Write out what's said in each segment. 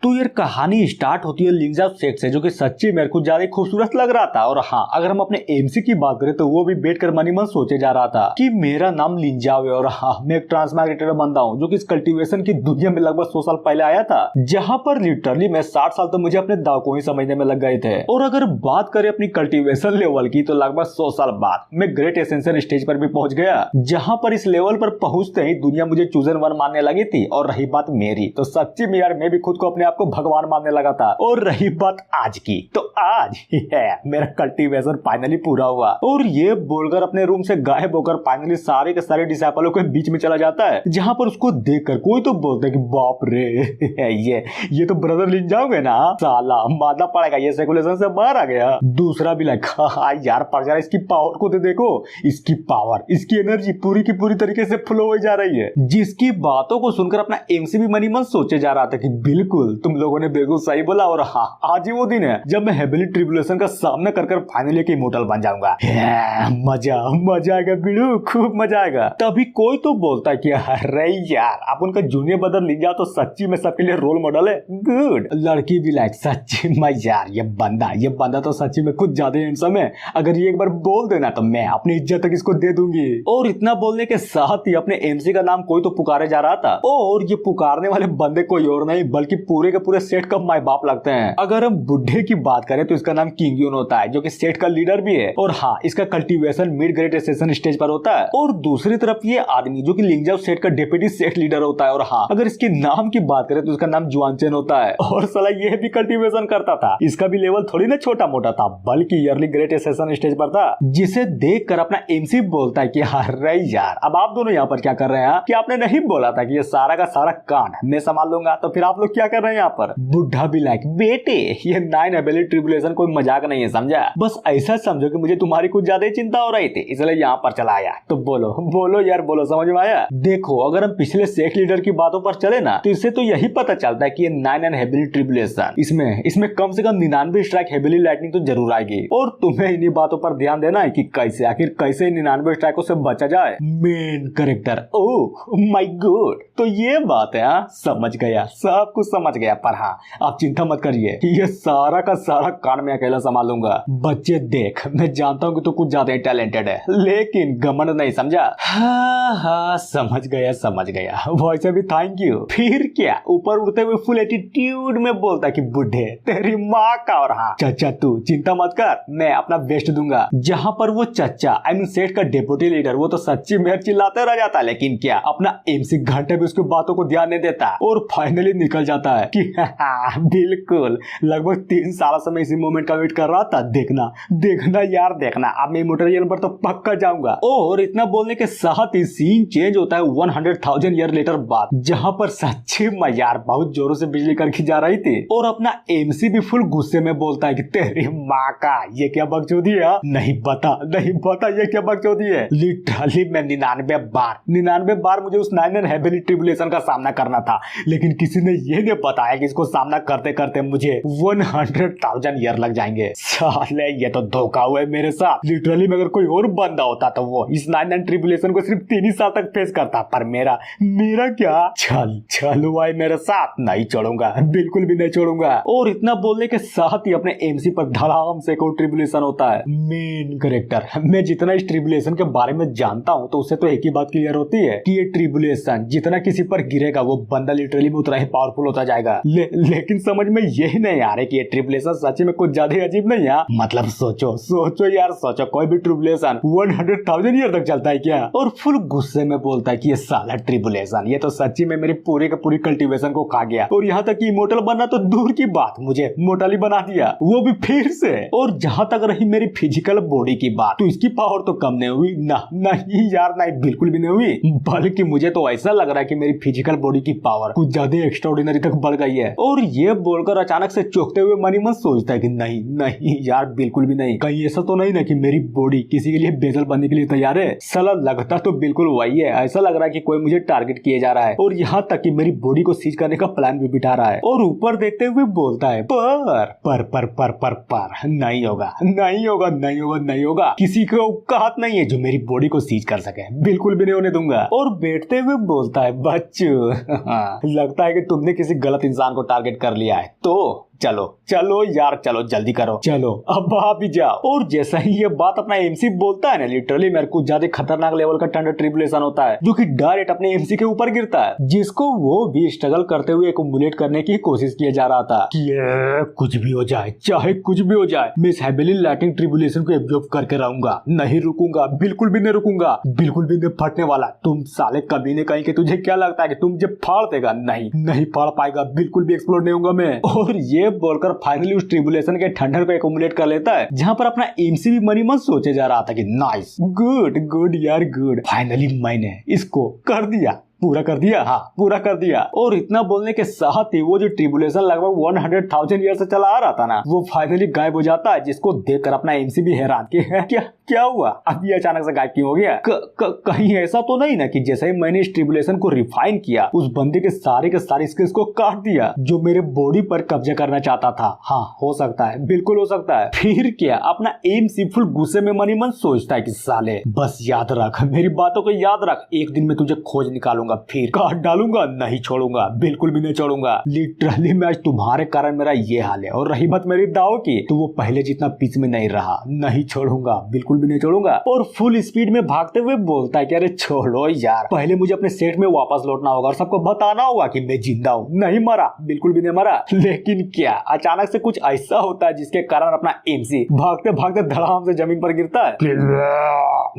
तो यार कहानी स्टार्ट होती है लिंजा शेख से, जो कि सच्ची मेरे को ज्यादा खूबसूरत लग रहा था। और हाँ, अगर हम अपने एमसी की बात करें तो वो भी बैठकर मनी मन सोचे जा रहा था कि मेरा नाम लिंजाओ है और हाँ, मैं एक ट्रांसमाइग्रेटेड बंदा हूँ जो कि इस कल्टीवेशन की दुनिया में लगभग 100 साल पहले आया था, जहाँ पर लिटरली मैं 60 साल तो मुझे अपने दाव को ही समझने में लग गए थे। और अगर बात करें अपनी कल्टीवेशन लेवल की तो लगभग 100 साल बाद मैं ग्रेट एसेंशियल स्टेज पर भी पहुंच गया, जहाँ पर इस लेवल पर पहुंचते ही दुनिया मुझे चूजन वन मानने लगी थी। और रही बात मेरी, तो सच्ची में यार मैं भी खुद को अपने आप को भगवान मानने लगा था। और रही बात आज की, तो आज मेरा कल्टीवेशन फाइनली पूरा हुआ। और ये बोलकर अपने रूम से गायब होकर फाइनली सारे के सारे डिसाइपलों के बीच में चला जाता है, जहाँ पर उसको देखकर कोई तो बोलता है कि बाप रे ये तो ब्रदर लिंजाओगे ना, साला मानना पड़ेगा ये सेकुलेशन से बाहर आ गया। दूसरा भी लाइक यार पर यार इसकी पावर को तो देखो, इसकी पावर, इसकी एनर्जी पूरी की पूरी तरीके से फ्लो हो जा रही है। जिसकी बातों को सुनकर अपना एमसी भी मनी मन सोचे जा रहा था कि बिल्कुल तुम लोगों ने बिल्कुल सही बोला। और हाँ, आज ही वो दिन है जब मैं हेविली ट्रिब्यूलेशन का सामना कर फाइनली एक इमोर्टल बन जाऊंगा। मजा आएगा बिड़ू, खूब मजा आएगा। तभी कोई तो बोलता है कि अरे यार आप उनका जूनियर ब्रदर लिंजा जाओ तो सच्ची में सबके लिए रोल मॉडल है। गुड। लड़की भी लाइक सच्ची में यार ये बंदा तो सच्ची में कुछ ज्यादा हैंडसम है। अगर ये एक बार बोल देना तो मैं अपनी इज्जत तक इसको दे दूंगी। और इतना बोलने के साथ ही अपने एमसी का नाम कोई तो पुकारे जा रहा था, और ये पुकारने वाले बंदे कोई और नहीं बल्कि पूरे के पूरे सेट का माई बाप लगते हैं। अगर हम बुढ़े की बात करें तो इसका नाम किंग यून होता है, जो कि सेट का लीडर भी है। और हाँ, इसका cultivation mid grade ascension stage पर होता है। और दूसरी तरफ ये आदमी जो कि लिंजाओ सेट का डेप्यूटी सेट लीडर होता है। और हाँ, अगर इसके नाम की बात करें तो इसका नाम जुआनचेन होता है। और साला ये भी कल्टीवेशन करता था। इसका भी लेवल थोड़ी ना छोटा मोटा था, बल्कि ईयरली ग्रेट एसेशन स्टेज पर था, जिसे देखकर अपना एमसी बोलता है कि अरे यार अब आप दोनों यहाँ पर क्या कर रहे हैं कि आपने नहीं बोला था कि ये सारा का सारा कांड मैं संभाल लूंगा, तो फिर आप लोग क्या कर रहे हैं यहाँ पर। बुढ़ा भी लाइक बेटे ये 9 एबिलिटी ट्रिब्यूलेशन कोई मजाक नहीं है, समझा। बस ऐसा समझो कि मुझे तुम्हारी कुछ ज्यादा ही चिंता हो रही थी, इसलिए यहाँ पर चला आया। तो बोलो यार बोलो, समझ में आया। देखो अगर हम पिछले सेट लीडर की बातों पर चले ना तो इससे तो यही पता चलता है कि ये 9 एबिलिटी ट्रिब्यूलेशन इसमें कम से कम 99 स्ट्राइक हेविली लाइटनिंग तो जरूर आएगी। और तुम्हें इन्हीं बातों पर ध्यान देना है कि कैसे 99 स्ट्राइकों से बचा जाए। Main character, oh my God, तो ये बात है। समझ गया, सब कुछ समझ गया। पर हाँ, आप चिंता मत करिए, ये सारा का सारा काम मैं अकेला संभालूंगा। बच्चे देख, मैं जानता हूँ कि तू कुछ ज्यादा टैलेंटेड है, लेकिन घमंड नहीं, समझा। हाँ समझ गया। वैसे भी थैंक यू। फिर क्या, ऊपर उड़ते हुए फुल एटीट्यूड में बोलता कि बुढ़े तेरी माँ का। और हाँ चाचा तू चिंता मत कर, मैं अपना बेस्ट दूंगा। जहाँ पर वो चाचा आई मीन सेट का डेप्यूटी लीडर, वो तो सच्ची में चिल्लाते रह जाता, लेकिन क्या अपना एमसी घंटे भी उसकी बातों को ध्यान नहीं देता। और फाइनली निकल जाता है कि बिल्कुल लगभग 3 साल से मैं इसी मोमेंट का वेट कर रहा था। देखना यार देखना, अब मैं इमोर्टल पर तो पक्का जाऊंगा। और इतना बोलने के साथ ही सीन चेंज होता है 100,000 ईयर लेटर बाद, जहाँ पर सच्ची में यार बहुत जोरों से बिजली कड़की जा रही थी। और अपना एमसी भी फुल गुस्से में बोलता है कि तेरी माँ का ये क्या बकचोदी है। नहीं पता ये क्या बकचोदी है। लिटरली मैं 99 बार मुझे उस 9 हेविली ट्रिब्यूलेशन का सामना करना था, लेकिन किसी ने ये नहीं बताया कि इसको सामना करते करते मुझे 100,000 ईयर लग जाएंगे। साले ये तो धोखा हुआ है मेरे साथ। लिटरली अगर कोई और बंदा होता तो वो इस 9 ट्रिब्यूलेशन को सिर्फ 3 ही साल तक फेस करता, पर मेरा क्या चल हुआ है मेरे साथ। नहीं छोड़ूंगा, बिल्कुल भी नहीं छोड़ूंगा। और इतना बोलने के साथ ही अपने एमसी पर धड़ाम से कोई ट्रिब्यूलेशन होता है। मेन कैरेक्टर, मैं जितना इस ट्रिब्यूलेशन के बारे में जानता हूँ तो उससे तो एक ही बात क्लियर होती है कि ये ट्रिब्यूलेशन जितना किसी पर गिरेगा वो बंदा लिटरली उतना ही पावरफुल होता जाएगा। लेकिन समझ में यही नहीं आ रहा कि ये ट्रिब्यूलेशन सच में कुछ ज्यादा अजीब नहीं है। मतलब सोचो यार, कोई भी ट्रिब्यूलेशन 100,000 ईयर तक चलता है क्या। और फुल गुस्से में बोलता है कि ये साला ट्रिब्यूलेशन ये तो सच्ची में मेरी पूरी कल्टीवेशन को खा गया। और यहाँ तक कि इमोर्टल बनना तो दूर की बात, मुझे मोर्टल बना दिया, वो भी फिर से। और जहाँ तक रही मेरी फिजिकल बॉडी की बात, तो इसकी पावर तो कम नहीं हुई नहीं यार, नहीं बिल्कुल भी नहीं हुई। बल्कि मुझे तो ऐसा लग रहा है कि मेरी फिजिकल बॉडी की पावर कुछ ज्यादा एक्स्ट्राऑर्डिनरी तक बढ़ गई है। और ये बोलकर अचानक से चौंकते हुए मनी मन सोचता है कि नहीं यार बिल्कुल भी नहीं, कहीं ऐसा तो नहीं ना कि मेरी बॉडी किसी के लिए बेजल बनने के लिए तैयार है। साला लगता तो बिल्कुल वही है। ऐसा लग रहा है कि कोई मुझे टारगेट किए जा रहा है, और यहाँ तक कि मेरी बॉडी को सीज करने का प्लान भी बिठा रहा है। और ऊपर देखते हुए बोलता है पर नहीं होगा, किसी को औकात नहीं है जो मेरी बॉडी को सीज कर सके, बिल्कुल भी नहीं होने दूंगा। और बैठते हुए बोलता है बच्चू लगता है कि तुमने किसी गलत इंसान को टारगेट कर लिया है, तो चलो चलो यार, चलो जल्दी करो, चलो अब आप भी जाओ। और जैसा ही ये बात अपना एमसी बोलता है ना, लिटरली मेरे को ज्यादा खतरनाक लेवल का थंडर ट्रिबुलेशन होता है जो कि डायरेक्ट अपने एमसी के ऊपर गिरता है, जिसको वो भी स्ट्रगल करते हुए एक्युमुलेट करने की कोशिश किया जा रहा था कि ये कुछ भी हो जाए, चाहे कुछ भी हो जाए, मैं इस हेविली लाइटिंग ट्रिबुलेशन को एब्जॉर्ब करके रहूंगा, नहीं रुकूंगा, बिल्कुल भी नहीं रुकूंगा, बिल्कुल भी नहीं फटने वाला। तुम साले कभी नहीं कहीं के, तुझे क्या लगता है कि तुम मुझे फाड़ देगा? नहीं, नहीं फाड़ पाएगा, बिल्कुल भी एक्सप्लोड नहीं होगा मैं। और ये बोलकर फाइनली उस ट्रिबुलेशन के थंडर को एक्युमुलेट कर लेता है, जहां पर अपना एमसी भी मनी मन सोचे जा रहा था कि नाइस, गुड गुड यार गुड, फाइनली मैंने इसको कर दिया, पूरा कर दिया, हाँ पूरा कर दिया। और इतना बोलने के साथ ही वो जो ट्रिबुलेशन लगभग 100,000 ईयर से चला आ रहा था ना, वो फाइनली गायब हो जाता है, जिसको देखकर अपना एमसी भी हैरान कि है क्या क्या हुआ, अब ये अचानक से गायब क्यों हो गया? कहीं ऐसा तो नहीं ना कि जैसे ही मैंने इस ट्रिबुलेशन को रिफाइन किया, उस बंदे के सारे स्किल्स को काट दिया जो मेरे बॉडी पर कब्जा करना चाहता था? हाँ हो सकता है, बिल्कुल हो सकता है। फिर क्या, अपना एमसी फुल गुस्से में मनी मन सोचता है कि साले बस याद रख, मेरी बातों को याद रख, एक दिन में तुझे खोज निकालूंगा, फिर काट डालूंगा, नहीं छोड़ूंगा, बिल्कुल भी नहीं छोड़ूंगा। लिटरली मैं आज तुम्हारे कारण मेरा ये हाल है। और रही बात मेरी दाव की, तो वो पहले जितना पीछे में नहीं रहा, नहीं छोड़ूंगा, बिल्कुल भी नहीं छोड़ूंगा। और फुल स्पीड में भागते हुए बोलता है कि अरे छोड़ो यार, पहले मुझे अपने सेट में वापस लौटना होगा और सबको बताना होगा कि मैं जिंदा हूँ, नहीं मरा, बिल्कुल भी नहीं मरा। लेकिन क्या अचानक से कुछ ऐसा होता है जिसके कारण अपना एमसी भागते भागते धड़ाम से जमीन पर गिरता है।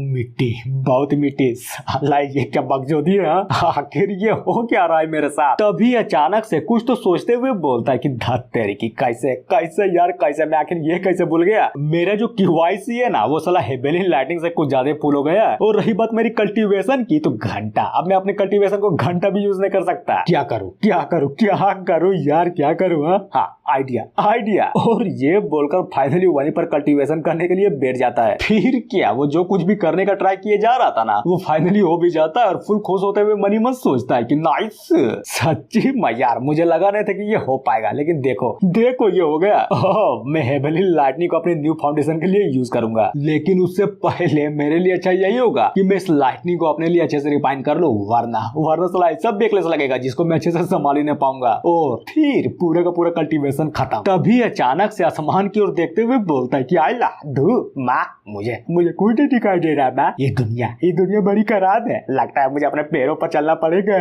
मिट्टी, बहुत मिट्टी, साला ये क्या बकचोदी है? आखिर ये हो क्या रहा है मेरे साथ? तभी अचानक से कुछ तो सोचते हुए बोलता है कि धत तेरी की, कैसे कैसे यार कैसे, मैं आखिर ये कैसे भूल गया? मेरा जो QYC है ना, वो साला हेबेलिन लाइटिंग से कुछ ज्यादा फुल हो गया है। और रही बात मेरी कल्टीवेशन की, तो घंटा, अब मैं अपने कल्टीवेशन को घंटा भी यूज नहीं कर सकता। क्या करूँ क्या करूँ क्या करूँ यार, क्या करूँ? हाँ आइडिया आइडिया। और ये बोलकर फाइनली वहीं पर कल्टीवेशन करने के लिए बैठ जाता है। फिर क्या, वो जो कुछ भी करने का ट्राई किए जा रहा था ना, वो फाइनली हो भी जाता है। और फुल खुश होते हुए मनी मन सोचता है कि नाइस, सच्ची में यार मुझे लगा नहीं था कि ये हो पाएगा, लेकिन देखो देखो ये हो गया। मैं हेबेलिन लाइटनिंग को अपने न्यू फाउंडेशन के लिए यूज करूंगा, लेकिन उससे पहले मेरे लिए अच्छा यही होगा कि मैं इस लाइटनिंग को अपने लिए अच्छे से रिफाइन कर लूं, वरना साला सब बेकलेस लगेगा जिसको मैं अच्छे से संभाल ही नहीं पाऊंगा। और फिर पूरे का पूरा कल्टीवेशन खत्म। तभी अचानक से आसमान की ओर देखते हुए बोलता है कि आइला धू माँ, मुझे कोई नहीं दिखाई दे रहा है, ये दुनिया बड़ी खराब है, लगता है मुझे अपने पैरों पर चलना पड़ेगा।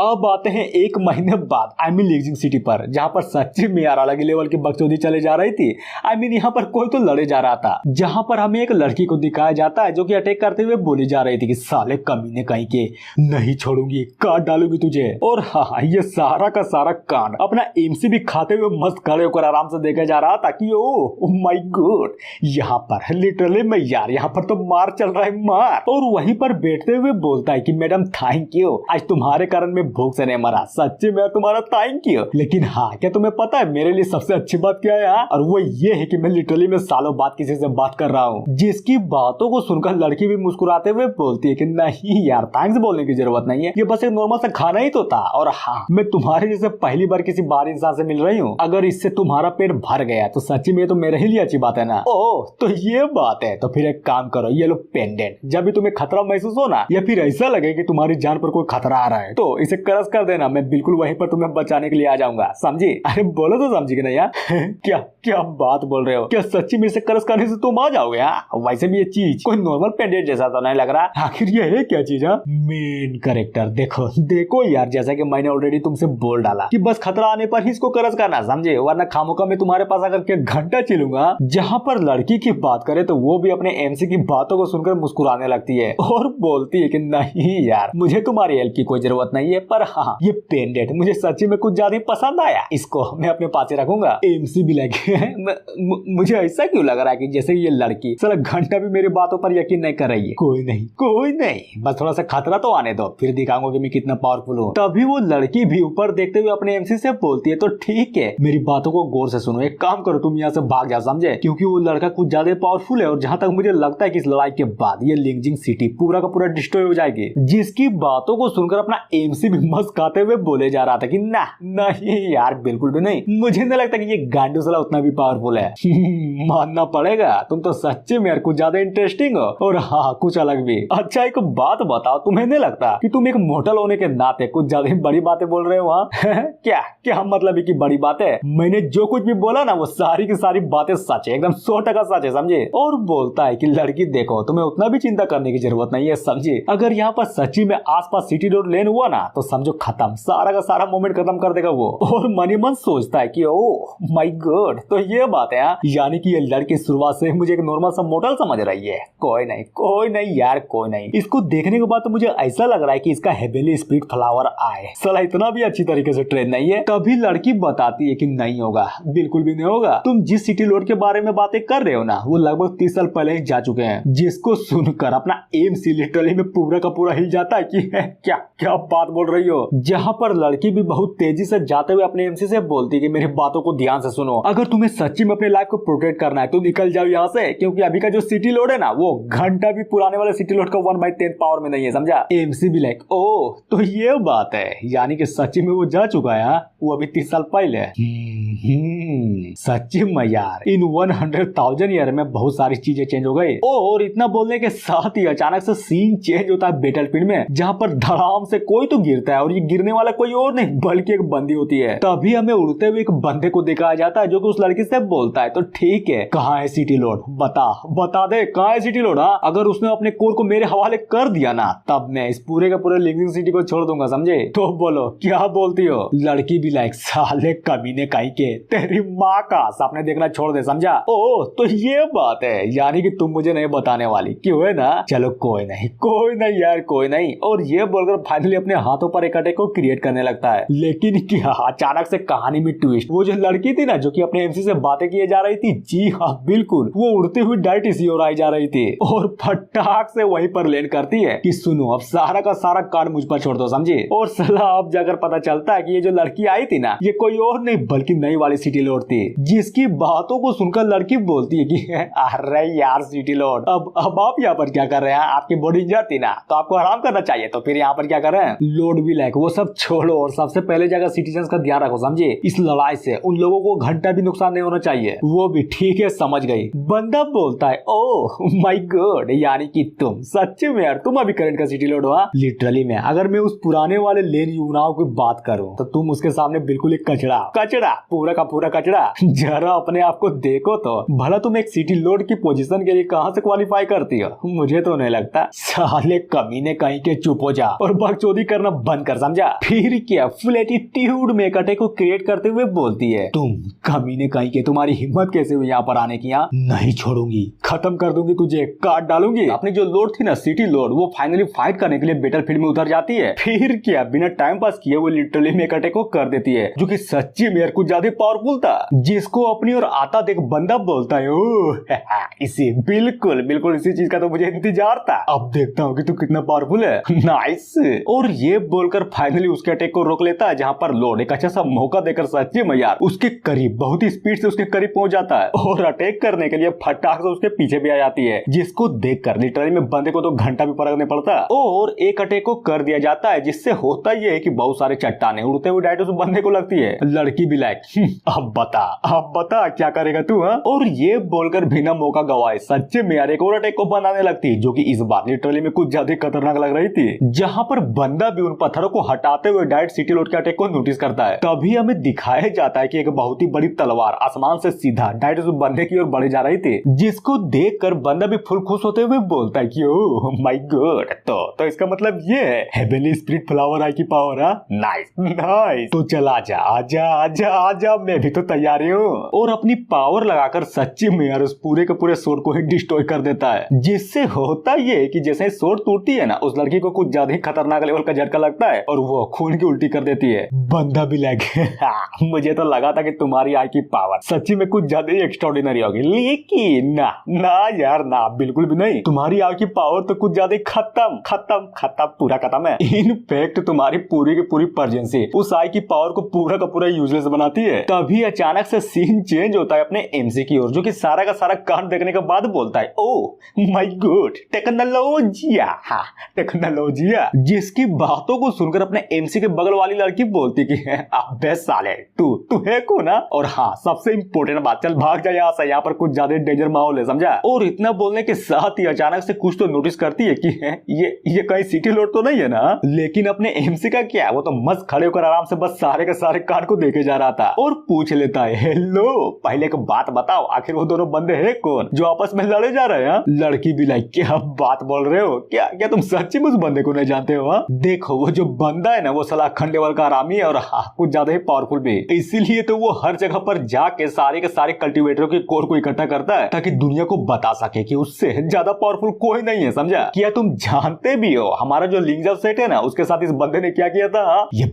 अब आते हैं 1 महीने बाद आई मीन लीजिंग सिटी पर, जहाँ पर सच्ची में यार अलग लेवल की बकचोदी चले जा रही थी। आई मीन यहाँ पर कोई तो लड़े जा रहा था, जहाँ पर हमें एक लड़की को दिखाया जाता है जो कि अटैक करते हुए बोली जा रही थी कि साले कमीने कहीं के, नहीं छोड़ूंगी, काट डालूंगी तुझे। और हाँ, ये सारा का सारा कांड अपना एमसी भी खाते हुए मस्त खड़े होकर आराम से देखा जा रहा था कि ओ माय गॉड, यहाँ पर लिटरली मैं यार यहाँ पर तो मार चल रहा है, मार। और वहीं पर बैठते हुए बोलता है कि मैडम थैंक यू, आज तुम्हारे कारण मैं भूख से नहीं मरा, सच्ची में तुम्हारा थैंक यू। लेकिन हाँ, क्या तुम्हें पता है मेरे लिए सबसे अच्छी बात क्या है? हाँ? और वो ये है कि मैं लिटरली में सालों बाद किसी से बात कर रहा हूँ। जिसकी बातों को सुनकर लड़की भी मुस्कुराते हुए बोलती है कि नहीं यार, थैंक्स बोलने की जरूरत नहीं है, ये बस एक नॉर्मल सा खाना ही तो था। और हाँ, मैं तुम्हारे जैसे पहली बार किसी बाहर इंसान से मिल रही हूँ, अगर इससे तुम्हारा पेट भर गया तो सच्ची में तो मेरे ही लिए अच्छी बात है ना। ओह तो ये बात है, तो फिर एक काम करो, ये लो पेंडेंट, जब भी तुम्हें खतरा महसूस हो ना, या फिर ऐसा लगे कि तुम्हारी जान पर कोई खतरा आ रहा है, तो इसे क्रश कर देना, मैं बिल्कुल वहीं पर तुम्हें बचाने के लिए आ जाऊंगा, समझी? अरे बोलो तो समझी कि नहीं यार? क्या क्या बात बोल रहे हो, क्या सच्ची में इसे क्रश करने से तुम आ जाओगे? वैसे भी ये चीज कोई नॉर्मल पेंडेंट जैसा तो नहीं लग रहा, आखिर ये है क्या चीज? मेन कैरेक्टर देखो यार, जैसा कि मैंने ऑलरेडी तुमसे बोल डाला कि बस खतरा आने पर ही इसको क्रश करना, समझे? वरना खामोका मैं तुम्हारे पास आकर के घंटा चिलूंगा। जहाँ पर लड़की की बात करे तो वो भी अपने एमसी की बातों को सुनकर मुस्कुराने लगती है और बोलती है कि नहीं यार, मुझे तुम्हारी हेल्प की कोई जरूरत नहीं है, पर हाँ ये पेंडेंट मुझे सच्ची में कुछ ज्यादा पसंद आया, इसको मैं अपने पास ही रखूंगा। एमसी भी लगे मुझे ऐसा क्यों लग रहा है कि जैसे ये लड़की साला घंटा भी मेरी बातों पर यकीन नहीं कर रही है। कोई नहीं, बस थोड़ा सा खतरा तो आने दो, फिर दिखाऊंगा कि मैं कितना पावरफुल हूँ। तभी वो लड़की भी ऊपर देखते हुए अपने एमसी से बोलती है, तो ठीक है, मेरी बातों को गौर से सुनो, एक काम करो तुम यहाँ से भाग जाओ, समझे? क्योंकि वो लड़का कुछ ज्यादा पावरफुल है और जहाँ तक मुझे लगता है कि इस लड़ाई लड़ाई के बाद ये लिंजिंग सिटी पूरा का पूरा डिस्ट्रॉय हो जाएगी। जिसकी बातों को सुनकर अपना एमसी भी मस्काते हुए बोले जा रहा था कि ना नहीं यार बिल्कुल भी नहीं, मुझे नहीं लगता कि ये गांडू साला उतना भी पावरफुल है। मानना पड़ेगा, तुम तो सच्चे में यार कुछ ज्यादा इंटरेस्टिंग हो और हाँ कुछ अलग भी। अच्छा एक बात बताओ, तुम्हें नहीं लगता कि तुम एक मोटल होने के नाते कुछ ज्यादा बड़ी बातें बोल रहे हो? क्या क्या मतलब है कि बड़ी बात है? मैंने जो कुछ भी बोला ना वो सारी की सारी बातें सच है, एकदम 100% सच है, समझे। और बोलता है कि लड़की देखो तुम्हें उतना भी चिंता करने की जरूरत नहीं है, समझे। अगर यहाँ पर सच्ची में आसपास सिटी रोड लेन हुआ ना तो समझो खत्म, सारा का सारा मोमेंट खत्म कर देगा वो। और मनी मन सोचता है कि ओह माय गॉड, तो ये बात है, यानी कि ये लड़की शुरुआत से मुझे एक नॉर्मल सा मोटल समझ रही है। कोई नहीं यार कोई नहीं। इसको देखने के बाद तो मुझे ऐसा लग रहा है कि इसका हेवेली स्प्रिट फ्लावर आए, साला इतना भी अच्छी तरीके से ट्रेन नहीं है। तभी लड़की बताती है कि नहीं होगा, बिल्कुल भी नहीं होगा। तुम जिस सिटी लोड के बारे में बातें कर रहे हो ना वो लगभग 30 साल पहले ही जा चुके हैं। जिसको सुनकर अपना एमसी लिटरली में पूरा का पूरा हिल जाता है कि क्या क्या बात बोल रही हो। जहाँ पर लड़की भी बहुत तेजी से जाते हुए अपने एमसी से बोलती है कि मेरी बातों को ध्यान से सुनो, अगर तुम्हें सच्ची में अपनी लाइफ को प्रोटेक्ट करना है तो निकल जाओ यहाँ से, क्योंकि अभी का जो सिटी लोड है ना वो घंटा भी पुराने वाले सिटी लोड का 1/10 पावर में नहीं है, समझा। एमसी भी लाइक ओ तो ये बात है, यानी कि सच्ची में वो जा चुका है, वो अभी 30 साल पहले। सच्ची में यार इन 100,000 ईयर में बहुत सारी चीजें चेंज हो गई। और इतना बोलने के साथ ही अचानक से सीन चेंज होता है बैटलफील्ड में, जहाँ पर धड़ाम से कोई तो गिरता है और ये गिरने वाला कोई और नहीं बल्कि एक बंदी होती है। तभी हमें उड़ते हुए एक बंदे को दिखाया जाता है जो कि उस लड़की से बोलता है तो ठीक है कहाँ है सिटी लोड, बता दे कहाँ है सिटी लोड। अगर उसने अपने कोर को मेरे हवाले कर दिया ना तब मैं इस पूरे का पूरे लिंजिंग सिटी को छोड़ दूंगा, समझे। तो बोलो क्या बोलती हो। लड़की भी लाइक साले कमीने काई के तेरी माँ का सपने देखना छोड़ दे, समझा। ओ तो ये बात है, यानी कि तुम मुझे नहीं बताने वाली, क्यों है ना। चलो कोई नहीं यार कोई नहीं। और ये बोलकर फाइनली अपने हाथों पर एक अटैक को क्रिएट करने लगता है। लेकिन क्या अचानक से कहानी में ट्विस्ट, वो जो लड़की थी ना जो कि अपने एमसी से बातें किए जा रही थी, जी हाँ बिल्कुल, वो उड़ती हुई डायरेक्ट इसी ओर आई जा रही थी और फटाक से वहीं पर लैंड करती है कि सुनो अब सारा का सारा कार्ड मुझ पर छोड़ दो, समझे। और सलाह अब जाकर पता चलता है कि ये जो लड़की आई थी ना ये कोई और नहीं बल्कि नई वाली सिटी लोड थी। जिसकी बातों को सुनकर लड़की बोलती है कि अरे यार सिटी लोड अब आप यहाँ पर क्या कर रहे हैं, आपकी बॉडी इंजर थी ना तो आपको आराम करना चाहिए, तो फिर यहाँ पर क्या कर रहे हैं। लोड भी लाइक वो सब छोड़ो और सबसे पहले जगह सिटीजन का ध्यान रखो, समझे। इस लड़ाई से उन लोगों को घंटा भी नुकसान नहीं होना चाहिए। वो भी ठीक है समझ गई। बंदा बोलता है ओह माय गॉड, यानी कि तुम सच्चे में यार तुम अभी करंट का सिटी लोड हो। लिटरली में अगर मैं उस पुराने वाले लेन यूनाव की बात करूं तो तुम उसके सामने बिल्कुल एक कचड़ा पूरा का पूरा कचड़ा। जरा अपने आप को देखो तो भला तुम एक सिटी लोड की पोजीशन के लिए कहां से क्वालिफाई करती हो। मुझे तो नहीं लगता। साले कमीने कहीं के चुप हो जा और बकचोदी करना बंद कर, समझा। फिर क्या फुल एटीट्यूड में कटे को क्रिएट करते हुए बोलती है तुम कमीने कहीं के, तुम्हारी हिम्मत कैसे हुई यहाँ पर आने की। यहाँ नहीं छोड़ूंगी, खत्म कर दूंगी तुझे, काट डालूंगी। अपनी जो लोड थी ना सिटी लोड वो फाइनली फाइट करने के लिए बैटलफील्ड में उतर जाती है। फिर क्या बिना टाइम पास किए वो लिटरली में अटैक को कर देती है जो कि सच्ची में कुछ ज्यादा पावरफुल था। जिसको अपनी ओर आता देख बंदा बोलता है इसी बिल्कुल इसी चीज का तो मुझे इंतजार था, अब देखता हूँ कि तू कितना पावरफुल है। नाइस। और ये बोलकर फाइनली उसके अटैक को रोक लेता है, जहाँ पर लोड एक अच्छा सा मौका देकर सच्ची में यार उसके करीब बहुत ही स्पीड से उसके करीब पहुंच जाता है और अटैक करने के लिए फटाक से उसके पीछे भी आ जाती है। जिसको देखकर लिटरली में बंदे को तो घंटा भी फर्क नहीं पड़ता और एक अटैक को कर दिया जाता है। जिससे होता ये है कि बहुत सारे चट्टाने उड़ते हुए डायरेक्ट उस बंदे को लगती है। लड़की भी लाइक अब बता क्या करेगा तू। और ये बोलकर बिना मौका गवाए सच्चे में यार एक और अटैक को बनाने लगती है जो कि इस बार लिटरली में कुछ ज्यादा खतरनाक लग रही थी। जहाँ पर बंदा भी उन पत्थरों को हटाते हुए डायरेक्ट सिटी लोड के अटैक को नोटिस करता है। तभी हमें दिखाया जाता है कि एक बहुत ही बड़ी तलवार आसमान से सीधा डायरेक्ट उस बंदे की ओर बढ़ी जा रही थी। जिसको देखकर बंदा भी फुल खुश होते हुए बोलता है कि ओह माय गॉड, तो इसका मतलब ये है हेवेनली स्पिरिट फ्लावर आई की पावर। नाइस। तो चल आजा मैं भी तो तैयार हूँ। और अपनी पावर लगाकर सच्ची में यार उस पूरे के पूरे सोर्ड को ही डिस्ट्रॉय कर देता है। जिससे होता ये कि जैसे सोर्ड टूटती है ना उस लड़की को कुछ ज्यादा ही खतरनाक लेवल का झटका लगता है और वो खून की उल्टी कर देती है। बंदा भी लगे मुझे तो लगा था कि तुम्हारी आई की पावर सच्ची में कुछ ज्यादा ही एक्स्ट्राऑर्डिनरी होगी, लेकिन ना यार ना बिल्कुल भी नहीं। तुम्हारी आई की पावर तो कुछ ज्यादा खत्म पूरा खत्म है। इनफैक्ट तुम्हारी पूरी की पूरी प्रेजेंसी उस आई की पावर को पूरा का पूरा यूजलेस बनाती है। तभी अचानक से सीन चेंज होता है अपने एमसी की ओर जो कि सारा का सारा कांड देखने के बाद बोलता है ओ माय गॉड, टेक्नोलॉजिया, हाँ टेक्नोलॉजिया। जिसकी बातों को सुनकर अपने एमसी के बगल वाली लड़की बोलती कि अबे साले तू तू है कौन ना। और हाँ सबसे इम्पोर्टेंट बात, चल भाग जा यहाँ से, यहाँ पर कुछ ज्यादा डेंजर माहौल है समझा। और इतना बोलने के साथ ही अचानक से कुछ तो नोटिस करती है कि ये कहीं सिटी लोड तो नहीं है ना। लेकिन अपने एमसी का क्या, वो तो मस्त खड़े होकर आराम से बस सारे के सारे कार्ड को देखे जा रहा था और पूछ लेता है, हेलो पहले एक बात बताओ, आखिर वो दोनों बंदे हैं कौन जो आपस में लड़े जा रहे हैं। लड़की भी लाइक, क्या बात बोल रहे हो, क्या क्या तुम सच्ची में उस बंदे को नहीं जानते हो। देखो वो जो बंदा है ना वो साला अखंड लेवल का आरामी है और हाँ कुछ ज्यादा ही पावरफुल भी, इसीलिए तो वो हर जगह पर जाके सारे के सारे कल्टीवेटरों के कोर को इकट्ठा करता है ताकि दुनिया को बता सके कि उससे ज्यादा पावरफुल कोई नहीं है समझा। क्या तुम जानते भी हो हमारा जो लिंक्स सेट है ना उसके साथ इस बंदे ने क्या किया था। ये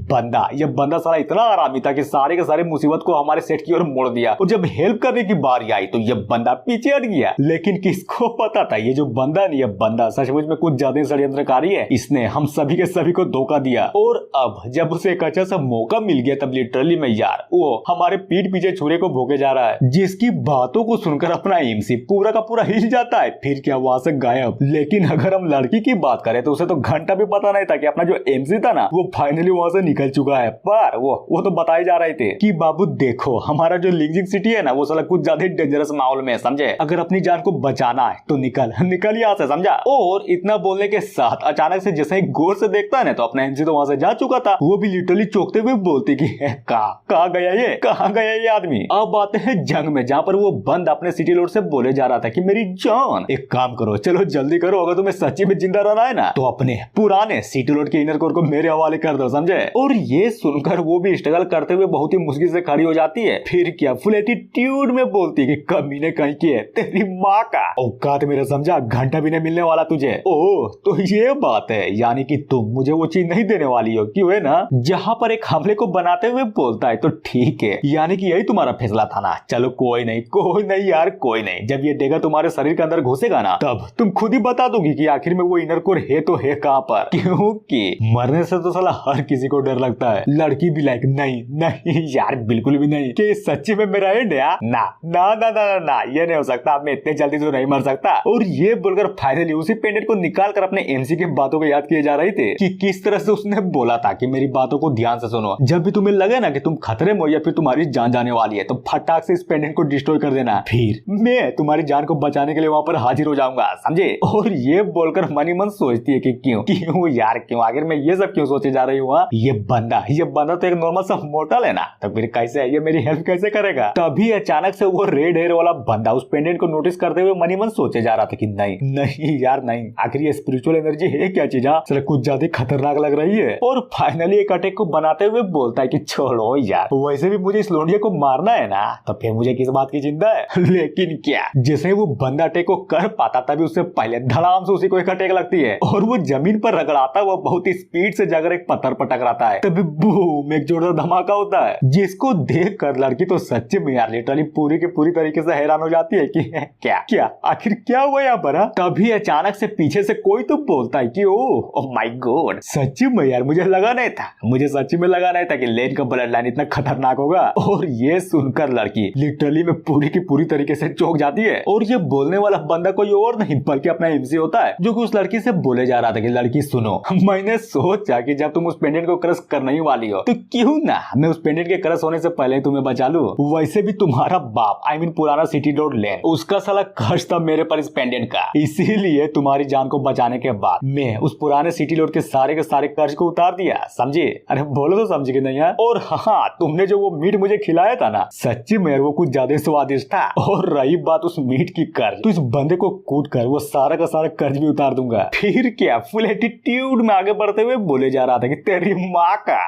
बंदा साला इतना आरामी था कि सारे के सारे मुसीबत को हमारे सेट की ओर मोड़ दिया और जब हेल्प करने की बारी आई तो ये बंदा पीछे हट गया। लेकिन किसको पता था ये जो बंदा नहीं, ये बंदा सचमुच में कुछ ज्यादा षड्यंत्रकारी है, इसने हम सभी के सभी को धोखा दिया। और अब जब उसे एक अच्छा सा मौका मिल गया तब लिटरली में यार वो हमारे पीठ पीछे छुरे को भोगे जा रहा है। जिसकी बातों को सुनकर अपना एमसी पूरा का पूरा हिल जाता है, फिर क्या वहां से गायब। लेकिन अगर हम लड़की की बात करें तो उसे तो घंटा भी पता नहीं था कि अपना जो एमसी था ना वो फाइनली वहां से निकल चुका है। पर वो तो बताए जा रहे थे कि बाबू देखो हमारा जो लिंजिंग सिटी है ना वो साला कुछ ज्यादा डेंजरस माहौल में समझे, अगर अपनी जान को बचाना है तो निकल यहाँ से समझा। और इतना बोलने के साथ अचानक से जैसे ही गौर से देखता है ना तो अपना एमसी तो वहां से जा चुका था। वो भी लिटरली चौंकते हुए बोलती कि कहाँ गया ये आदमी। अब आते हैं जंग में जहाँ पर वो बंद अपने सिटी लोड से बोले जा रहा था कि मेरी जान एक काम करो, चलो जल्दी करो, अगर तुम्हें सच्ची में जिंदा रहना है ना तो अपने पुराने सिटी लोड के इनर कोर को मेरे हवाले कर दो समझे। और ये सुनकर वो भी स्ट्रगल करते हुए बहुत ही मुश्किल से खड़ी हो जाती है। फिर क्या फुल एटीट्यूड में बोलती कि कमीने कहीं की है तेरी माँ का औकात मेरा समझा, घंटा भी नहीं मिलने वाला तुझे। ओह तो ये बात है, यानी कि तुम मुझे वो चीज नहीं देने वाली हो, क्यों है ना। जहाँ पर एक हमले को बनाते हुए बोलता है तो ठीक है, यानी कि यही तुम्हारा फैसला था ना, चलो कोई नहीं यार कोई नहीं, जब ये डेगा तुम्हारे शरीर के अंदर घुसेगा ना तब तुम खुद ही बता दोगी कि आखिर में वो इनर कोर है तो है कहाँ पर, क्योंकि मरने से तो साला हर किसी को डर लगता है। लड़की भी लाइक नहीं यार बिल्कुल भी नहीं, कि सच्ची में मेरा एंड है ना ना ना ना ना ये नहीं हो सकता, मैं इतने जल्दी तो नहीं मर सकता। और ये बोलकर फाइनली उसी पेंडेंट को निकाल कर अपने एमसी की बातों को याद किए जा रहे थे कि किस तरह से उसने बोला था कि मेरी बातों को ध्यान से सुनो, जब भी तुम्हें लगे ना कि तुम खतरे में हो या फिर तुम्हारी जान जाने वाली है तो फटाक से इस पेंडेंट को डिस्ट्रॉय कर देना, फिर मैं तुम्हारी जान को बचाने के लिए वहां पर हाजिर हो जाऊंगा समझे। और ये बोलकर मनी मन सोचती है कि क्यों यार क्यों, आखिर मैं ये सब क्यों सोचे जा रही हूँ। ये बंदा तो एक नॉर्मल सा मोटल है ना, तो फिर कैसे ये मेरी हेल्प कैसे करेगा। तभी अचानक से वो रेड हेयर वाला बंदा उस पेंडेंट को नोटिस करते हुए मनी मन सोचे जा रहा था कि नहीं यार नहीं, आखिर ये स्पिरिचुअल एनर्जी है क्या चीज, चलो कुछ ज्यादा खतरनाक लग रही है। और फाइनली एक अटैक को बनाते हुए बोलता है कि छोड़ो यार, वैसे भी मुझे इस लोंडिया को मारना है ना, तो फिर मुझे किस बात की चिंता है। लेकिन क्या जैसे वो बंदा अटैक को कर पाता तभी उससे पहले धड़ाम से उसी को एक अटैक लगती है और वो जमीन पर रगड़ाता हुआ बहुत ही स्पीड से जाकर एक पत्थर पर टकराता है। तभी बूम एक जोरदार धमाका होता है, जिसको देख कर लड़की तो सच्ची में यार लिटरली पूरी की पूरी तरीके से हैरान हो जाती है कि क्या आखिर क्या हुआ यहाँ पर। तभी अचानक से पीछे से कोई तो बोलता है कि ओह माय गॉड, सच्ची में यार मुझे सच्ची में लगा नहीं था कि लेन का ब्लड लाइन इतना खतरनाक होगा। और ये सुनकर लड़की लिटरली में पूरी की पूरी तरीके से चौंक जाती है। और ये बोलने वाला बंदा कोई और नहीं बल्कि अपना एमसी होता है, जो कि उस लड़की से बोले जा रहा था कि लड़की सुनो, मैंने सोचा कि जब तुम उस पेंडेंट को क्रश करने ही वाली हो तो क्यों ना मैं उस पेंडेंट के क्रश होने से पहले तुम्हें बचा लूं। वैसे भी तुम्हारा बाप पुराना सिटी रोड लेन, उसका साला कर्ज था मेरे पर इस पेंडेंट का, इसीलिए तुम्हारी जान को बचाने के बाद मैं उस पुराने सिटी रोड के सारे कर्ज को उतार दिया समझे। अरे बोलो तो समझे कि नहीं है। और हाँ तुमने जो वो मीट मुझे खिलाया था ना, सच्ची में वो कुछ ज्यादा स्वादिष्ट था। और रही बात उस मीट की कर्ज, तो इस बंदे को कूट कर वो सारा का सारा कर्ज भी उतार दूंगा। फिर क्या फुल एटीट्यूड में आगे बढ़ते हुए बोले जा रहा था कि तेरी माँ का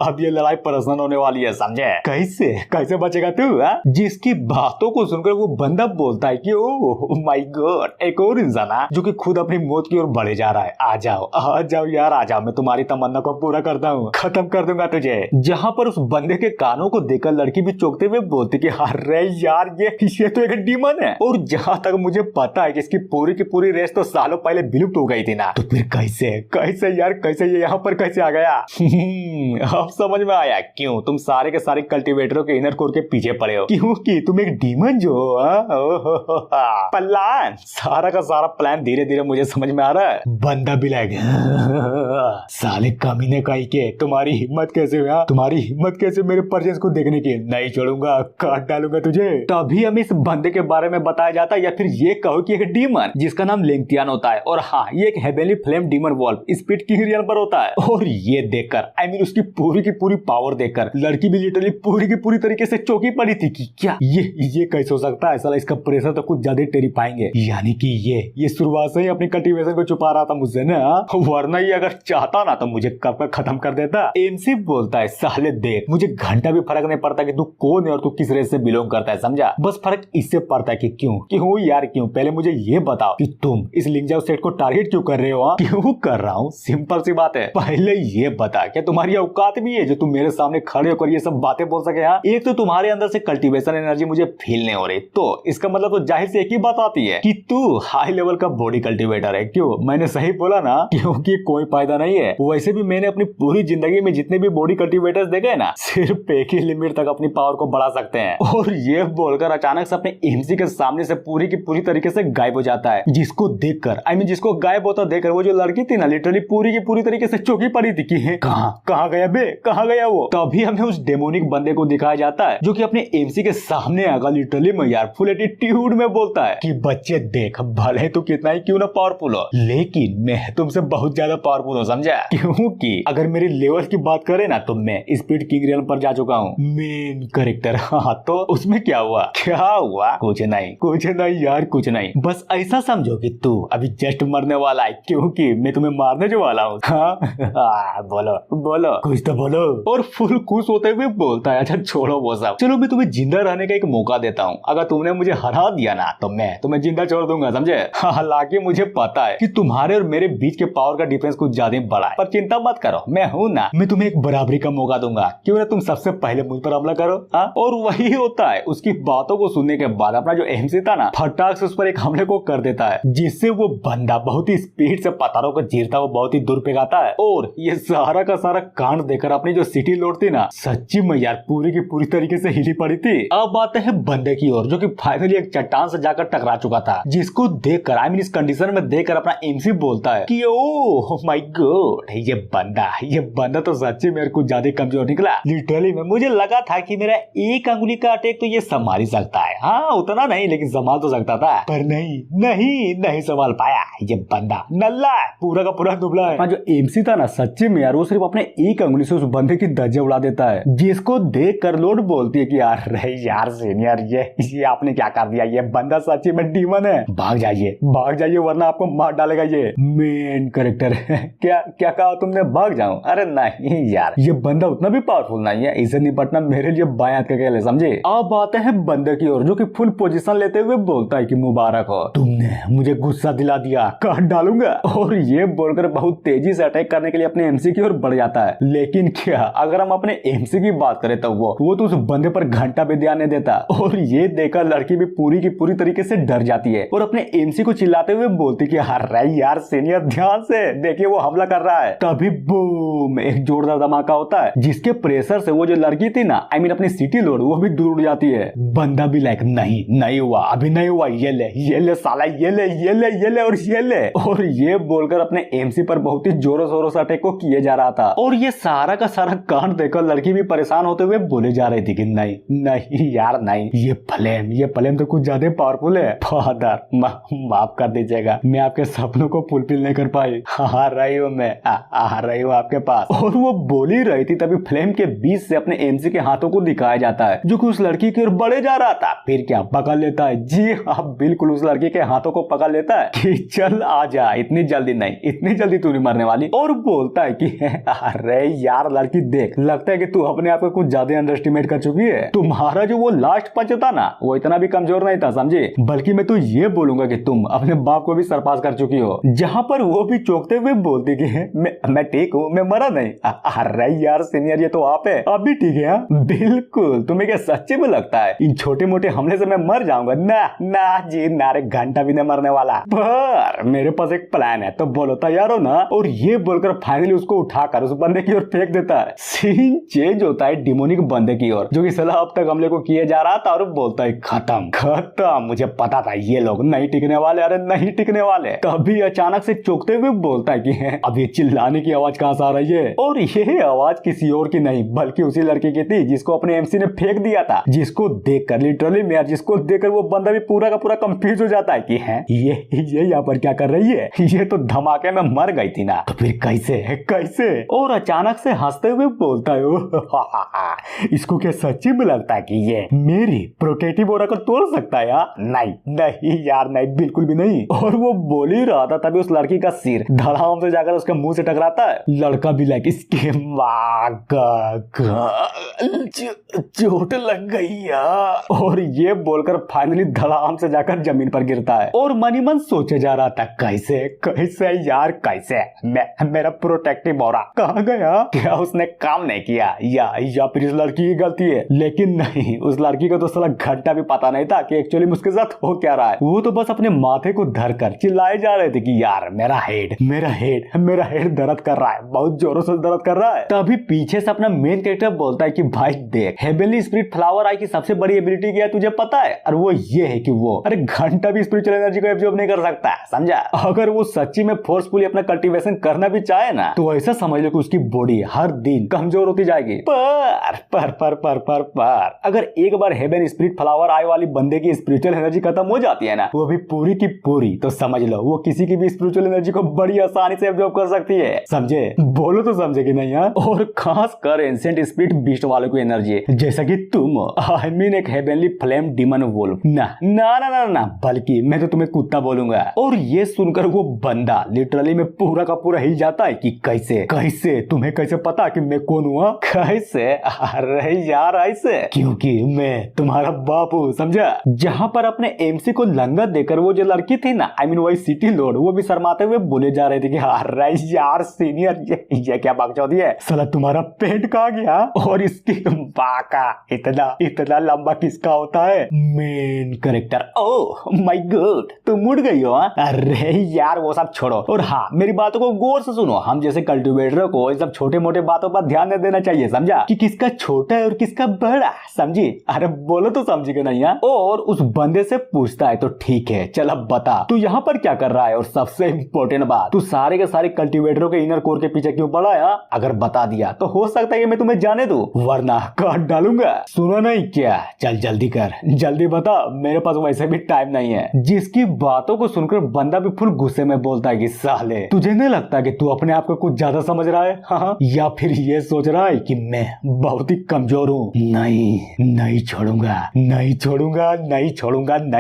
अब ये लड़ाई पर्सनल होने वाली है समझे। कैसे बचेगा तू। जिसकी बातों को सुनकर वो बंदा बोलता है कि ओह माय गॉड, एक और इंसान जो कि खुद अपनी मौत की ओर बढ़े जा रहा है, आ जाओ यार आ जाओ, मैं तुम्हारी तमन्ना को पूरा करता हूँ, खत्म कर दूंगा तुझे। जहाँ पर उस बंदे के कानों को देखकर लड़की भी चौंकते हुए बोलती कि अरे यार ये तो एक डीमन है। और जहाँ तक मुझे पता है कि इसकी पूरी की पूरी रेस तो सालों पहले विलुप्त हो गई थी ना, तो फिर कैसे ये यहाँ पर कैसे आ गया। अब समझ में आया क्यों तुम सारे के सारे कल्टीवेटरों के इनर कोर के पीछे पड़े हो, क्योंकि तुम एक डीमन जो पल्ला प्लान, सारा का सारा प्लान धीरे धीरे मुझे समझ में आ रहा है। बंदा भी लाएगा साले कमीने काई के, तुम्हारी हिम्मत कैसे हुआ, तुम्हारी हिम्मत कैसे मेरे परचेज को देखने की, नहीं छोड़ूंगा, काट डालूंगा तुझे। तभी हमें इस बंदे के बारे में बताया जाता है, या फिर ये कहो कि एक डीमन जिसका नाम लिंगतियान होता है, और हाँ ये एक heavenly flame demon wolf speed king realm पर होता है। और ये देखकर आई मीन उसकी पूरी की पूरी पावर देखकर लड़की भी लिटरली पूरी की पूरी तरीके से चौंकी पड़ी थी कि क्या ये कैसे हो सकता है, साला इसका प्रेशर तो कुछ ज्यादा टेरिफाइंग है। यानी कि ये शुरुआत से ही अपनी कल्टीवेशन को छुपा रहा था मुझसे ना, वरना ये अगर चाहता ना तो मुझे कब का खत्म कर देता। एमसी बोलता है साले देख मुझे घंटा भी फर्क नहीं पड़ता कि तू कौन है और तू किस रेस से बिलोंग करता है, समझा। बस फर्क इससे पड़ता है कि क्यों यार क्यों। पहले मुझे ये बताओ कि तुम इस लिंगजाओ सेट को टारगेट क्यों कर रहे हो। क्यों कर रहा हूँ, सिंपल सी बात है। पहले ये बता क्या तुम्हारी औकात भी है जो तुम मेरे सामने खड़े होकर ये सब बातें बोल सके। हाँ एक तो तुम्हारे अंदर से कल्टीवेशन एनर्जी मुझे फील नहीं हो रही, तो इसका मतलब तो जाहिर से एक ही बात आती है कि तू हाई लेवल का बॉडी कल्टीवेटर है। क्यों, मैंने सही बोला ना, क्योंकि कोई फायदा नहीं है। वैसे भी मैंने अपनी पूरी जिंदगी में जितने भी बॉडी कल्टीवेटर्स देखे हैं ना, सिर्फ एक ही लिमिट तक अपनी पावर को बढ़ा सकते हैं। और ये बोलकर अचानक से अपने एमसी के सामने से पूरी की पूरी तरीके से गायब हो जाता है, जिसको देखकर आई मीन जिसको गायब होता देखकर वो जो लड़की थी ना लिटरली पूरी की पूरी तरीके से चौंकी पड़ी थी कि कहाँ गया बे, कहाँ गया वो। तभी हमें उस डेमोनिक बंदे को दिखाया जाता है जो कि अपने एमसी के सामने आकर लिटरली में यार फुल एटीट्यूड में बोलता है कि बच्चे देख भले तो कितना ही क्यों ना पावरफुल हो, लेकिन मैं तुमसे बहुत ज्यादा पावरफुल हूँ, समझा। क्योंकि अगर मेरी लेवल की बात करें ना तो मैं स्पीड किंग रियल पर जा चुका हूँ, मेन कैरेक्टर। हाँ तो उसमें क्या हुआ कुछ नहीं यार, कुछ नहीं। बस ऐसा समझो कि तू अभी जस्ट मरने वाला है, क्योंकि मैं तुम्हें मारने जो वाला हूँ। हाँ बोलो कुछ तो बोलो। और फुल खुश होते हुए बोलता है अच्छा छोड़ो वो सब, चलो मैं तुम्हें जिंदा रहने का एक मौका देता हूँ। अगर तुमने मुझे हरा दिया ना तो मैं तुम्हें जिंदा छोड़ दूंगा, समझे। हालांकि मुझे पता है कि तुम्हारे और मेरे बीच के पावर का डिफरेंस कुछ ज्यादा बड़ा है, पर चिंता मत करो, मैं हूँ ना, मैं तुम्हें एक बराबरी का मौका दूंगा। क्यों ना तुम सबसे पहले मुझ पर हमला करो। हाँ और वही होता है। उसकी बातों को सुनने के बाद अपना जो एमसी था ना फटाक से उस पर एक हमले को कर देता है, जिससे वो बंदा बहुत ही स्पीड से पत्थरों को चीरता हुआ बहुत ही दूर फेंकाता है। और ये सारा का सारा कांड देखकर अपनी जो सिटी लॉर्ड थी ना सच्ची में यार पूरी की पूरी तरीके से हिली पड़ी थी। अब आते हैं बंदे की ओर जो कि फाइनली एक चट्टान से जाकर टकरा चुका था, जिसको देखकर आई मीन इस कंडीशन में देखकर अपना एमसी बोलता है कि ओह माय गॉड ये बंदा तो सच्ची मेरे को ज्यादा कमजोर निकला। लिटरली में मुझे लगा था कि मेरा एक अंगुली का अटैक तो ये संभाल ही सकता है, हाँ उतना नहीं लेकिन संभाल तो सकता था, पर नहीं संभाल पाया। ये बंदा नल्ला है, पूरा का पूरा दुबला है। जो एमसी था ना सच्ची में यार वो सिर्फ अपने एक अंगुली से उस बंदे की धज्जे उड़ा देता है, जिसको देख कर लोड बोलती है कि यार सीनियर ये आपने क्या कर दिया, ये बंदा सच्ची में डीमन है, भाग जाइए वरना आपको मार डालेगा ये मेन कैरेक्टर। क्या कहा तुमने, भाग जाऊं? अरे नहीं यार ये बंदा उतना भी पावरफुल नहीं है, इसे निपटना मेरे लिए बाएं हाथ का खेल है, समझे। अब आते हैं बंदे की ओर जो कि फुल पोजीशन लेते हुए बोलता है कि मुबारक हो, तुमने मुझे गुस्सा दिला दिया, काट डालूंगा। और ये बोलकर बहुत तेजी से अटैक करने के लिए अपने एमसी की ओर बढ़ जाता है। लेकिन क्या अगर हम अपने एमसी की बात करें तो वो तो उस बंदे पर घंटा भी ध्यान नहीं देता। और ये देखकर लड़की भी पूरी की पूरी तरीके से डर जाती है और अपने एमसी को चिल्लाते हुए बोलती कि यार सीनियर ध्यान से देखिए वो हमला कर रहा है। तभी बूम एक जोरदार धमाका होता है, जिसके प्रेशर से वो जो लड़की थी ना आई मीन अपनी सिटी लॉर्ड वो भी दूर उड़ जाती है। बंदा भी लाइक नहीं हुआ, अभी नहीं हुआ, ये ले साला, ये ले और ये बोलकर अपने एमसी पर बहुत ही जोरों शोरों से अटैक को किए जा रहा था। और ये सारा का सारा कांड देखकर लड़की भी परेशान होते हुए बोले जा रही थी कि नहीं यार नहीं, ये फ्लेम तो कुछ ज्यादा पावरफुल है। फादर माफ कर दीजिएगा, मैं आपके सपनों को फुलफिल नहीं कर पाई, आ रही हूँ आपके पास। और वो बोल ही रही थी तभी फ्लेम के बीच से अपने एमसी के हाथों को दिखाया जाता है जो कि उस लड़की की ओर बढ़े जा रहा था। फिर क्या पकड़ लेता है, जी हाँ बिल्कुल उस लड़की के हाथों को पकड़ लेता है कि चल आ जा, इतनी जल्दी तू नहीं मरने वाली। और बोलता है कि अरे यार लड़की देख, लगता है कि तू अपने आप को कुछ ज्यादा अंडर एस्टिमेट कर चुकी है। तुम्हारा जो वो लास्ट पंच था ना वो इतना भी कमजोर नहीं था, समझे। बल्कि मैं तो ये बोलूंगा कि तुम अपने बाप को भी सरपास कर चुकी हो। जहाँ पर वो भी चौंकते हुए बोलती कि मैं ठीक हूँ, मैं मरा नहीं। अरे यार सीनियर ये तो आप है, अब भी ठीक है। बिल्कुल, तुम्हें क्या सच्चे में लगता है इन छोटे मोटे हमले से मैं मर जाऊंगा? ना जी ना रे, घंटा भी नहीं नहीं मरने वाला, पर मेरे पास एक प्लान है, तो बोलो तैयार हो ना। और ये बोलकर फाइनली उसको उठाकर उस बंदे की ओर फेंक देता है। सीन चेंज होता है डिमोनिक बंदे की ओर, जो कि साला अब तक हमले को किए जा रहा था, और बोलता है खत्म खत्म, मुझे पता था ये लोग नहीं टिकने वाले, अरे नहीं टिकने वाले। तभी अचानक से चौंकते हुए बोलता है कि अब ये चिल्लाने की आवाज कहां से आ रही है। और ये आवाज किसी और की नहीं बल्कि उसी लड़की की थी जिसको अपने एमसी ने फेंक दिया था, जिसको देखकर लिटरली यार, जिसको देखकर वो बंदा भी पूरा का पूरा कंफ्यूज हो जाता है कि है ये यहाँ पर क्या कर रही है, ये तो धमाके में मर गई थी ना, तो फिर कैसे कैसे। और अचानक से हंसते हुए बोलता है इसको क्या सच्ची में लगता है कि ये मेरी प्रोटेक्टिव ऑरा को तोड़ सकता है यार? नहीं नहीं यार नहीं, बिल्कुल भी नहीं। और वो बोल ही रहा था तभी उस लड़की का सिर धड़ाम से जाकर उसके मुंह से टकराता है। लड़का भी लाइक इसके चोट लग गई यार, और ये बोलकर फाइनली धड़ाम से जाकर जमीन पर गिरता है। और मनी मन सोचे जा रहा था कैसे कैसे यार कैसे मेरा प्रोटेक्टिव ऑरा कहाँ गया, क्या उसने काम नहीं किया या फिर इस लड़की की गलती है। लेकिन नहीं, उस लड़की को तो साला घंटा भी पता नहीं था कि एक्चुअली उसके साथ हो क्या रहा है। वो तो बस अपने माथे को धरकर चिल्लाए जा रहे थे कि यार मेरा हेड दर्द कर रहा है, बहुत जोरों से दर्द कर रहा है। तभी पीछे से अपना मेन कैरेक्टर बोलता है कि भाई देख, हेवनली स्पिरिट फ्लावर आई की सबसे बड़ी एबिलिटी क्या है तुझे पता है? और वो ये है कि वो अरे घंटा भी स्पिरिचुअल एनर्जी को एब्जॉर्ब नहीं कर सकता है, समझा? अगर वो सच्ची में फोर्सफुली अपना कल्टीवेशन करना भी चाहे ना, तो ऐसा समझ लो कि उसकी बॉडी हर दिन कमजोर होती जाएगी। पर अगर एक बार हेवन स्पिरिट फ्लावर आई वाली बंदे की स्पिरिचुअल एनर्जी खत्म हो जाती है ना, वो भी पूरी की पूरी, तो समझ लो वो किसी की भी स्पिरिचुअल एनर्जी को बड़ी आसानी से एब्जॉर्ब कर सकती है, समझे? बोलो तो समझे कि नहीं? और खास कर एंशिएंट स्पिरिट बीस्ट वालों की एनर्जी, जैसा कि तुम, आई मीन एक हेवनली फ्लेम डीमन वुल्फ। ना, बल्कि मैं तो तुम्हें कुत्ता बोलूंगा। और ये सुनकर वो बंदा लिटरली में पूरा का पूरा हिल जाता है कि कैसे तुम्हें कैसे पता कि मैं कौन हुआ? कैसे? अरे यार ऐसे, क्योंकि मैं तुम्हारा बाप हूँ, समझा? जहाँ पर अपने एमसी को लंगत देकर वो जो लड़की थी ना, आई मीन वही सिटी लॉर्ड, वो भी शर्माते हुए बोले जा रहे थे कि अरे यार सीनियर, ये क्या बकचोदी है, साला तुम्हारा पेट कहाँ गया? और इसकी बाका इतना लंबा किसका होता है? Main character. Oh my God, तुम उड़ गई हो? अरे यार वो सब छोड़ो, और हाँ मेरी बातों को गौर से सुनो। हम जैसे कल्टीवेटर को इन सब छोटे मोटे बातों पर ध्यान नहीं देना चाहिए, समझा? कि किसका छोटा है और किसका बड़ा, समझी? अरे बोलो तो समझी कि नहीं? और उस बंदे से पूछता है तो ठीक है चल अब बता तू यहाँ पर क्या कर रहा है, और सबसे इम्पोर्टेंट बात, तू सारे के सारे कल्टीवेटरों के इनर कोर के पीछे क्यों पड़ा है? अगर बता दिया तो हो सकता है कि मैं तुम्हें जाने दूं, वरना काट डालूंगा। सुनो नहीं क्या? चल जल्दी कर, जल्दी बता, मेरे पास वैसे भी टाइम नहीं है। जिसकी बातों को सुनकर बंदा भी फुल गुस्से में बोलता है कि साले तुझे नहीं लगता कि तू अपने आप को कुछ ज्यादा समझ रहा है? हाँ, या फिर ये सोच रहा है कि मैं बहुत ही कमजोर हूँ? नहीं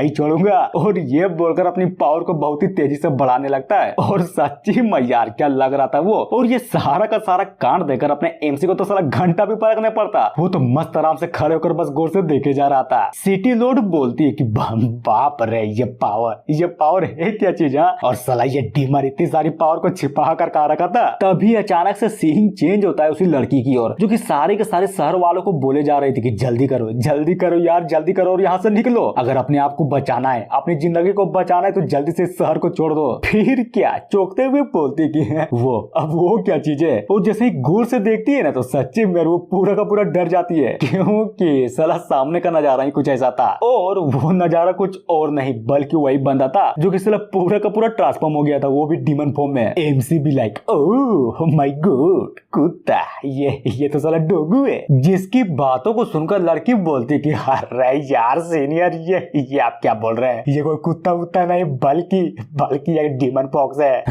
छोड़ूंगा। और ये बोलकर अपनी पावर को बहुत ही तेजी से बढ़ाने लगता है। और सच्ची में यार क्या लग रहा था वो, और ये सारा का सारा कांड देकर अपने एमसी को तो सारा घंटा भी परखने पड़ता। वो तो मस्त आराम से खड़े होकर बस गौर से देखे जा रहा था। सिटी लॉर्ड बोलती है कि बाप रे, ये पावर है क्या चीज? और साला ये डीमर इतनी सारी पावर को छिपा कर कहा रखा था। तभी अचानक से सीन चेंज होता है उसी लड़की की ओर, जो कि सारे के सारे शहर वालों को बोले जा रहे थे कि जल्दी करो यार, जल्दी करो और यहाँ से निकलो। अगर अपने आप को बचाना है, अपनी जिंदगी को बचाना है, तो जल्दी से शहर को छोड़ दो। फिर क्या चौंकते हुए बोलती कि वो क्या चीज है? और जैसे ही गौर से देखती है ना, तो सच्ची में वो पूरा का पूरा डर जाती है, क्योंकि साला सामने का नजारा ही कुछ ऐसा था। और वो नजारा कुछ और नहीं बल्कि वही बंदा था जो कि साला पूरा का पूरा ट्रांसफॉर्म हो गया था, वो भी डीमन फॉर्म में। एमसी भी लाइक ओह माय गॉड, कुत्ता, ये तो साला डोगू है। जिसकी बातों को सुनकर लड़की बोलती कि अरे यार सीनियर, ये आप क्या बोल रहे हैं? ये कोई कुत्ता उत्ता नहीं बल्कि ये डीमन पॉक्स है।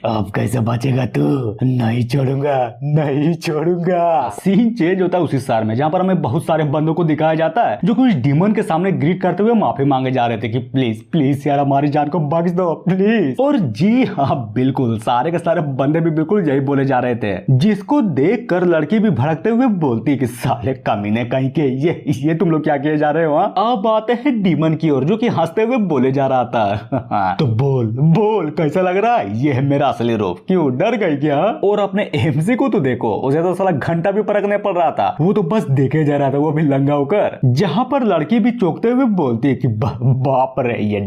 अब कैसे बचेगा तू? नहीं छोड़ूंगा। सीन चेंज होता है उसी शहर में, जहाँ पर हमें बहुत सारे बंदों को दिखाया जाता है जो कुछ डीमन के सामने ग्रीट करते हुए माफी मांगे जा रहे थे कि प्लीज यार हमारी जान को बख्श दो प्लीज। और जी हाँ बिल्कुल, सारे के सारे बंदे भी बिल्कुल यही बोले जा रहे थे। जिसको देख कर लड़की भी भड़कते हुए बोलती कि साले कमीने कहीं के, ये तुम लोग क्या किए जा रहे हो? अब आते हैं डीमन की ओर, जो कि हंसते हुए बोले जा रहा था तो बोल कैसा लग रहा है? ये है मेरा असली रूप। क्यों डर गई क्या? और अपने एमसी को तो देखो, उसे तो साला घंटा भी परखने पड़ रहा था, वो तो बस देखे जा रहा था, वो भी लंगा होकर। जहाँ पर लड़की भी चौंकते हुए बोलती कि बाप रे ये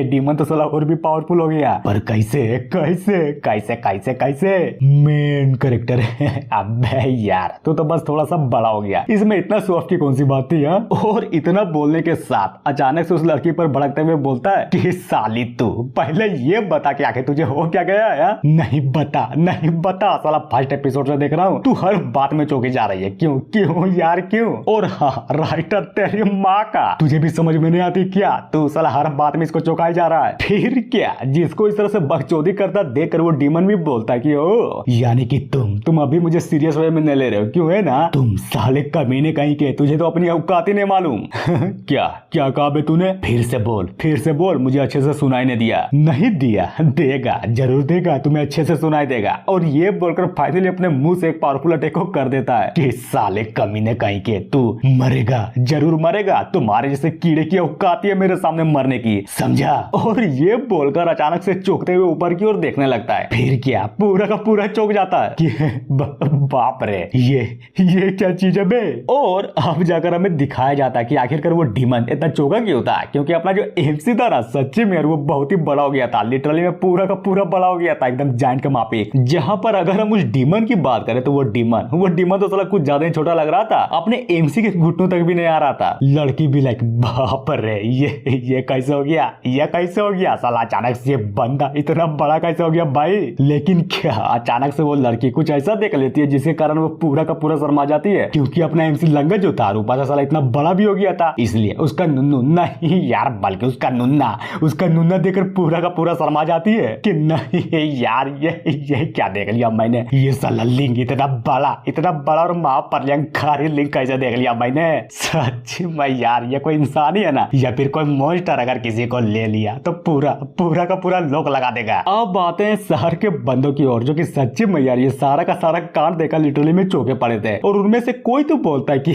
डीमन तो साला और भी पावरफुल हो गया। पर कैसे कैसे कैसे कैसे कैसे मेन कैरेक्टर है। अबे यार तू तो बस थोड़ा सा बड़ा हो गया, इसमें इतना शो ऑफ की कौन सी बात थी। और इतना बोलने के साथ अचानक से उस लड़की पर भड़कते हुए बोलता है कि साली तू पहले ये बता कि आखिर तुझे हो क्या गया है। नहीं बता साला फर्स्ट एपिसोड से देख रहा हूँ तू हर बात में चौंकी जा रही है। क्यों क्यों यार क्यों? और हाँ राइटर तेरी माँ का, तुझे भी समझ में नहीं आती क्या? तू साला हर बात में इसको चौंकाई जा रहा है। फिर क्या, जिसको इस तरह से बकचोदी करता देखकर वो डीमन भी बोलता है कि ओ यानी कि तुम अभी मुझे सीरियस वे में नहीं ले रहे हो, क्यों है ना? तुम साले कमीने कहीं के, तुझे तो अपनी औकात ही नहीं मालूम। क्या क्या कहा बे तूने? फिर से बोल, मुझे अच्छे से सुनाई नहीं दिया। नहीं दिया? देगा, जरूर देगा, तुम्हें अच्छे से सुनाई देगा। और ये बोलकर फाइनली अपने मुंह से एक पावरफुल अटैक को कर देता है कि साले कमीने कहीं के, तू मरेगा, जरूर मरेगा, तुम्हारे जैसे कीड़े की औकात है मेरे सामने मरने की, समझा? और ये बोलकर अचानक से चौंकते हुए ऊपर की ओर देखने लगता है। फिर क्या, पूरा का पूरा चौंक जाता है कि बाप रे ये क्या चीज है बे। और अब जाकर हमें दिखाया जाता है कि आखिरकार वो डीमन इतना चौंका क्यों था, क्योंकि अपना जो एमसी था ना सच्ची में वो बहुत ही बड़ा हो गया था, लिटरली में पूरा का पूरा बड़ा हो गया था, एकदम जायंट के मापे। जहां पर अगर हम उस डीमन की बात करें तो वो डीमन तो साला कुछ ज्यादा ही छोटा लग रहा था, अपने एमसी के घुटनों तक भी नहीं आ रहा था। लड़की भी लाइक बाप रे ये कैसे हो गया, साला अचानक से ये बंदा इतना बड़ा कैसे हो गया भाई। लेकिन क्या अचानक से वो लड़की कुछ ऐसा देख लेती है जिसके कारण वो पूरा का पूरा शर्मा जाती है, क्योंकि अपना एमसी लंगा जो था रूपा था साला इतना बड़ा भी हो गया था, इसलिए उसका नुन्नू नहीं यार बल्कि उसका नुन्ना देखकर पूरा का पूरा शर्मा जाती है कि नहीं यार ये क्या देख लिया मैंने, ये साला लिंग इतना बड़ा और माँ प्रलयंकारी लिंग कैसे देख लिया मैंने। सच में यार ये कोई इंसान ही है ना, या फिर कोई मॉन्स्टर अगर किसी को ले लिया तो पूरा का पूरा लोक लगा देगा। अब आते हैं शहर के बंदों की ओर, जो कि सच्ची में यार ये सारा का सारा कांड देखा लिटरली में चौंके पड़े थे। और उनमें से कोई तो बोलता है कि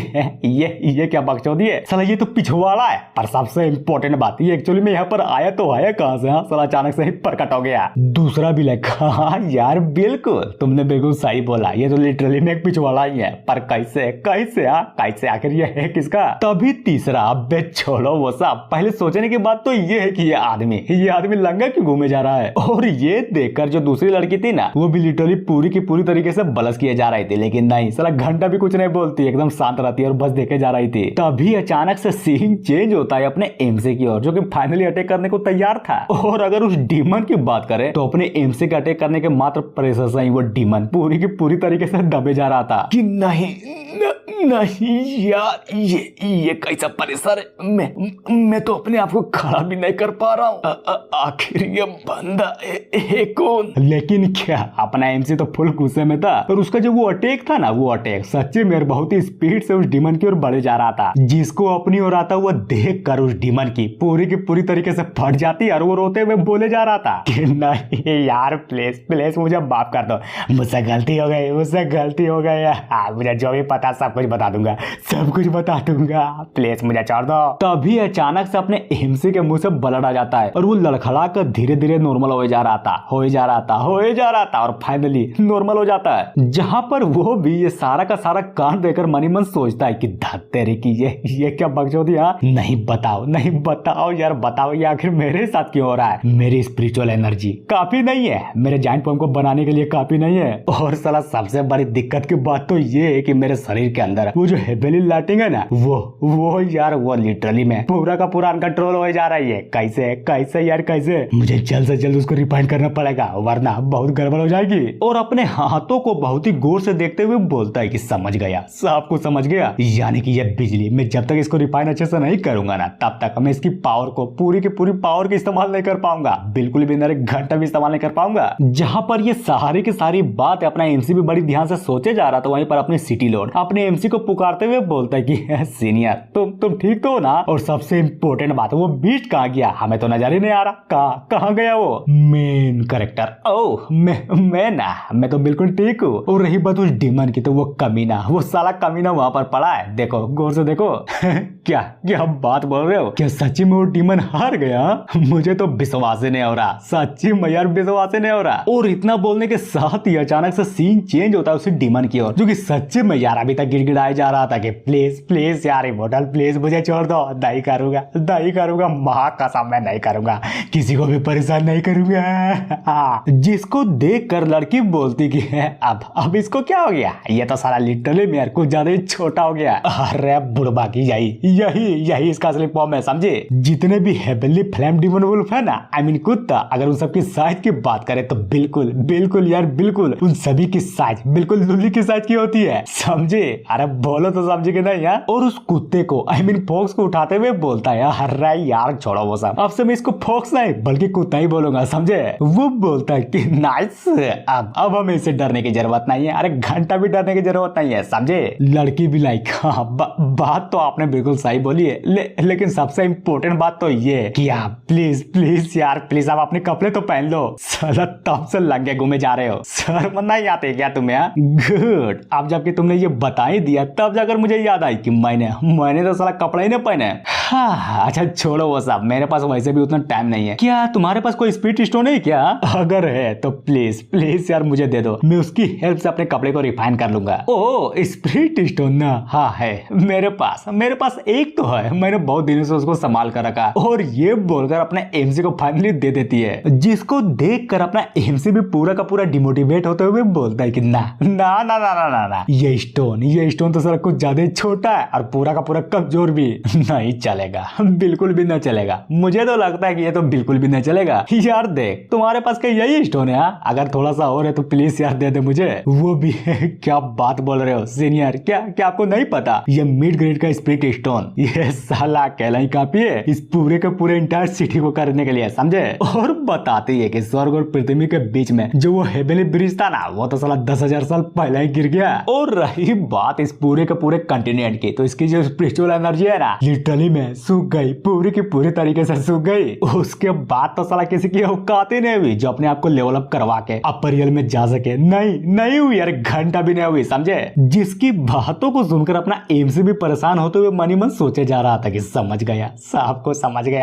ये क्या बकचोदी है साला, ये तो पिछवाड़ा है। पर सबसे इंपॉर्टेंट बात ये एक्चुअली में यहाँ पर आया तो आया कहां से, साला अचानक से ही प्रकट हो गया। दूसरा भी लाइक हाँ यार बिल्कुल तुमने बिल्कुल सही बोला, ये तो लिटरली में एक पिछवाड़ा ही है, पर कैसे आखिर ये है किसका? तभी तीसरा, अबे छोड़ो वो सब, पहले सोचने की बात तो ये है कि ये आदमी लंगा क्यों घूमे जा रहा है। और ये देखकर जो दूसरी लड़की थी ना वो भी लिटरली पूरी की पूरी तरीके से बलस किए जा रही थी, लेकिन नहीं साला घंटा भी कुछ नहीं बोलती, एकदम शांत रहती है और बस देखे जा रही थी। तभी अचानक से सीन चेंज होता है अपने एमसी की ओर, जो कि फाइनली अटैक करने को तैयार था। और अगर उस डीमन की बात करें तो अपने एमसी का अटैक करने के मात्र प्रेशर से ही वो डीमन पूरी की पूरी तरीके से दबे जा रहा था कि नहीं यार ये कैसा प्रेशर है, मैं तो अपने आप को खड़ा भी नहीं कर पा रहा हूँ, आखिर ये बंदा कौन? लेकिन क्या अपना एमसी तो फुल गुस्से में था, और उसका जो वो अटैक था ना, वो अटैक सच्चे में बहुत ही स्पीड से उस डीमन की ओर बढ़े जा रहा था, जिसको अपनी ओर आता हुआ देख कर उस डीमन की पूरी तरीके से फट जाती और वो रोते हुए बोले जा रहा था कि नहीं यार प्लीज मुझे माफ कर दो, मुझसे गलती हो गई, मुझे जो भी पता सब कुछ बता दूंगा, प्लीज मुझे छोड़ दो। तभी अचानक से अपने एमसी के मुंह से ब्लड आ जाता है और वो लड़खड़ा कर धीरे धीरे नॉर्मल हो जा रहा था और फाइनली नॉर्मल हो जाता है। जहां पर वो भी ये सारा का सारा कांड देखकर मनी मन सोचता है कि धत्तेरे की ये क्या बकचोदी। नहीं बताओ यार, बताओ ये आखिर मेरे साथ क्यों हो रहा है? मेरी स्पिरिचुअल एनर्जी काफी नहीं है, मेरे जाइंट फॉर्म को बनाने के लिए काफी नहीं है। और साला सबसे बड़ी दिक्कत की बात तो ये है कि मेरे शरीर के अंदर वो जो हेवेली लाइटिंग है ना, वो यार वो लिटरली में पूरा का पूरा अनकंट्रोल हो जा रही है। कैसे यार मुझे जल्द से जल्द उसको रिफाइन करना पड़ेगा, वरना बहुत गड़बड़ हो जाएगी। और अपने हाथों को बहुत ही गौर से देखते हुए बोलता है कि समझ गया, सब कुछ समझ गया, यानी कि ये बिजली मैं जब तक इसको रिफाइन अच्छे से नहीं करूंगा ना तब तक मैं इसकी पावर को पूरी की पूरी पावर का इस्तेमाल नहीं कर पाऊंगा, बिल्कुल भी नहीं, एक घंटा भी इस्तेमाल नहीं कर पाऊंगा। जहां पर ये सारी की सारी बात अपना एमसी भी बड़ी ध्यान से सोचे जा रहा था, वहीं पर अपने सिटी लॉर्ड अपने एमसी को पुकारते हुए बोलता है कि सीनियर तुम ठीक तो हो ना? और सबसे इम्पोर्टेंट बात, वो बीस्ट कहाँ गया? हमें तो नजर ही नहीं आ रहा, कहाँ गया वो मेन कैरेक्टर? ओह मैं तो बिल्कुल ठीक हूँ। और रही बात उस डीमन की, तो वो कमीना, वो साला कमीना वहां पर पड़ा है, देखो गौर से देखो। क्या बात बोल रहे हो? क्या सच्ची में वो डीमन हार गया? मुझे तो विश्वास ही नहीं हो रहा, सच्ची में यार विश्वास ही नहीं हो रहा। और इतना बोलने के साथ ही अचानक से सीन चेंज होता है उसी डीमन की ओर, जो कि सच्ची में यार अभी तक गिड़गिड़ा चिल्लाए जा रहा था कि प्लीज प्लीज यार इमोर्टल प्लीज मुझे छोड़ दो, नहीं करूंगा, माँ कसम मैं नहीं करूंगा, किसी को भी परेशान नहीं करूंगा। हाँ, जिसको देख कर लड़की बोलती कि अब इसको क्या हो गया, ये तो सारा लिटरली मेरे को ज्यादा ही छोटा हो गया। अरे बुढ़बा की यही इसका असली फॉर्म है, समझे। जितने भी हेवनली फ्लेम डिमन वुल्फ है ना, आई मीन कुत्ता, अगर उन सबकी साइज की बात करें तो बिल्कुल यार बिल्कुल उन सभी की साइज बिल्कुल लुल्ली की साइज की होती है, समझे। अरे बोलो तो समझे कि नहीं यार। और उस कुत्ते को आई मीन फॉक्स को उठाते हुए बोलता है, अरे यार छोड़ो वो सब, अब से मैं इसको फॉक्स नहीं बल्कि कुत्ता ही बोलूंगा, समझे। वो बोलता है कि नाइस, अब हमें इसे डरने की जरूरत नहीं है, अरे घंटा भी डरने की जरूरत नहीं है, समझे। लड़की भी लाइक हाँ बात तो आपने बिल्कुल सही बोली है, लेकिन सबसे इम्पोर्टेंट बात तो ये कि आप प्लीज यार प्लीज आप अपने कपड़े तो पहन लो, साला तब से लंगे घूमे जा रहे हो, शर्म नहीं आते क्या तुम्हें। गुड, अब जबकि तुमने ये बता ही दिया तब जाकर मुझे याद आई कि मैंने तो साला कपड़े ही नहीं पहने। हाँ, अच्छा छोड़ो वो सब, मेरे पास वैसे भी उतना टाइम नहीं है। क्या तुम्हारे पास कोई स्पीड स्टोन है क्या? अगर है तो प्लीज यार मुझे दे दो, मैं उसकी हेल्प से अपने कपड़े को रिफाइन कर लूंगा। ओ स्पीड स्टोन ना, हाँ है मेरे पास एक तो है, मैंने बहुत दिनों से उसको संभाल कर रखा। और ये बोलकर अपने एमसी को फाइनली दे देती है, जिसको देखकर अपना एमसी भी पूरा का पूरा डिमोटिवेट होते हुए बोलता है कि ना ये स्टोन तो सर कुछ ज्यादा छोटा है और पूरा का पूरा कमजोर भी, नहीं चलेगा, बिल्कुल भी नहीं चलेगा। मुझे तो लगता है कि ये तो बिल्कुल भी नहीं चलेगा। यार देख तुम्हारे पास क्या यही स्टोन है, अगर थोड़ा सा और है तो प्लीज यार दे दे मुझे। वो भी है, क्या बात बोल रहे हो सीनियर, क्या आपको नहीं पता ये मिड ग्रेड का स्पिरिट स्टोन ये साला अकेला ही काफी है इस पूरे के पूरे इंटायर सिटी को करने के लिए, समझे। और बताती है कि स्वर्ग और पृथ्वी के बीच में जो वो हेवनली ब्रिज था ना, वो तो साला 10,000 साल पहले ही गिर गया। और रही बात इस पूरे के पूरे कंटिनेंट की, तो इसकी जो स्पिरिचुअल एनर्जी है ना, लिटरली में सूख गई, पूरी की पूरी तरीके से सूख गई। उसके बाद तो साला किसी की औकात ही नहीं हुई जो अपने आप को लेवल अप करवा के अपर रियल में जा सके, नहीं हुई यार, घंटा भी नहीं हुई, समझे। जिसकी बातों को सुनकर अपना एमसी भी परेशान होते हुए मन ही मन सोचे जा रहा था कि समझ गया, साहब को समझ गया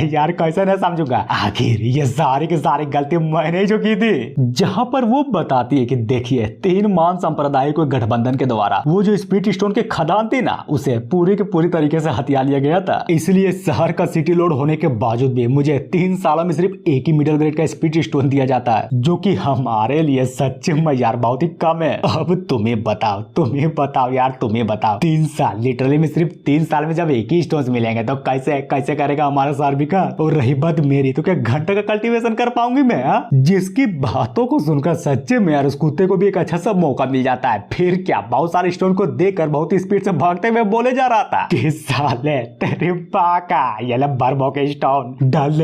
यार कैसे नहीं समझूंगा, आखिर ये सारी की सारी गलती मैंने जो की थी। जहां पर वो बताती है कि देखिए 3 मान संप्रदाय को गठबंधन के द्वारा वो जो स्पिरिट स्टोन के खदान थी ना, उसे पूरी के पूरी तरीके से हथिया लिया गया था। इसलिए शहर का सिटी लोड होने के बावजूद भी मुझे 3 सालों में सिर्फ एक ही मिडिल ग्रेड का स्पिरिट स्टोन दिया जाता है, जो कि हमारे लिए सच्चे में यार बहुत ही कम है। अब तुम्हें बताओ यार, तुम्हें बताओ 3 साल लिटरली में सिर्फ 3 साल में जब एक ही स्टोन मिलेंगे तो कैसे करेगा हमारा सार विकास। और रही बात मेरी, तो क्या घंटे का कल्टीवेशन कर पाऊंगी मैं? जिसकी बातों को सुनकर सच्चे में यार उस कुत्ते को भी एक अच्छा सा मौका मिल जाता है। फिर क्या, बहुत सारे स्टोन को देखकर बहुत ही स्पीड से भागते हुए बोले जा रहा था कि साले तेरे बाका ये ले बर्बो के स्टोन डाल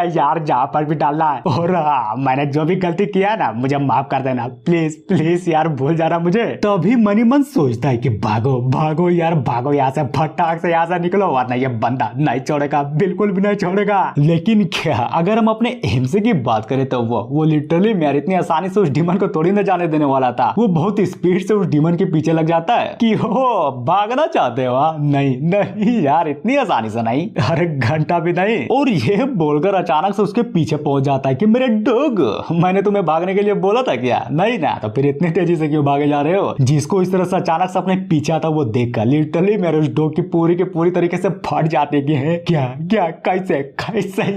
यार जहाँ पर भी डालना है। और मैंने जो भी गलती किया ना मुझे माफ कर देना, प्लीज यार भूल जाना मुझे। तभी मनी मन सोचता है कि भागो यार, भागो यहाँ से, फटाक से यहाँ से निकलो, वरना ये बंदा नहीं छोड़ेगा, बिल्कुल भी नहीं छोड़ेगा। लेकिन क्या अगर हम अपने एमसी की बात करें तो वो लिटरली मेरे इतनी आसानी से उस डीमन को थोड़ी न जाने देने वाला था। वो बहुत स्पीड से उस डीमन के पीछे लग जाता है कि हो भागना चाहते हो? नहीं यार इतनी आसानी से नहीं, अरे घंटा भी नहीं। और ये बोलकर अचानक से उसके पीछे पहुंच जाता है कि मेरे डॉग, मैंने तुम्हें भागने के लिए बोला था क्या? नहीं ना, तो फिर इतनी तेजी से क्यों भागे जा रहे हो? जिसको इस तरह से अचानक से अपने पीछे आता वो देखकर लिटरली मेरे उस डॉग की पूरी तरीके से फट जाती है। क्या कैसे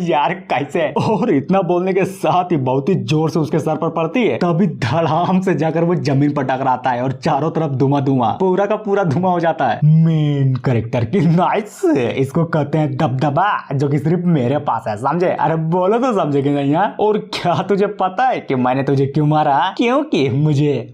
यार कैसे? और इतना बोलने के साथ ही बहुत ही जोर से उसके सर पर पड़ती है, तभी धड़ाम से जाकर वो जमीन पर टकराता है और चारों तरफ धुआं पूरा का पूरा धुआं हो जाता है। मेन कैरेक्टर की नाइस, इसको कहते हैं दबदबा, जो कि सिर्फ मेरे पास है, समझे। अरे बोलो तो समझे कि नहीं यार। और क्या तुझे पता है कि मैंने तुझे क्यों मारा? क्योंकि मुझे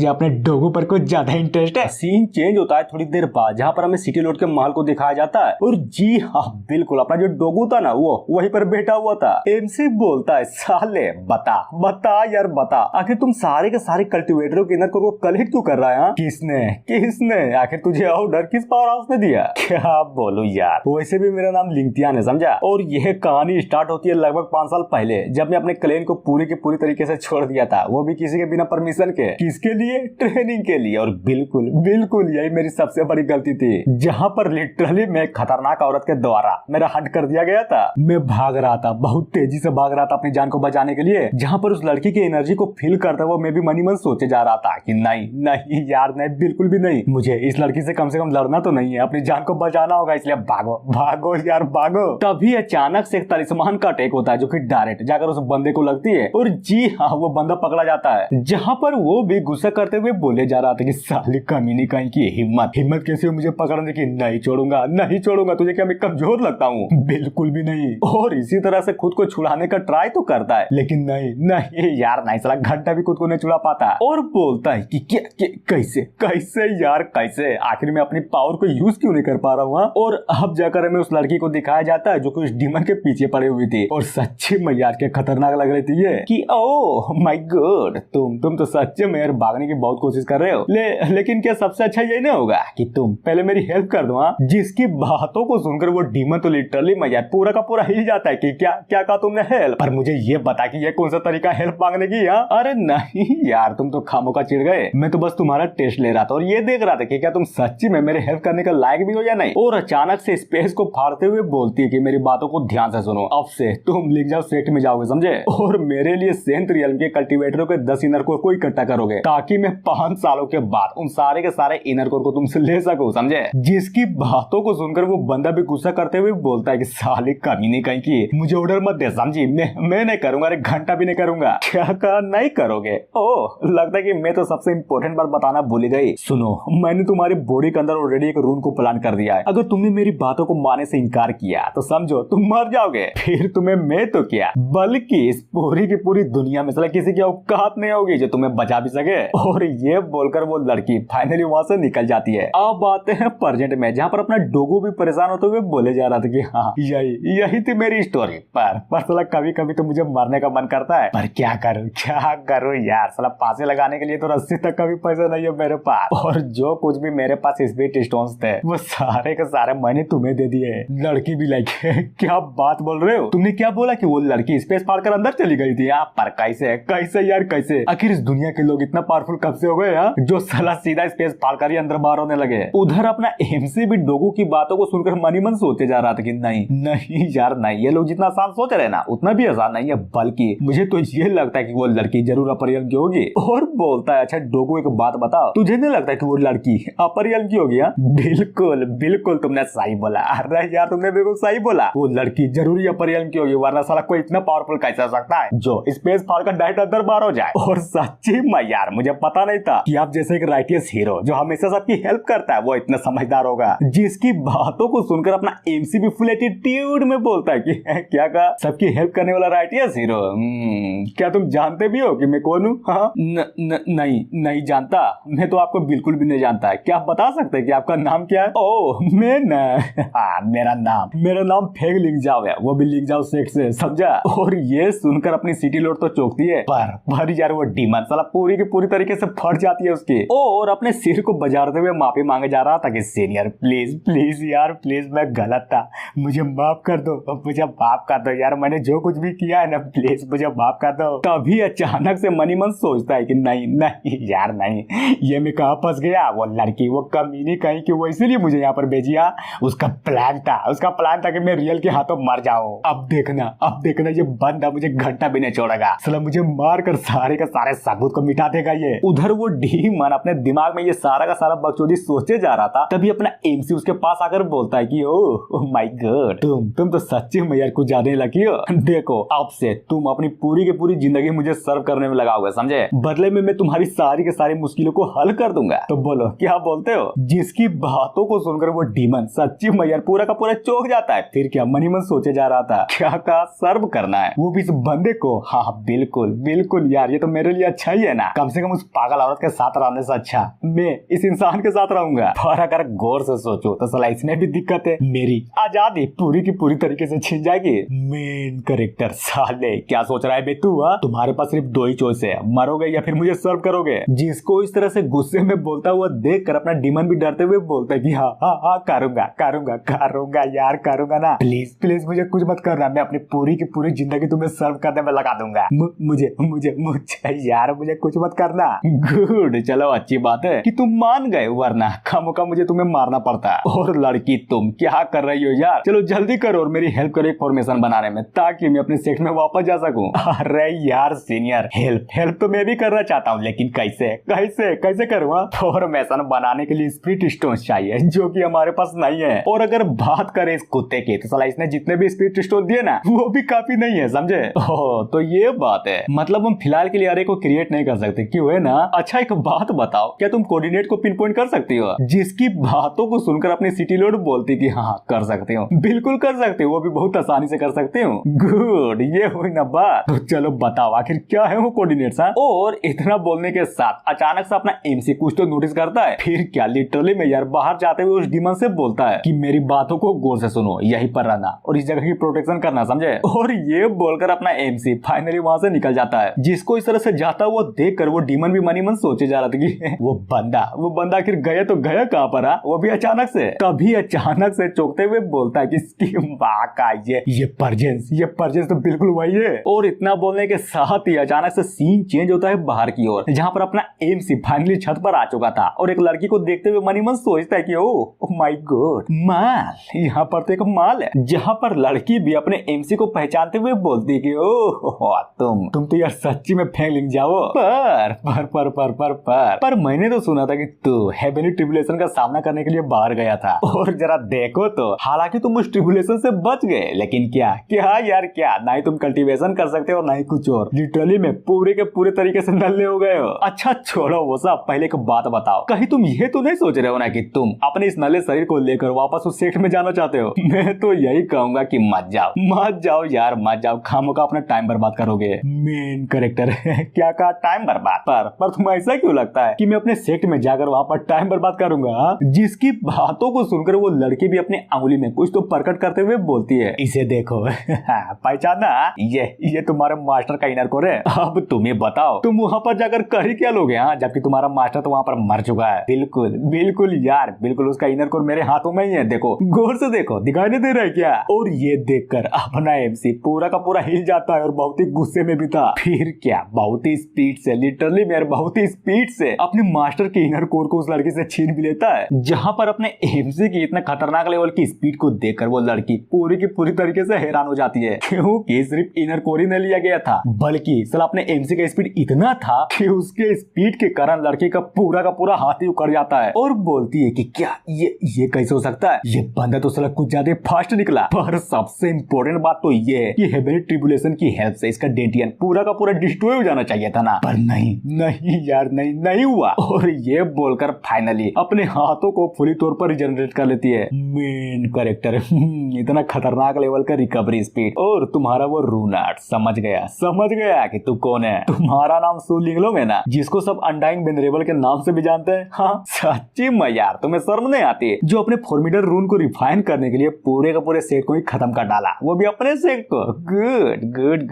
अपने डोगो पर कुछ ज्यादा इंटरेस्ट है। सीन चेंज होता है थोड़ी देर बाद, जहाँ पर हमें सिटी लोड के महल को दिखाया जाता है। और जी हाँ बिल्कुल, अपना जो डोगो था ना वो वहीं पर बैठा हुआ था। एमसी बोलता है साले बता यार बता, आखिर तुम सारे के सारे कल्टीवेटरों के इनर को कलेक्ट क्यों कर रहा है? किसने आखिर तुझे ऑर्डर किस पावर हाउस उसने दिया। क्या बोलूं यार, वैसे भी मेरा नाम लिंगतियान है समझा। और यह कहानी स्टार्ट होती है लगभग 5 साल पहले, जब मैं अपने क्लेन को पूरी की पूरी तरीके से छोड़ दिया था, वो भी किसी के बिना परमिशन के। किसके लिए? ट्रेनिंग के लिए। और बिल्कुल बिल्कुल यही मेरी सबसे बड़ी गलती थी, जहाँ पर लिटरली मैं खतरनाक औरत के द्वारा मेरा हट कर दिया गया था। मैं भाग रहा था, बहुत तेजी से भाग रहा था अपनी जान को बचाने के लिए। जहाँ पर उस लड़की की एनर्जी को फील करता हुआ मैं भी मनी मन सोचे जा रहा था कि नहीं नहीं यार नहीं, बिल्कुल भी नहीं, मुझे इस लड़की से कम लड़ना तो नहीं है, अपनी जान को बचाना होगा, इसलिए भागो भागो यार भागो। तभी अचानक से एक तलिस्मान का अटैक होता है जो कि डायरेक्ट जाकर उस बंदे को लगती है। और जी हाँ, वो बंदा पकड़ा जाता है, जहाँ पर वो भी गुस्सा करते हुए बोले जा रहा था कि साली कमीनी कहीं की हिम्मत कैसे हो मुझे पकड़ने की, नहीं छोड़ूंगा नहीं छोड़ूंगा, तुझे क्या मैं कमजोर लगता हूँ? बिल्कुल भी नहीं। और इसी तरह से खुद को छुड़ाने का ट्राई तो करता है, लेकिन नहीं नहीं यार नहीं, साला घंटा भी खुद को नहीं छुड़ा पाता। और बोलता है कि क्या कैसे कैसे यार कैसे, आखिर में अपनी पावर को यूज क्यों नहीं कर पा रहा हूँ। और अब जाकर हमें उस लड़की को दिखाया जाता है जो कि उस डीमन के पीछे पड़ी हुई थी, और सच्ची में यार के खतरनाक लग रही थी ये कि ओह माय गॉड, तुम तो सच्चे में यार भागने की बहुत कोशिश कर रहे हो, लेकिन क्या सबसे अच्छा यही नहीं होगा कि तुम पहले मेरी हेल्प कर दो? जिसकी बातों को सुनकर वो डीमन तो लिटरली मैं यार पूरा का पूरा हिल जाता है कि क्या क्या कहा तुमने हेल्प, पर मुझे ये बता कि ये कौन सा तरीका हेल्प मांगने की? अरे नहीं यार, तुम तो खामोका चिढ़ गए, मैं तो बस तुम्हारा टेस्ट ले रहा था और ये देख रहा था कि क्या तुम सच्ची में मेरे हेल्प करने का लायक भी हो या नहीं। और अचानक से स्पेस को फाड़ते हुए बोलती है कि मेरी बातों को ध्यान से सुनो, अब से तुम लिख जाओ सेक्ट में जाओगे समझे, और मेरे लिए सेंट रियल्म के कल्टीवेटरों के 10 इनर कोर को इकट्ठा करोगे, ताकि मैं 5 सालों के बाद उन सारे के सारे इनर कोर को तुमसे ले सकूं समझे। जिसकी बातों को सुनकर वो बंदा भी गुस्सा करते हुए बोलता है कि साली कमीनी कहीं की, मुझे ऑर्डर मत दे समझी, मैं नहीं करूंगा, अरे घंटा भी नहीं करूंगा। क्या कहा नहीं करोगे? ओह लगता है कि मैं तो सबसे इंपॉर्टेंट बात बताना भूल गई। सुनो, मैंने तुम्हारी बॉडी के अंदर ऑलरेडी एक रूम को प्लान कर दिया है, अगर तुमने मेरी बातों को मानने से इनकार किया तो समझो तुम मर जाओगे, फिर तुम्हें मैं तो क्या बल्कि इस पूरी की पूरी दुनिया में साला किसी की औकात नहीं होगी जो तुम्हें बचा भी सके। और ये बोलकर वो लड़की फाइनली वहां से निकल जाती है। अब आते हैं प्रेजेंट में, जहाँ पर अपना डोगू भी परेशान होते हुए बोले जा रहा था कि हाँ यही थी मेरी स्टोरी, पर साला कभी कभी तो मुझे मरने का मन करता है, पर क्या करूं यार, साला फांसी लगाने के लिए तो रस्सी तक का भी पैसा नहीं है मेरे पास, और जो कुछ भी मेरे पास स्पीड स्टोन्स थे वो सारे के सारे मैंने तुम्हें दे दिए। लड़की भी लाइक क्या बात बोल रहे हो, तुमने क्या बोला कि वो लड़की स्पेस फाड़कर अंदर चली गई थी? पर कैसे यार कैसे, आखिर इस दुनिया के लोग इतना पावरफुल कब से हो गए जो साला सीधा स्पेस फाड़कर ही अंदर बाहर होने लगे। उधर अपना एमसी भी डोगू की बातों को सुनकर मनी मन सोचे जा रहा था कि नहीं यार नहीं, ये लोग जितना आसान सोच रहे हैं ना उतना भी आसान नहीं है, बल्कि मुझे तो ये लगता है कि वो लड़की जरूर अपरियन की होगी। और बोलता है अच्छा डोगू एक बात बताओ, तुझे नहीं लगता कि वो लड़की अपरियन की होगी? बिल्कुल बिल्कुल तुमने सही बोला, अरे यार तुमने बिल्कुल सही बोला, वो लड़की जरूर अपरियन की होगी, वरना साला कोई इतना पावरफुल कैसे हो सकता है जो स्पेस फाड़कर डायरेक्ट अंदर बाहर हो जाए। और सच्ची में यार मुझे पता नहीं था कि आप जैसे एक राइटियस हीरो जो हमेशा सबकी हेल्प करता है वो इतना समझदार होगा। जिसकी बातों को सुनकर अपना एमसी भी फुल एटीट्यूड में बोलता है कि क्या कहा, सबकी हेल्प करने वाला राइटियस हीरो? क्या तुम जानते भी हो कि मैं कौन हूँ? हाँ नहीं जानता, मैं तो आपको बिल्कुल भी नहीं जानता है। क्या आप बता सकते हैं कि आपका नाम क्या है? ओह मैं न मेरा नाम फेग लिंगजाओ है, वो भी लिंगजाओ सेक्ट से समझा। और ये सुनकर अपनी सिटी लॉर्ड तो चौंकती है, पर यार वो डीमन साला पूरी की पूरी तरीके से फट जाती है उसकी, और अपने सिर को बजाते हुए माफी मांगे जा रहा था कि सीनियर प्लीज यार प्लीज मैं गलत था, मुझे माफ कर दो, मुझे माफ कर दो यार, मैंने जो कुछ भी किया है ना प्लीज मुझे माफ कर दो। तभी अचानक से मनी मन सोचता है कि नहीं यार नहीं, ये मैं कहाँ फंस गया, वो लड़की वो कमीनी कहीं की वो इसीलिए मुझे यहाँ पर भेजिया, उसका प्लान था कि मैं रियल के हाथों मर जाऊं। अब देखना ये बंदा मुझे घंटा भी नहीं छोड़ेगा, साला मुझे मार कर सारे का सारे सबूत को मिटा देगा ये। उधर वो डीमन अपने दिमाग में ये सारा का सारा बकचोदी सोचे जा रहा था, तभी अपना एमसी उसके पास आकर बोलता है कि ओह माय गॉड, तुम तो सच्ची में यार कुछ ज्यादा ही लकी हो। देखो अब से तुम अपनी पूरी की पूरी जिंदगी मुझे सर्व करने में लगाओगे समझे, बदले में मैं तुम्हारी सारी के सारी मुश्किलों को हल कर दूंगा। तो बोलो क्या बोलते हो? जिसकी बातों को सुनकर वो डीमन सच्ची में यार पूरा का पूरा चौंक जाता है। फिर क्या मनी मन सोचे जा रहा था, क्या कहा सर्व करना है वो भी इस बंदे को? हाँ बिल्कुल यार ये तो मेरे लिए अच्छा ही है ना, कम से कम उस पागल औरत के साथ रहने से अच्छा मैं इस इंसान के साथ रहूंगा। और अगर गौर से सोचो तो साला इसमें भी दिक्कत है, मेरी आजादी पूरी की पूरी तरीके से छीन जाएगी। मेन कैरेक्टर साले क्या सोच रहा है बे तू? तुम्हारे पास सिर्फ दो ही चॉइस है, मरोगे या फिर मुझे सर्व करोगे। जिसको इस तरह से गुस्से में बोलता हुआ देख कर अपना डीमन भी डरते हुए बोलता बोलता है कि हाँ हाँ हाँ करूंगा करूंगा करूंगा यार करूंगा ना, प्लीज प्लीज मुझे कुछ मत करना, मैं अपनी पूरी की पूरी जिंदगी तुम्हें सर्व करने में लगा दूंगा। मुझे मुझे मुझे यार मुझे कुछ मत करना। गुड, चलो अच्छी बात है कि तुम मान गए, वरना खामोखा मुझे तुम्हें मारना पड़ता। और लड़की तुम क्या कर रही हो यार, चलो जल्दी करो और मेरी हेल्प करो एक फॉर्मेशन बनाने में, ताकि मैं अपने सेक्ट में वापस जा सकूं। अरे यार सीनियर, हेल्प हेल्प तो मैं भी करना चाहता हूँ, लेकिन कैसे कैसे कैसे करूँ? फॉर्मेशन बनाने के लिए स्पिरिट स्टोन चाहिए, जो कि हमारे पास नहीं है। और अगर बात करें इस कुत्ते की, तो साला इसने जितने भी स्पिरिट स्टोन दिए ना, वो भी काफी नहीं है, समझे? ओह तो ये बात है, मतलब हम फिलहाल के लिए अरे को क्रिएट नहीं कर सकते, क्यों है ना? अच्छा एक बात बताओ, क्या तुम कोऑर्डिनेट को पिन पॉइंट कर सकती हो? जिसकी बातों को सुनकर अपनी सिटी लोड बोलती कि हाँ कर सकते हो, बिल्कुल कर सकते हो, वो भी बहुत आसानी से कर सकते हो। गुड, ये हुई ना बात। तो चलो बताओ आखिर क्या है वो कोऑर्डिनेट्स? और इतना बोलने के साथ अचानक से अपना एमसी कुछ तो नोटिस करता है, फिर क्या लिटरली में यार बाहर जाते हुए उस डीमन से बोलता है कि मेरी बातों को गौर से सुनो, यहीं पर रहना और इस जगह की प्रोटेक्शन करना, समझे? और ये बोलकर अपना एमसी फाइनली वहां से निकल जाता है। जिसको इस तरह से जाता हुआ देखकर वो डीमन भी मनी मन सोचे जा रहा था कि वो बंदा आखिर गया तो गया कहाँ पर? वो भी अचानक से, कभी अचानक से चौंकते हुए बोलता है कि इसकी माँ का ये परजेंस तो बिल्कुल वही है। और इतना बोलने के साथ ही अचानक से सीन चेंज होता है बाहर की ओर, जहाँ पर अपना एमसी फाइनली छत पर आ चुका था और एक लड़की को देखते हुए मनी मन सोचता है कि ओह माय गॉड, माल, यहाँ पर तो एक माल है। जहाँ पर लड़की भी अपने एमसी को पहचानते हुए बोलती है कि ओह तुम तो यार सच्ची में फेंक लिंग जाओ। पर मैंने तो सुना था कि तू हेवनली ट्रिब्यूलेशन का सामना करने के लिए बाहर गया था, और जरा देखो तो हालांकि तुम उस ट्रिब्यूलेशन से बच गए, लेकिन क्या यार क्या, ना ही तुम कल्टीवेशन कर सकते हो ना ही कुछ और, लिटरली में पूरे के पूरे तरीके से नल्ले हो गए हो। अच्छा छोड़ो वो सब, पहले एक बात बताओ, कहीं तुम ये तो नहीं सोच रहे हो ना कि तुम अपने इस नल्ले शरीर को लेकर वापस उस सेक्ट में जाना चाहते हो? मैं तो यही कहूंगा कि मत जाओ यार मत जाओ, खामोखा अपना टाइम बर्बाद करोगे। मेन कैरेक्टर क्या कहा, टाइम बर्बाद? पर तुम्हें ऐसा क्यों लगता है कि मैं अपने सेक्ट में जाकर वहाँ पर टाइम बर्बाद करूंगा? जिसकी बातों को सुनकर वो लड़की भी अपनी अंगुली में कुछ तो प्रकट करते हुए बोलती है, इसे देखो पहचाना, ये तुम्हारे मास्टर का इनर कोर है। अब तुम्हें बताओ तुम वहाँ पर जाकर कर ही क्या लोगे, जबकि तुम्हारा मास्टर तो वहाँ पर मर चुका है। बिल्कुल यार बिल्कुल, उसका इनर कोर मेरे हाथों में ही है, देखो गौर से देखो, दिखाई नहीं दे रहा है क्या? और ये देखकर अपना एमसी पूरा का पूरा हिल जाता है और बहुत ही गुस्से में भी था। फिर क्या, बहुत ही स्पीड से, लिटरली मेरे बहुत ही स्पीड से अपने मास्टर के इनर कोर को उस लड़की से छीन भी लेता है। जहाँ पर अपने एमसी की इतना खतरनाक लेवल की स्पीड को देखकर वो लड़की पूरी की पूरी तरीके से हैरान हो जाती है, क्योंकि सिर्फ इनर कोर ही नहीं लिया गया था, बल्कि साला अपने एमसी का स्पीड इतना था कि उसके स्पीड के कारण लड़की का पूरा हाथ ही उखड़ जाता है और बोलती है कि क्या ये कैसे हो सकता है, ये बंदा तो साला कुछ ज्यादा फास्ट निकला। पर सबसे इम्पोर्टेंट बात तो ये है कि हेवनली ट्रिब्यूलेशन की हेल्प से इसका डेंटियन पूरा का पूरा डिस्ट्रॉय हो जाना चाहिए था ना, पर नहीं यार नहीं हुआ। और ये बोलकर फाइनली अपने हाथों को पूरी तौर पर रिजनरेट कर लेती है। मेन कैरेक्टर इतना खतरनाक लेवल का रिकवरी स्पीड, और तुम्हारा वो रूनाट समझ गया कि तू कौन है। तुम्हारा नाम सु लिंगलोंग है ना, जिसको सब अनडाइंग वेनरेबल के नाम से भी जानते हैं। हाँ सच्ची में यार तुम्हें शर्म नहीं आती, जो अपने फॉर्मिडल रून को रिफाइन करने के लिए पूरे का पूरे सेट को ही खत्म कर डाला, वो भी अपने सेट को। गुड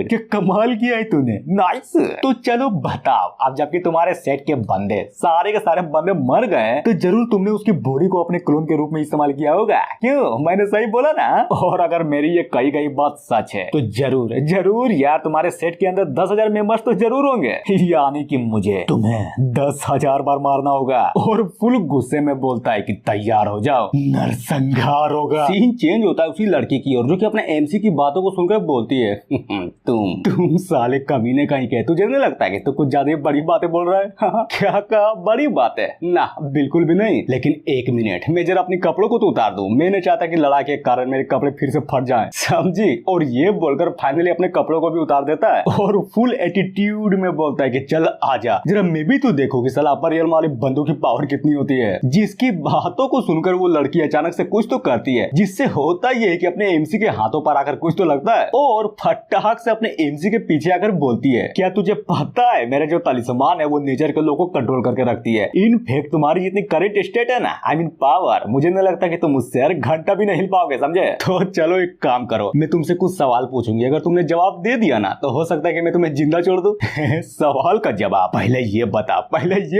क्या कमाल किया है तूने, नाइस। तो चलो बताओ, अब जबकि तुम्हारे सेट के बंदे सारे के सारे बंदे मर गए, तो जरूर तुमने उसकी बॉडी को अपने क्लोन के रूप में इस्तेमाल किया होगा, क्यों? मैंने सही बोला ना? और अगर मेरी ये कही गई बात सच है तो जरूर यार तुम्हारे सेट के अंदर 10,000 मेंबर्स तो जरूर होंगे, यानी कि मुझे तुम्हें 10,000 बार मारना होगा। और फुल गुस्से में बोलता है कि तैयार हो जाओ, नरसंहार होगा। सीन चेंज होता है उसी लड़की की ओर, जो कि अपने एमसी की बातों को सुनकर बोलती है तुम साले कमीने कहीं के, तुझे नहीं लगता है कि तू कुछ ज्यादा बड़ी बातें बोल रहा है? क्या कहा बड़ी बात है ना? बिल्कुल भी नहीं। लेकिन एक मिनट, मैं जरा अपने कपड़ों को तो उतार दूं, मैं नहीं चाहता कि लड़ाई के कारण मेरे कपड़े फिर से फट जाएं, समझी? और ये बोलकर फाइनली अपने कपड़ों को भी उतार देता है और फुल एटीट्यूड में बोलता है कि चल आजा, जरा मैं भी तो देखो कि साला अपर रियल वाली बंदूक की पावर कितनी होती है। जिसकी बातों को सुनकर वो लड़की अचानक से कुछ तो करती है, जिससे होता ये है कि अपने एमसी के हाथों पर आकर कुछ तो लगता है और फटाक से अपने एमसी के पीछे आकर बोलती है, क्या तुझे पता है मेरे जो तलिस्मान है वो नेचर के लोगों को कंट्रोल करके रखती है। इनफैक्ट तुम्हारी जितनी करंट स्टेट है ना, आई मीन पावर, मुझे नहीं लगता कि तुम उससे घंटा भी नहीं हिल पाओगे, समझे? तो चलो एक काम करो, मैं तुमसे कुछ सवाल पूछूंगी, अगर तुमने जवाब दे दिया ना तो हो सकता है कि मैं तुम्हें जिंदा छोड़ दूं। सवाल का जवाब, पहले ये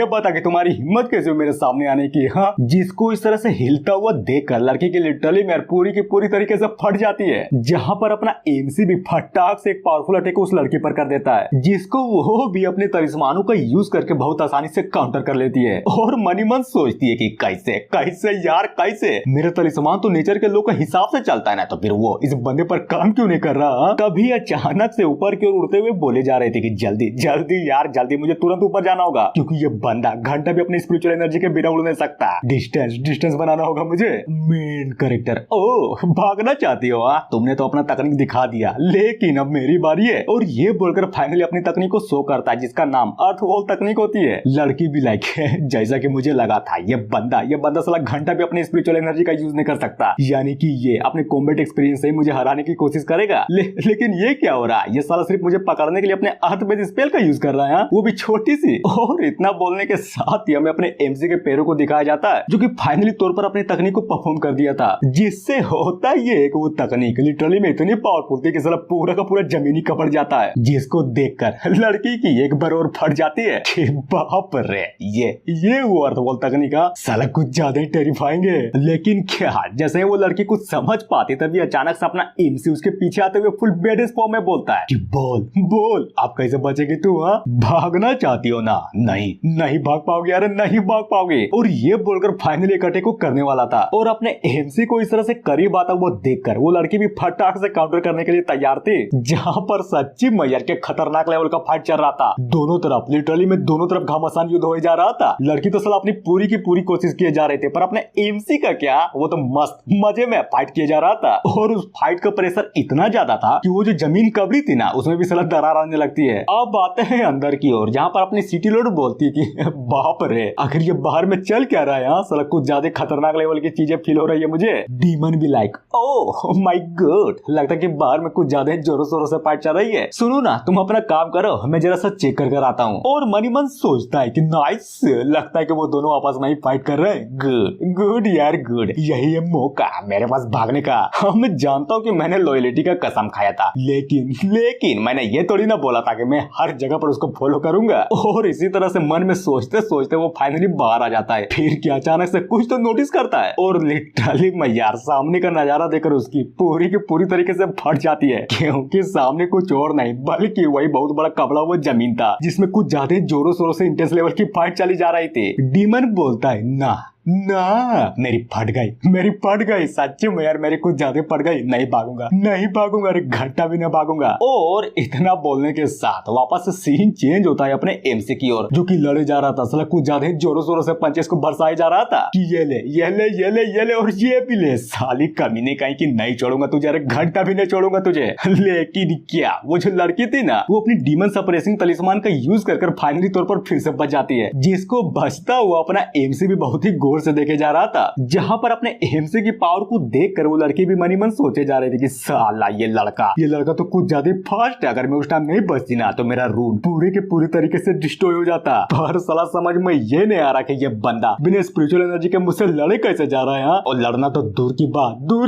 बता कि तुम्हारी हिम्मत कैसे हुई मेरे सामने आने की, हाँ, जिसको इस तरह से हिलता हुआ देखकर लड़की की लिटरली में पूरी की पूरी तरीके से फट जाती है, जहां पर अपना एमसी भी फटाक से एक पावरफुल अटैक उस लड़की पर कर देता है, जिसको वो भी अपने तलिस्मानों का यूज करके बहुत आसानी से काउंटर कर लेती है। और मनी मन सोचती है कि कैसे कैसे यार कैसे, मेरा तलिस्मान तो नेचर के लोग के हिसाब से चलता है ना, तो फिर वो इस बंदे पर काम क्यों नहीं कर रहा। तभी अचानक से ऊपर की ओर उड़ते हुए बोले जा रहे थे कि जल्दी जल्दी यार जल्दी, मुझे तुरंत ऊपर जाना होगा, क्योंकि ये बंदा घंटा भी अपनी स्पिरिचुअल एनर्जी के बिना उड़ नहीं सकता। डिस्टेंस बनाना होगा मुझे। मेन कैरेक्टर, ओह भागना चाहती हो, तुमने तो अपना तकनीक दिखा दिया, लेकिन अब मेरी बारी है। और ये बोलकर फाइनली अपनी तकनीक को शो करता है, जिसका नाम अर्थ वॉल तकनीक होती है। लड़की भी लाइक है, जैसा कि मुझे लगा था, ये बंदा साला घंटा भी अपनी स्पिरिचुअल एनर्जी का यूज नहीं कर सकता, यानी कि ये अपने कॉम्बैट एक्सपीरियंस से ही मुझे हराने की कोशिश करेगा। लेकिन ये क्या हो रहा है, ये साला सिर्फ मुझे पकड़ने के लिए अपने अर्थ बेस्ड स्पेल का यूज कर रहा है, वो भी छोटी सी। और इतना बोलने के साथ ही हमें अपने एमसी के पैरों को दिखाया जाता है, जो कि फाइनली तौर पर अपनी तकनीक को परफॉर्म कर दिया था, जिससे होता ये कि वो तकनीक लिटरली में इतनी पावरफुल थी कि साला पूरा का पूरा जमीनी कपड़ जाता है, जिसको देखकर लड़की की एक बार और फट जाती है कि बाप रे, ये वो अर्थ वॉल तकनीक साला कुछ ज्यादा ही टेरिफाइंग है। लेकिन क्या, जैसे वो लड़की कुछ समझ पाती तभी अचानक से अपना एमसी उसके पीछे आते हुए फुल बेड फॉर्म में बोलता है कि बोल आप कैसे बचेगी तू, हाँ भागना चाहती हो ना, नहीं भाग पाओगे, अरे नहीं भाग पाओगे। और ये बोलकर फाइनली एक अटैक को करने वाला था, और अपने एमसी को इस तरह से करीब आता वो देखकर वो लड़की भी फटाक से काउंटर करने के लिए तैयार थी, जहां पर सच्ची मैयर के खतरनाक लेवल का फाइट चल रहा था। दोनों तरफ लिटरली में दोनों तरफ घमासान युद्ध हो जा रहा था। लड़की तो साला अपनी पूरी की पूरी कोशिश किए जा रहे थे, पर अपने एमसी का क्या, वो तो मस्त मजे में फाइट किया जा रहा था। और उस फाइट का प्रेशर इतना ज्यादा था कि वो जो जमीन कबरी थी ना, उसमें भी साला दरार आने लगती है। अब आते हैं अंदर की ओर, जहाँ पर अपनी सिटी लोड बोलती कि बाप रे, आखिर ये बाहर में चल क्या रहा है, यहाँ साला कुछ ज्यादा खतरनाक लेवल की चीजें फील हो रही है मुझे। डीमन भी लाइक, ओह माय गॉड, लगता है कि बाहर में कुछ ज्यादा जोरों शोरों से फाइट चल रही है। सुनो ना, तुम अपना काम करो, मैं जरा सा चेक कर आता हूँ। और मनी मन सोचता है कि नाइस, लगता है कि वो दोनों आपस में ही फाइट कर रहे हैं। गुड यार गुड, यही है मौका मेरे पास भागने का। मैं जानता हूँ कि मैंने लॉयलिटी का कसम खाया था, लेकिन मैंने ये थोड़ी ना बोला था कि मैं हर जगह पर उसको फॉलो करूंगा। और इसी तरह से मन में सोचते सोचते वो फाइनली बाहर आ जाता है। फिर क्या, अचानक से कुछ तो नोटिस करता है, और लिटरली मैं यार सामने का नजारा देखकर उसकी पूरी की पूरी तरीके से फट जाती है, क्योंकि सामने कुछ और नहीं बल्कि वही बहुत बड़ा कपड़ा हुआ जमीन था, जिसमें कुछ ज्यादा जोरों शोरों से इंटेंस लेवल की फाइट चली जा रही थी। डीमन बोलता है ना मेरी फट गई सच्ची में यार, मेरी कुछ ज्यादा फट गई, नहीं भागूंगा, अरे घंटा भी नहीं भागूंगा। और इतना बोलने के साथ वापस से सीन चेंज होता है अपने एमसी की ओर, जो कि लड़े जा रहा था, साला कुछ ज्यादा जोरों शोरों से पंचेस को बरसाए जा रहा था कि ये ले और ये भी ले, साली कमीने कहीं की नहीं छोड़ूंगा तुझे, अरे घंटा भी नहीं छोड़ूंगा तुझे। लेकिन क्या, वो जो लड़की थी ना, वो अपनी डीमन सप्रेसिंग तलिस्मान का यूज कर फाइनली तौर पर फिर से बच जाती है, जिसको बचता हुआ अपना एमसी भी बहुत ही से देखे जा रहा था, जहां पर अपने एमसी की पावर को देखकर वो लड़की भी मनी मन सोचे जा रहे थे कि साला ये लड़का तो कुछ ज्यादा फास्ट है, अगर मैं उस टाइम नहीं बचती ना तो मेरा रूम पूरे के पूरी तरीके से डिस्ट्रॉय हो जाता। पर साला समझ में ये नहीं आ रहा कि ये बंदा बिना स्पिरिचुअल एनर्जी के मुझसे लड़े कैसे जा रहा है। और लड़ना तो दूर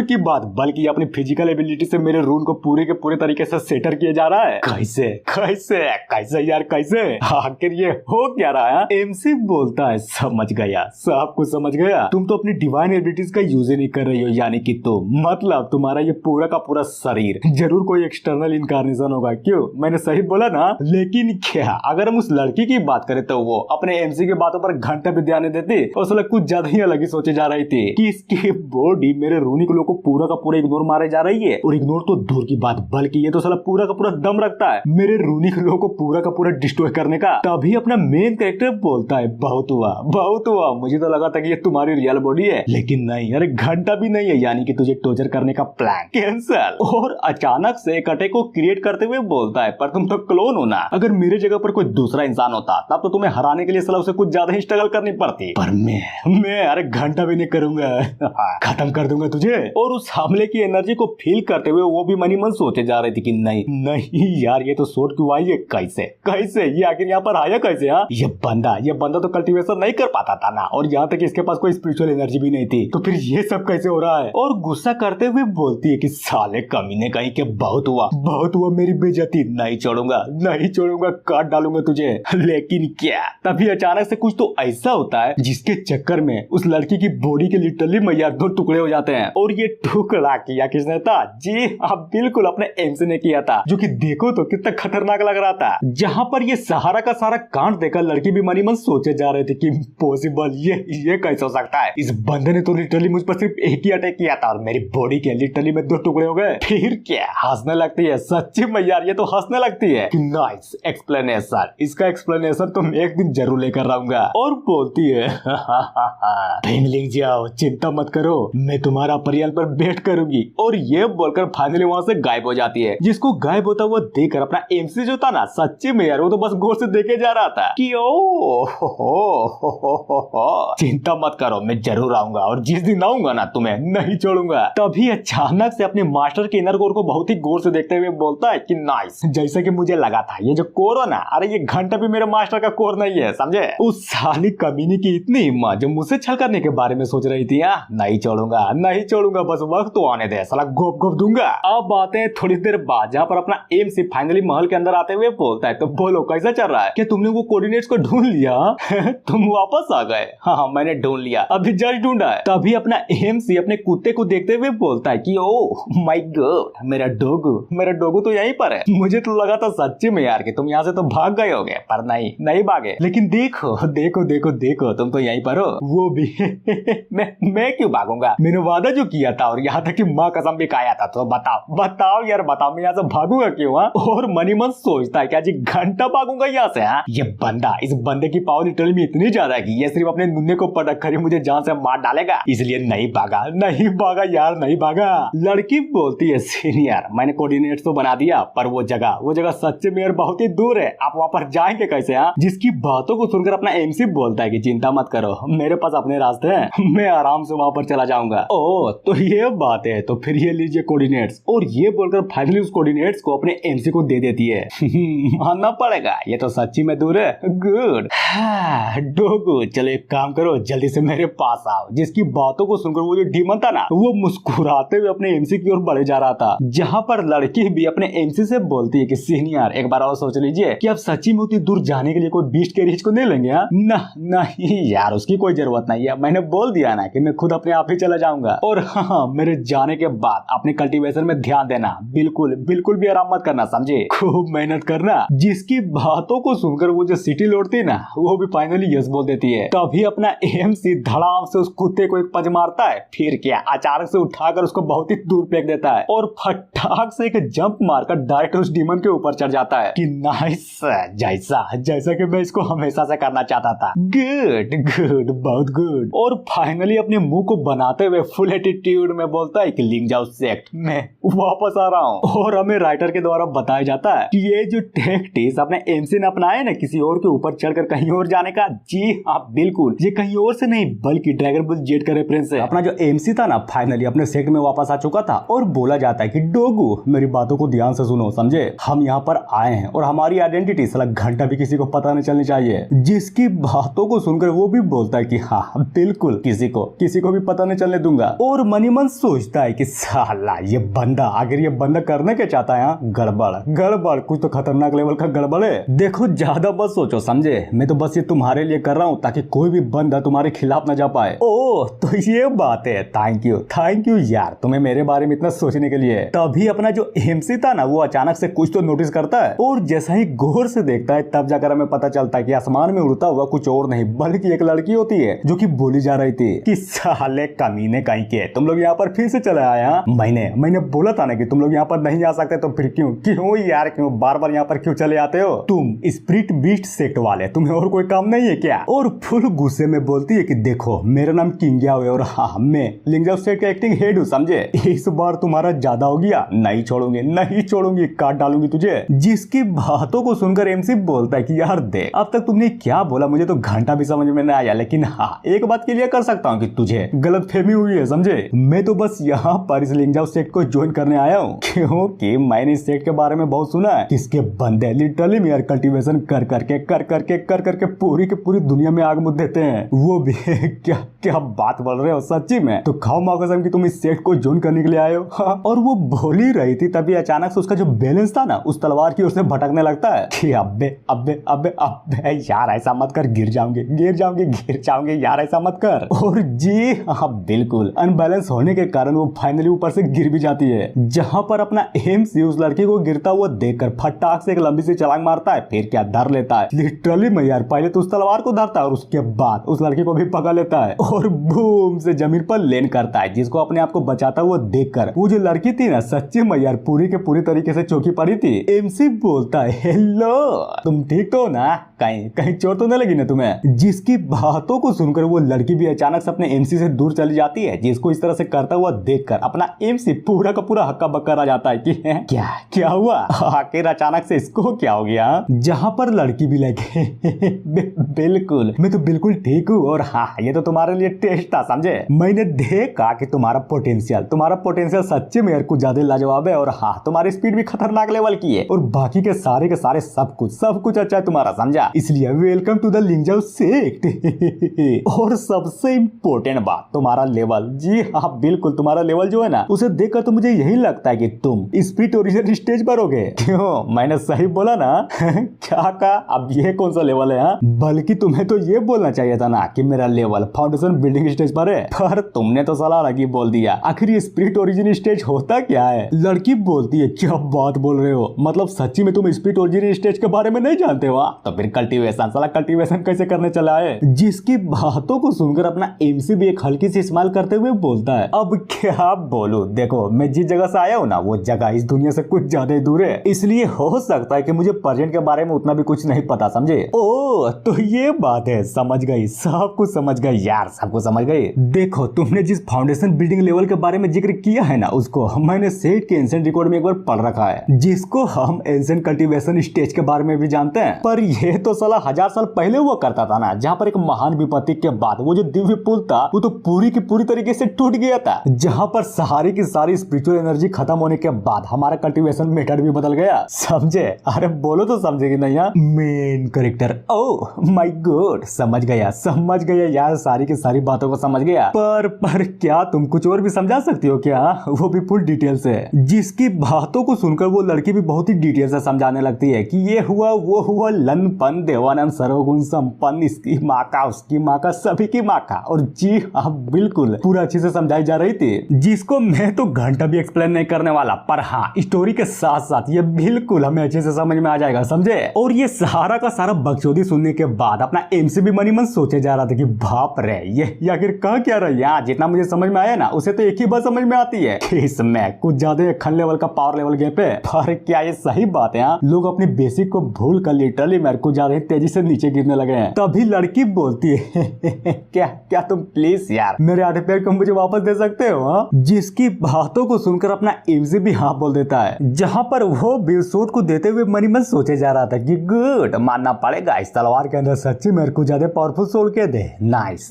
की बात बल्कि अपनी फिजिकल एबिलिटी से मेरे रूम को पूरे के पूरे तरीके से सेटर किया जा रहा है। कैसे यार कैसे, आखिर ये हो क्या रहा है। एमसी बोलता है समझ गया, सब कुछ समझ गया, तुम तो अपनी डिवाइन एबिलिटीज का यूज ही नहीं कर रही हो, यानी कि मतलब तुम्हारा ये पूरा का पूरा शरीर जरूर कोई एक्सटर्नल इनकारनेशन होगा। क्यों, मैंने सही बोला ना। लेकिन क्या, अगर हम उस लड़की की बात करें तो वो अपने एमसी की बातों पर घंटा भी ध्यान देती, और साला कुछ ज्यादा ही अलग ही सोचे जा रही थी कि इसकी बॉडी मेरे रूनिक लोग को पूरा का पूरा इग्नोर मारे जा रही है। और इग्नोर तो दूर की बात, बल्कि ये तो साला पूरा का पूरा दम रखता है मेरे रूनिक लोग को पूरा का पूरा डिस्ट्रॉय करने का। तभी अपना मेन कैरेक्टर बोलता है बहुत हुआ, मुझे तो लगा था कि ये तुम्हारी रियल बॉडी है, लेकिन नहीं, अरे घंटा भी नहीं है, यानी कि तुझे टॉर्चर करने का प्लान कैंसल। और अचानक से एक अटैक को क्रिएट करते हुए बोलता है, पर तुम तो क्लोन हो ना, अगर मेरे जगह पर कोई दूसरा इंसान होता तब तो तुम्हें हराने के लिए साला उसे कुछ ज्यादा ही स्ट्रगल करनी पड़ती, पर मैं अरे घंटा भी नहीं करूंगा, खत्म कर दूंगा तुझे। और उस हमले की एनर्जी को फील करते हुए वो भी मनी मन सोचे जा रही थी कि नहीं यार, ये तो शॉट क्यों आई है, कैसे ये आखिर यहाँ पर आया कैसे। ये बंदा तो कल्टीवेशन नहीं कर पाता था ना, और यहाँ तक इसके इसके पास कोई स्पिरिचुअल एनर्जी भी नहीं थी, तो फिर ये सब कैसे हो रहा है। और गुस्सा करते हुए बोलती है कि साले कमीने कहीं के बहुत हुआ मेरी बेइज्जती, नहीं छोड़ूंगा, काट डालूंगा तुझे। लेकिन क्या, तभी अचानक से कुछ तो ऐसा होता है जिसके चक्कर में उस लड़की की बॉडी के लिटरली मैया 2 टुकड़े हो जाते हैं। और ये टुकड़ा किया किसने था? जी हाँ, बिल्कुल अपने एमसी ने किया था, जो कि देखो तो कितना खतरनाक लग रहा था। जहाँ पर ये सहारा का सारा कांड देखकर लड़की भी मनी मन सोचे जा रहे थे कि पॉसिबल ये कैसे हो सकता है। इस बंदे ने तो लिटरली मुझ पर सिर्फ एक ही अटैक किया था और मेरी बॉडी के लिटरली में 2 टुकड़े हो गए। फिर क्या, हंसने लगती है। सच्ची में यार ये तो हंसने लगती है। नाइस एक्सप्लेनेशन, इसका एक्सप्लेनेशन तो मैं एक दिन जरूर लेकर आऊंगा। और बोलती है लिंग जाओ, चिंता मत करो, मैं तुम्हारा परियाल पर बैठ करूंगी। और ये बोलकर फाइनली वहाँ से गायब हो जाती है। जिसको गायब होता हुआ देखकर अपना एमसी जो था ना, सच्ची में यार वो तो बस गौर से देखे जा रहा था कि ओ चिंता मत करो, मैं जरूर आऊंगा और जिस दिन आऊंगा ना तुम्हें नहीं छोड़ूंगा। तभी अचानक से अपने मास्टर के इनर कोर को बहुत ही गौर से देखते हुए बोलता है कि नाइस, जैसा कि मुझे लगा था ये जो कोर है ना, अरे ये घंटा भी मेरे मास्टर का कोर नहीं है, समझे। उस साली कमीनी की इतनी हिम्मत जो मुझसे छल करने के बारे में सोच रही थी। नहीं छोड़ूंगा, बस वक्त तो आने दे, साला गोप दूंगा। अब आते हैं थोड़ी देर बाद, जहाँ पर अपना एमसी फाइनली महल के अंदर आते हुए बोलता है, तो बोलो कैसा चल रहा है, क्या तुमने वो कोऑर्डिनेट्स को ढूंढ लिया? तुम वापस आ गए? हाँ, मैंने ढूंढ लिया, अभी जस्ट ढूंढा है। तभी अपना एमसी अपने कुत्ते को देखते हुए बोलता है कि ओ माय गॉड, मेरा डोगू तो यहीं पर है। मुझे तो लगा था सच्ची में यार कि तुम यहाँ से तो भाग गए होगे, पर नहीं भागे। लेकिन देखो तुम तो यहीं पर हो, वो भी मैं क्यों भागूंगा? मैंने वादा जो किया था और यहाँ तक कि माँ कसम भी खाया था, तो बताओ यार, मैं यहाँ से भागूंगा क्यों? और मनी मन सोचता है कि आज घंटा भागूंगा यहाँ से। इस बंदे की पावर लिटरली में इतनी ज्यादा है कि ये सिर्फ अपने नुन्ने को पटक कर मुझे जान से मार डालेगा, इसलिए नहीं भागा यार, नहीं भागा। लड़की बोलती है सीनियर, मैंने कोऑर्डिनेट्स तो बना दिया, पर वो जगह सच्चे में बहुत ही दूर है, आप वहाँ पर जाएंगे कैसे? जिसकी बातों को सुनकर अपना एमसी बोलता है कि चिंता मत करो, मेरे पास अपने रास्ते हैं, मैं आराम से वहाँ पर चला जाऊंगा। ओह तो ये बात है, तो फिर ये लीजिए कोऑर्डिनेट्स। और ये बोलकर फाइनली उस कोऑर्डिनेट्स को अपने एमसी को दे देती है। मानना पड़ेगा, ये तो सच्ची में दूर है। गुड डोगू, चलो एक काम करो, जल्दी से मेरे पास आओ। जिसकी बातों को सुनकर वो जो डीमन था ना, वो मुस्कुराते हुए अपने एमसी की ओर बढ़े जा रहा था। जहाँ पर लड़की भी अपने एमसी से बोलती है कि सीनियर एक बार और सोच लीजिए कि आप सच्ची में उतनी दूर जाने के लिए कोई बीस्ट के रिच को नहीं लेंगे? नहीं यार, उसकी कोई जरूरत नहीं है, मैंने बोल दिया ना कि मैं खुद अपने आप ही चला जाऊंगा। और हाँ, मेरे जाने के बाद अपने कल्टीवेशन में ध्यान देना, बिल्कुल भी आराम मत करना, समझे, खूब मेहनत करना। जिसकी बातों को सुनकर वो जो सिटी लौटती ना, वो भी फाइनली यस बोल देती है। तभी अपना एमसी धड़ाम से उस कुत्ते को एक पंच मारता है। फिर क्या, अचानक से उठाकर उसको बहुत ही दूर फेंक देता है और फटाक से एक जंप मारकर डायरेक्ट उस डीमन के ऊपर चढ़ जाता है कि नाइस, जैसा कि मैं इसको हमेशा से करना चाहता था। गुड, बहुत गुड। और फाइनली अपने मुंह को बनाते हुए फुल एटीट्यूड में बोलता है कि लिंग जाओ सेक्ट, मैं वापस आ रहा हूँ। और हमें राइटर के द्वारा बताया जाता है कि ये जो टैक्टिक्स अपने एमसी ने अपनाया ना, किसी और के ऊपर चढ़कर कहीं और जाने का, जी हाँ बिल्कुल, ये कहीं और से नहीं बल्कि ड्रैगन बॉल जेड का रेफरेंस है। अपना जो एमसी था ना, फाइनली अपने सेक्ट में वापस आ चुका था और बोला जाता है कि डोगू मेरी बातों को ध्यान से सुनो, समझे, हम यहाँ पर आए हैं और हमारी आइडेंटिटी साला घंटा भी किसी को पता नहीं चलनी चाहिए। जिसकी बातों को सुनकर वो भी बोलता है कि हाँ बिल्कुल, किसी को भी पता नहीं चलने दूंगा। और मनी मन सोचता है कि साला ये बंदा, अगर ये बंदा करने के चाहता है गड़बड़, कुछ तो खतरनाक लेवल का गड़बड़ है। देखो ज्यादा बस सोचो, समझे, मैं तो बस ये तुम्हारे लिए कर रहा हूँ ताकि कोई भी बंदा तुम्हारे खिलाफ न जा पाए। ओह तो ये बात है, थैंक यू यार तुम्हें मेरे बारे में इतना सोचने के लिए। तभी अपना जो एमसी था ना, वो अचानक से कुछ तो नोटिस करता है और जैसा ही गौर से देखता है, तब जाकर हमें पता चलता है कि आसमान में उड़ता हुआ कुछ और नहीं बल्कि एक लड़की होती है, जो कि बोली जा रही थी कि साले कमीने कहीं के, तुम लोग यहाँ पर फिर से चले आए? मैंने बोला था ना कि तुम लोग यहाँ पर नहीं आ सकते, तो फिर क्यों यार, क्यों बार यहाँ पर क्यों चले आते हो? तुम स्पिरिट बीस्ट सेक्ट वाले, तुम्हें और कोई काम नहीं है क्या? और फुल गुस्से में बोलती है कि देखो मेरा नाम किंग्याओ है और हाँ, मैं लिंगजाओ सेक्ट का एक्टिंग हेड हूँ, समझे, इस बार तुम्हारा ज्यादा हो गया, नहीं छोड़ूंगी, काट डालूंगी तुझे। जिसकी बातों को सुनकर एमसी बोलता है कि यार देख, अब तक तुमने क्या बोला मुझे तो घंटा भी समझ में नहीं आया, लेकिन हाँ एक बात क्लियर कर सकता हूँ कि तुझे गलतफहमी हुई है, समझे, मैं तो बस यहाँ पर इस लिंगजाओ सेक्ट को ज्वाइन करने आया हूँ क्योंकि मैंने इस सेक्ट के बारे में बहुत सुना है, इसके बंदे लिटरली मेयर कल्टीवेशन कर करके पूरी की पूरी दुनिया में आग मुझ देते हैं, वो वो भी क्या क्या बात बोल रहे हो सच्ची में? तो खाओ माँ कसम कि तुम इस सेट को जोन करने के लिए आए हो। हाँ। और वो बोल ही रही थी तभी अचानक से उसका जो बैलेंस था ना उस तलवार की ओर से भटकने लगता है कि अबे अबे अबे अबे यार ऐसा मत कर, गिर जाऊंगे यार, ऐसा मत कर। और जी हाँ बिल्कुल अनबैलेंस होने के कारण वो फाइनली ऊपर से गिर भी जाती है, जहाँ पर अपना एमसी उस लड़की को गिरता हुआ देखकर फटाक से एक लंबी सी छलांग मारता है, फिर क्या धर लेता है लिटरली में यार, पहले तो उस तलवार को धरता है और उसके बाद उस लड़की को भी पकड़ लेता है और बूम से जमीन पर लैंड करता है, जिसको अपने आप को बचाता हुआ देखकर वो जो लड़की थी ना सच्ची में यार पूरी के पूरी तरीके से चौंकी पड़ी थी। एमसी बोलता है हेलो तुम ठीक तो ना, कहीं कहीं चोट तो नहीं लगी ना तुम्हें? जिसकी बातों को सुनकर वो लड़की भी अचानक से अपने एमसी से दूर चली जाती है, जिसको इस तरह से करता हुआ देखकर अपना एमसी पूरा का पूरा हक्का बक्का रह जाता है कि क्या क्या हुआ, आखिर अचानक से इसको क्या हो गया? जहाँ पर लड़की भी लगे बिल्कुल मैं तो बिल्कुल ठीक हूँ और हाँ ये तो तुम्हारे लिए टेस्ट था समझे, मैंने देखा कि तुम्हारा पोटेंशियल सच्चे में यार कुछ ज्यादा लाजवाब है और हाँ तुम्हारी स्पीड भी खतरनाक लेवल की है और बाकी के सारे सब कुछ अच्छा है तुम्हारा, समझा? इसलिए वेलकम टू द लिंजाओ सेक्ट। और सबसे इम्पोर्टेंट बात तुम्हारा लेवल, जी हाँ बिल्कुल तुम्हारा लेवल जो है ना उसे देखकर तो मुझे यही लगता है कि तुम स्पीड ओरिजिनल स्टेज पर होगे। क्यों मैंने सही बोला ना? क्या कहा? अब ये कौन सा लेवल है? बल्कि तुम्हें तो ये बोलना चाहिए था ना कि मेरा लेवल फाउंडेशन बिल्डिंग स्टेज पर है, पर तुमने तो साला अलग ही बोल दिया। आखिर ये स्पिरिट ओरिजिन स्टेज होता क्या है? लड़की बोलती है क्या बात बोल रहे हो, मतलब सच्ची में तुम स्पिरिट ओरिजिन स्टेज के बारे में नहीं जानते हो? तो फिर कल्टीवेशन, साला कल्टीवेशन कैसे करने चला है? जिसकी बातों को सुनकर अपना एमसी भी एक हल्की सी स्माइल करते हुए बोलता है अब क्या बोलूं, देखो मैं जिस जगह से आया हूँ ना वो जगह इस दुनिया से कुछ ज्यादा ही दूर है, इसलिए हो सकता है कि मुझे प्रेजेंट के बारे में उतना भी कुछ नहीं पता, समझे? ओ तो ये बात है, समझ गई, सब कुछ समझ गई यार, सब कुछ समझ गई। देखो तुमने जिस फाउंडेशन बिल्डिंग लेवल के बारे में जिक्र किया है ना उसको मैंने सेट के एंशिएंट रिकॉर्ड में एक बार पढ़ रखा है, जिसको हम एंशिएंट कल्टीवेशन स्टेज के बारे में भी जानते हैं, पर यह तो साला 1000 साल पहले हुआ करता था ना, जहाँ पर एक महान विपत्ति के बाद वो जो दिव्य पुल था वो तो पूरी की पूरी तरीके से टूट गया था, जहाँ पर सारी की सारी स्पिरिचुअल एनर्जी खत्म होने के बाद हमारा कल्टीवेशन मेथड भी बदल गया, समझे? अरे बोलो तो समझे कि नहीं? Main character, oh my God, समझ गया यार, सारी की सारी बातों को समझ गया, पर क्या तुम कुछ और भी समझा सकती हो क्या? वो भी फुल डिटेल से। जिसकी बातों को सुनकर वो लड़की भी बहुत ही डिटेल से समझाने लगती है कि ये हुआ वो हुआ, लन पन देवानंद सर्वगुण संपन्न, इसकी माँ का उसकी माँ का सभी की माँ का, और जी हाँ बिल्कुल पूरा अच्छे से समझाई जा रही थी, जिसको मैं तो घंटा भी एक्सप्लेन नहीं करने वाला, पर हाँ स्टोरी के साथ साथ ये बिल्कुल हमें अच्छे से समझ में आ जाएगा, समझे? और ये सारा का सारा बकचोदी सुनने के बाद अपना एमसी भी मनी मन सोचे जा रहा था कि बाप रे ये आखिर कह क्या रही है? जितना मुझे समझ में आया ना उसे तो एक ही बात समझ में आती है कि इसमें कुछ ज्यादा खन लेवल का पावर लेवल गैप है, पर क्या ये सही बात है? लोग अपने बेसिक को भूल कर लिटरली मेरे को ज्यादा तेजी से नीचे गिरने लगे हैं। तभी लड़की बोलती है क्या तुम प्लीज यार मेरे आधे पैर को मुझे वापस दे सकते हो? जिसकी बातों को सुनकर अपना एमसी भी हाँ बोल देता है, जहाँ पर वो बिलसूट को देते हुए मनी मन सोचे जा रहा था कि गुड मानना पड़ेगा इस तलवार के अंदर सच्ची मेरे को ज्यादा पावरफुल सोल के दे, नाइस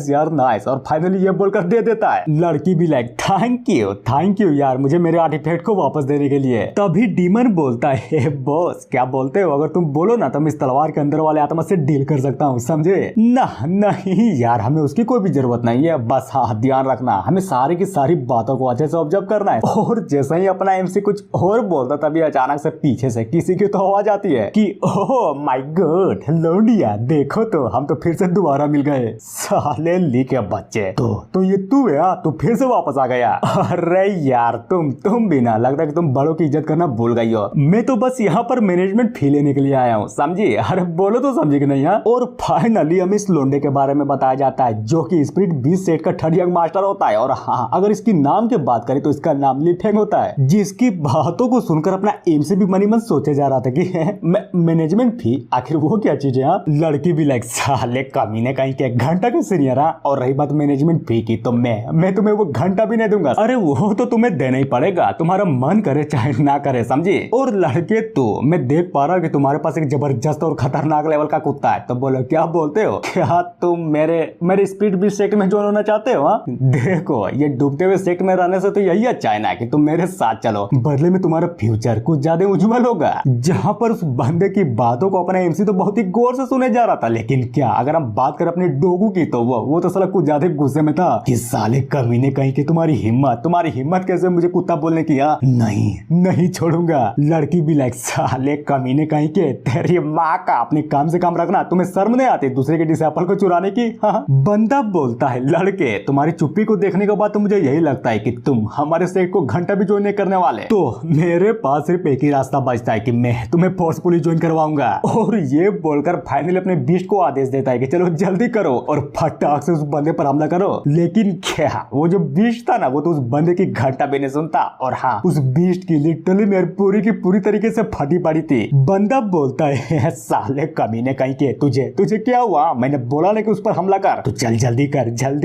यार नाइस, और फाइनली ये बोलकर दे देता है। लड़की भी लाइक थैंक यू यार मुझे मेरे आर्टिफैक्ट को वापस देने के लिए। तभी डीमन बोलता है बॉस क्या बोलते हो, अगर तुम बोलो ना तो मैं इस तलवार के अंदर वाले आत्मा से डील कर सकता हूँ, समझे? नहीं यार हमें उसकी कोई भी जरूरत नहीं है, बस हाँ ध्यान रखना हमें सारी की सारी बातों को अच्छे से ऑब्जर्व करना है। और जैसे ही अपना एमसी कुछ और बोलता तभी अचानक से पीछे से किसी की तो आवाज आती है कि ओह माय गॉड लौंडिया, देखो तो हम तो फिर से दोबारा मिल गए, साले ली के बच्चे, तो ये तू है? तू फिर से वापस आ गया? अरे यार तुम भी ना, लगता है कि तुम बड़ों की इज्जत करना भूल गई हो, मैं तो बस यहाँ पर मैनेजमेंट फी लेने के लिए आया हूँ, समझी? अरे बोलो तो समझी कि नहीं? और फाइनली हमें इस लोंडे के बारे में बताया जाता है जो कि स्पिरिट 20 सेट का थर्ड यंग मास्टर होता है, और हाँ अगर इसकी नाम की बात करें तो इसका नाम लिफेंग होता है। जिसकी बातों को सुनकर अपना एमसी भी मनी मन सोचे जा रहा था कि मैनेजमेंट फी आखिर वो क्या चीज है? लड़की भी लाइक साले कमीने कहीं के घंटा के सीनियर। और रही बात मैनेजमेंट फी की तो मैं तुम्हें वो घंटा भी नहीं दूंगा, अरे वो तो तुम्हें देना ही पड़ेगा, तुम्हारा मन करे चाहे ना करे, समझे? और लड़के तो मैं देख पा रहा हूँ कि तुम्हारे पास एक जबरदस्त और खतरनाक लेवल का कुत्ता है, तो बोलो क्या बोलते हो? क्या तुम मेरे स्पीड भी सेक्ट में ज्वाइन होना चाहते हो? देखो ये डूबते हुए सेक्ट में रहने से तो यही अच्छा है ना कि तुम मेरे साथ चलो, बदले में तुम्हारा फ्यूचर कुछ ज्यादा उज्जवल होगा। जहाँ पर उस बंदे की बातों को अपना एमसी तो बहुत ही गौर से सुने जा रहा था, लेकिन क्या अगर हम हम बात करें अपने डोगू की तो वो तो साला कुछ ज्यादा गुस्से में था कि साले कमीने कहीं के तुम्हारी हिम्मत कैसे मुझे कुत्ता बोलने की। नहीं छोड़ूंगा। लड़की भी लाइक साले कमीने कहीं के तेरी माँ का अपने काम से काम रखना, तुम्हें शर्म नहीं आती दूसरे के डिसेबल को चुराने की। हाँ। बंदा बोलता है लड़के तुम्हारी चुप्पी को देखने के बाद तो मुझे यही लगता है कि तुम हमारे सेट को घंटा भी ज्वाइन नहीं करने वाले, तो मेरे पास सिर्फ एक ही रास्ता बचता है कि मैं तुम्हें फोर्सफुली ज्वाइन करवाऊंगा। और ये बोलकर फाइनली अपने बीस्ट को आदेश देता है कि चलो जल्दी करो और फटाक से उस बंदे पर हमला करो। लेकिन क्या वो जो बीस्ट था ना वो तो उस बंदे की घंटा भी नहीं सुनता। और हाँ, उस बीस्ट की लिटरली मेरी पूरी की पूरी तरीके से फटी पड़ी थी। बंदा बोलता है साले कमीने कहीं के तुझे क्या हुआ? मैंने बोला नहीं कि उस पर हमला कर, तो चल जल्दी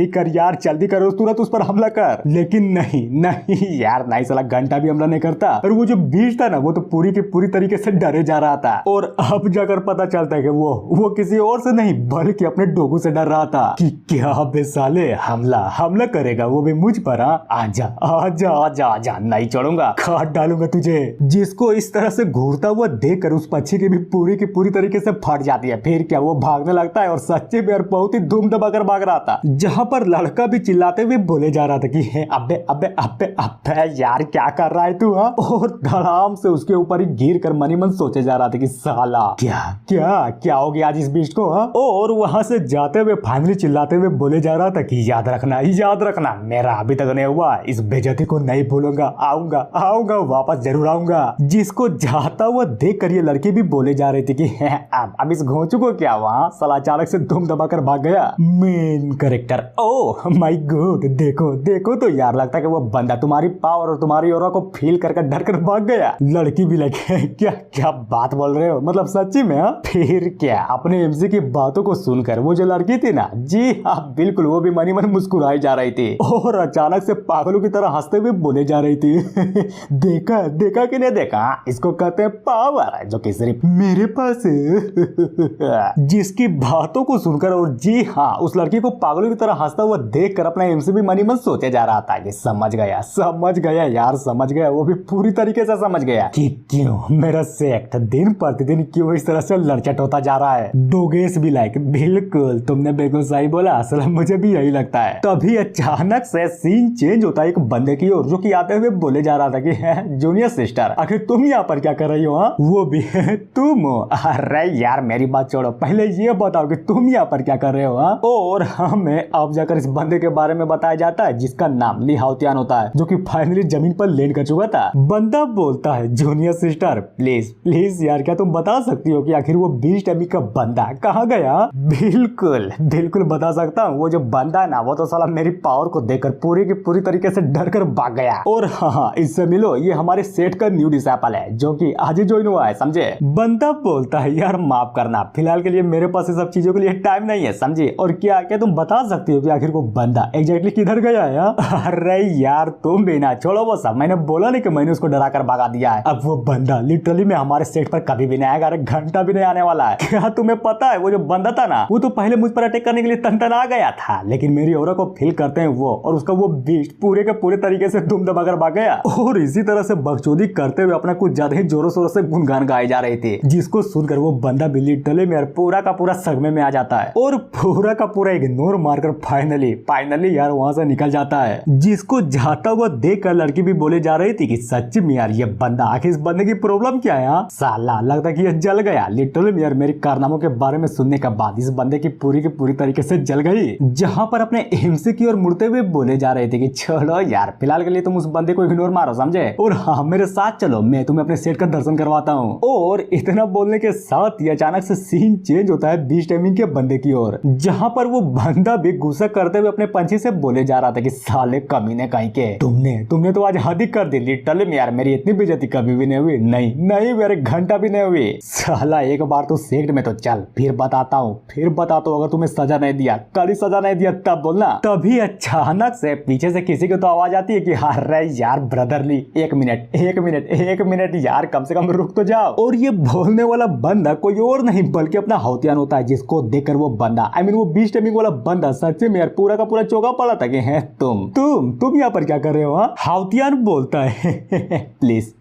कर यार, जल्दी करो तुरंत उस पर हमला कर। लेकिन नहीं यार, नहीं साला घंटा भी हमला नहीं करता। और वो जो बीस्ट था ना वो तो पूरी की पूरी तरीके से डरे जा रहा था। और अब जाकर पता चलता है कि वो किसी और से नहीं बल्कि अपने डोगू से डर रहा था कि क्या बे साले हमला करेगा वो भी मुझ पर। आजा नहीं छोड़ूंगा, काट डालूंगा तुझे। जिसको इस तरह से घूरता हुआ देखकर उस पक्षी की भी पूरी तरीके से फट जाती है। फिर क्या वो भागने लगता है और सच्चे में बहुत ही धूम दबाकर भाग रहा था, जहाँ पर लड़का भी चिल्लाते हुए बोले जा रहा था कि अबे यार क्या कर रहा है तू? और धड़ाम से उसके ऊपर ही गिर कर मनी मन सोचे जा रहा था कि साला क्या हो गया आज इस बीस्ट को। और वहां से जाते हुए फाइनली चिल्लाते हुए बोले जा रहा था कि याद रखना मेरा अभी तक नहीं हुआ, इस बेइज्जती को नहीं भूलूंगा, आऊंगा वापस जरूर आऊंगा। जिसको जाता हुआ देख कर ये लड़की भी बोले जा रही थी कि अब इस घोंचू को क्या हुआ? साला अचानक से धूम दबाकर भाग गया। Main character oh my God, देखो तो यार लगता है कि वो बंदा तुम्हारी पावर और तुम्हारी ऑरा को फील कर डर कर भाग गया। लड़की भी लगे क्या बात बोल रहे हो, मतलब सच्ची में? फिर क्या अपने एमसी की बातों को सुनकर वो जो लड़की थी ना, जी हाँ बिल्कुल, वो भी मनी मन मुस्कुराई जा रही थी और अचानक से पागलों की तरह हंसते हुए बोले जा रही थी देखा कि नहीं देखा, इसको कहते हैं पावर जो कि सिर्फ मेरे पास है। जिसकी बातों को सुनकर और जी हाँ उस लड़की को पागलों की तरह हंसता हुआ देखकर अपना एमसी भी मनी मन सोचे जा रहा था कि समझ गया यार, समझ गया, वो भी पूरी तरीके से समझ गया कि क्यों मेरा सेक्ट दिन प्रतिदिन क्यों इस तरह से लड़चट होता जा रहा है। डोगेस भी लाइक बिल्कुल तुमने बिल्कुल सही बोला, असल मुझे भी यही लगता है। तभी अचानक से सीन चेंज होता है एक बंदे की ओर जो कि आते हुए बोले जा रहा था कि जूनियर सिस्टर आखिर तुम यहाँ पर क्या कर रही हो? वो भी तुम? अरे यार मेरी बात छोड़ो, पहले ये बताओ कि तुम यहाँ पर क्या कर रहे हो? और हमें अब जाकर इस बंदे के बारे में बताया जाता है जिसका नाम ली हाओतियान होता है, जो कि फाइनली जमीन पर लैंड कर चुका था। बंदा बोलता है जूनियर सिस्टर प्लीज यार क्या तुम बता सकती हो कि आखिर वो बीस्ट एमी का बंदा कहाँ गया? बिल्कुल बता सकता हूँ। वो जो बंदा है ना वो तो साला मेरी पावर को देखकर पूरी की पूरी तरीके से डर कर भाग गया। और हाँ इससे मिलो, ये हमारे सेट का न्यू डिसेबल है जो कि आज ही ज्वाइन हुआ है, समझे? बंदा बोलता है यार माफ करना, फिलहाल के लिए मेरे पास ये सब चीजों के लिए टाइम नहीं है, समझे? और क्या तुम बता सकती हो कि आखिर वो बंदा एग्जैक्टली किधर गया है? अरे यार तुम भी ना छोड़ो वो सब, मैंने बोला नहीं कि मैंने उसको डरा कर भगा दिया है। अब वो बंदा लिटरली में हमारे सेट पर कभी भी नहीं आएगा, अरे घंटा भी नहीं आने वाला है। क्या तुम्हें पता है वो जो बंदा था ना वो तो पहले मुझ पर अटैक करने के लिए तनतना गया था, लेकिन मेरी ऑरा को फील करते हैं वो और उसका वो बीस्ट पूरे के पूरे तरीके से धूम दबाकर भाग गया। और इसी तरह से बकचोदी करते हुए अपना कुछ ज्यादा ही जोरों शोरों से गुनगान गाए जा रही थी, जिसको सुनकर वो बंदा भी लिटरली में पूरा का पूरा सदमे में आ जाता है और पूरा का पूरा इग्नोर मारकर फाइनली यार वहां से निकल जाता है। जिसको जाता हुआ देखकर लड़की भी बोले जा रही थी कि सच्ची में यार ये बंदा, आखिर इस बंदे की प्रॉब्लम क्या है? साला लगता कि ये जल गया। लिटरली यार मेरे कारनामों के बारे में सुनने के बाद इस बंदे की पूरी तरीके से जल गई। जहां पर अपने एमसी की ओर मुड़ते हुए बोले जा रहे थे कि छोड़ो यार फिलहाल के लिए तुम उस बंदे को इग्नोर मारो, समझे? और हाँ मेरे साथ चलो, मैं तुम्हें अपने सेट का दर्शन करवाता हूँ। और इतना बोलने के साथ ही अचानक से सीन चेंज होता है बीस्ट टाइमिंग के बंदे की ओर, जहां पर वो बंदा भी गुस्सा करते हुए अपने पंछी से बोले जा रहा था कि साले कमीने कहीं के, तुमने तो आज हद ही कर दी। लिटरली में यार मेरी इतनी बेइज्जती कभी भी नहीं हुई, नहीं मेरे घंटा भी नहीं हुई। साला एक बार तो सेक्ट में तो चल, फिर बताता हूँ अगर तुम्हें सजा नहीं दिया, कल ही सजा नहीं दिया तब बोलना। तभी अचानक से पीछे से किसी की तो आवाज आती है कि अरे यार ब्रदरली एक मिनट यार कम से कम रुक तो जाओ। और ये बोलने वाला बंदा कोई और नहीं बल्कि अपना हाउतियान होता है, जिसको देखकर वो बंदा वो बीस्ट टाइमिंग वाला बंदा सच्चे में यार पूरा का पूरा चौका पड़ा था कि है तुम यहाँ पर क्या कर रहे हो? हाउतियान बोलता है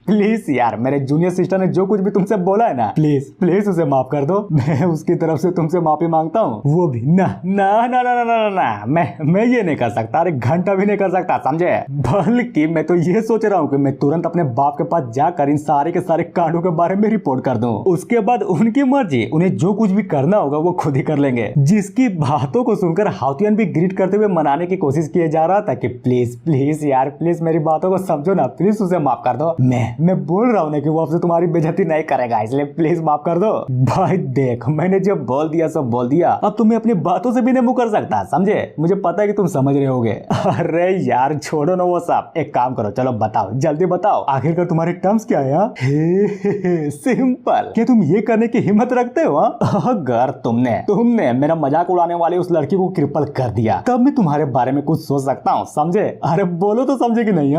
प्लीज यार, मेरे जूनियर सिस्टर ने जो कुछ भी तुमसे बोला है ना, प्लीज प्लीज उसे माफ कर दो। मैं उसकी तरफ से तुमसे माफी मांगता हूँ। वो भी ना ना ना ना ना ना ना, मैं ये नहीं कर सकता, अरे घंटा भी नहीं कर सकता, समझे। बल्कि मैं तो ये सोच रहा हूँ कि मैं तुरंत अपने बाप के पास जाकर इन सारे के सारे कांडों के बारे में रिपोर्ट कर दूं। उसके बाद उनकी मर्जी, उन्हें जो कुछ भी करना होगा वो खुद ही कर लेंगे। जिसकी बातों को सुनकर हाउतियन भी ग्रीट करते हुए मनाने की कोशिश किए जा रहा था कि प्लीज प्लीज यार, प्लीज मेरी बातों को समझो ना, प्लीज उसे माफ कर दो। मैं बोल रहा हूँ ना कि वो आपसे तुम्हारी बेइज्जती नहीं करेगा, इसलिए प्लीज माफ कर दो। भाई देख, मैंने जब बोल दिया सब बोल दिया, अब तुम्हें अपनी बातों से भी नहीं मुकर सकता, समझे। मुझे पता है कि तुम समझ रहे होगे। अरे यार छोड़ो ना वो सब, एक काम करो, चलो बताओ, जल्दी बताओ, आखिरकार तुम्हारे टर्म्स क्या है। सिंपल। क्या तुम ये करने की हिम्मत रखते हो? अगर तुमने मेरा मजाक उड़ाने वाली उस लड़की को क्रिपल कर दिया, तब मैं तुम्हारे बारे में कुछ सोच सकता हूँ, समझे। अरे बोलो तो समझे कि नहीं।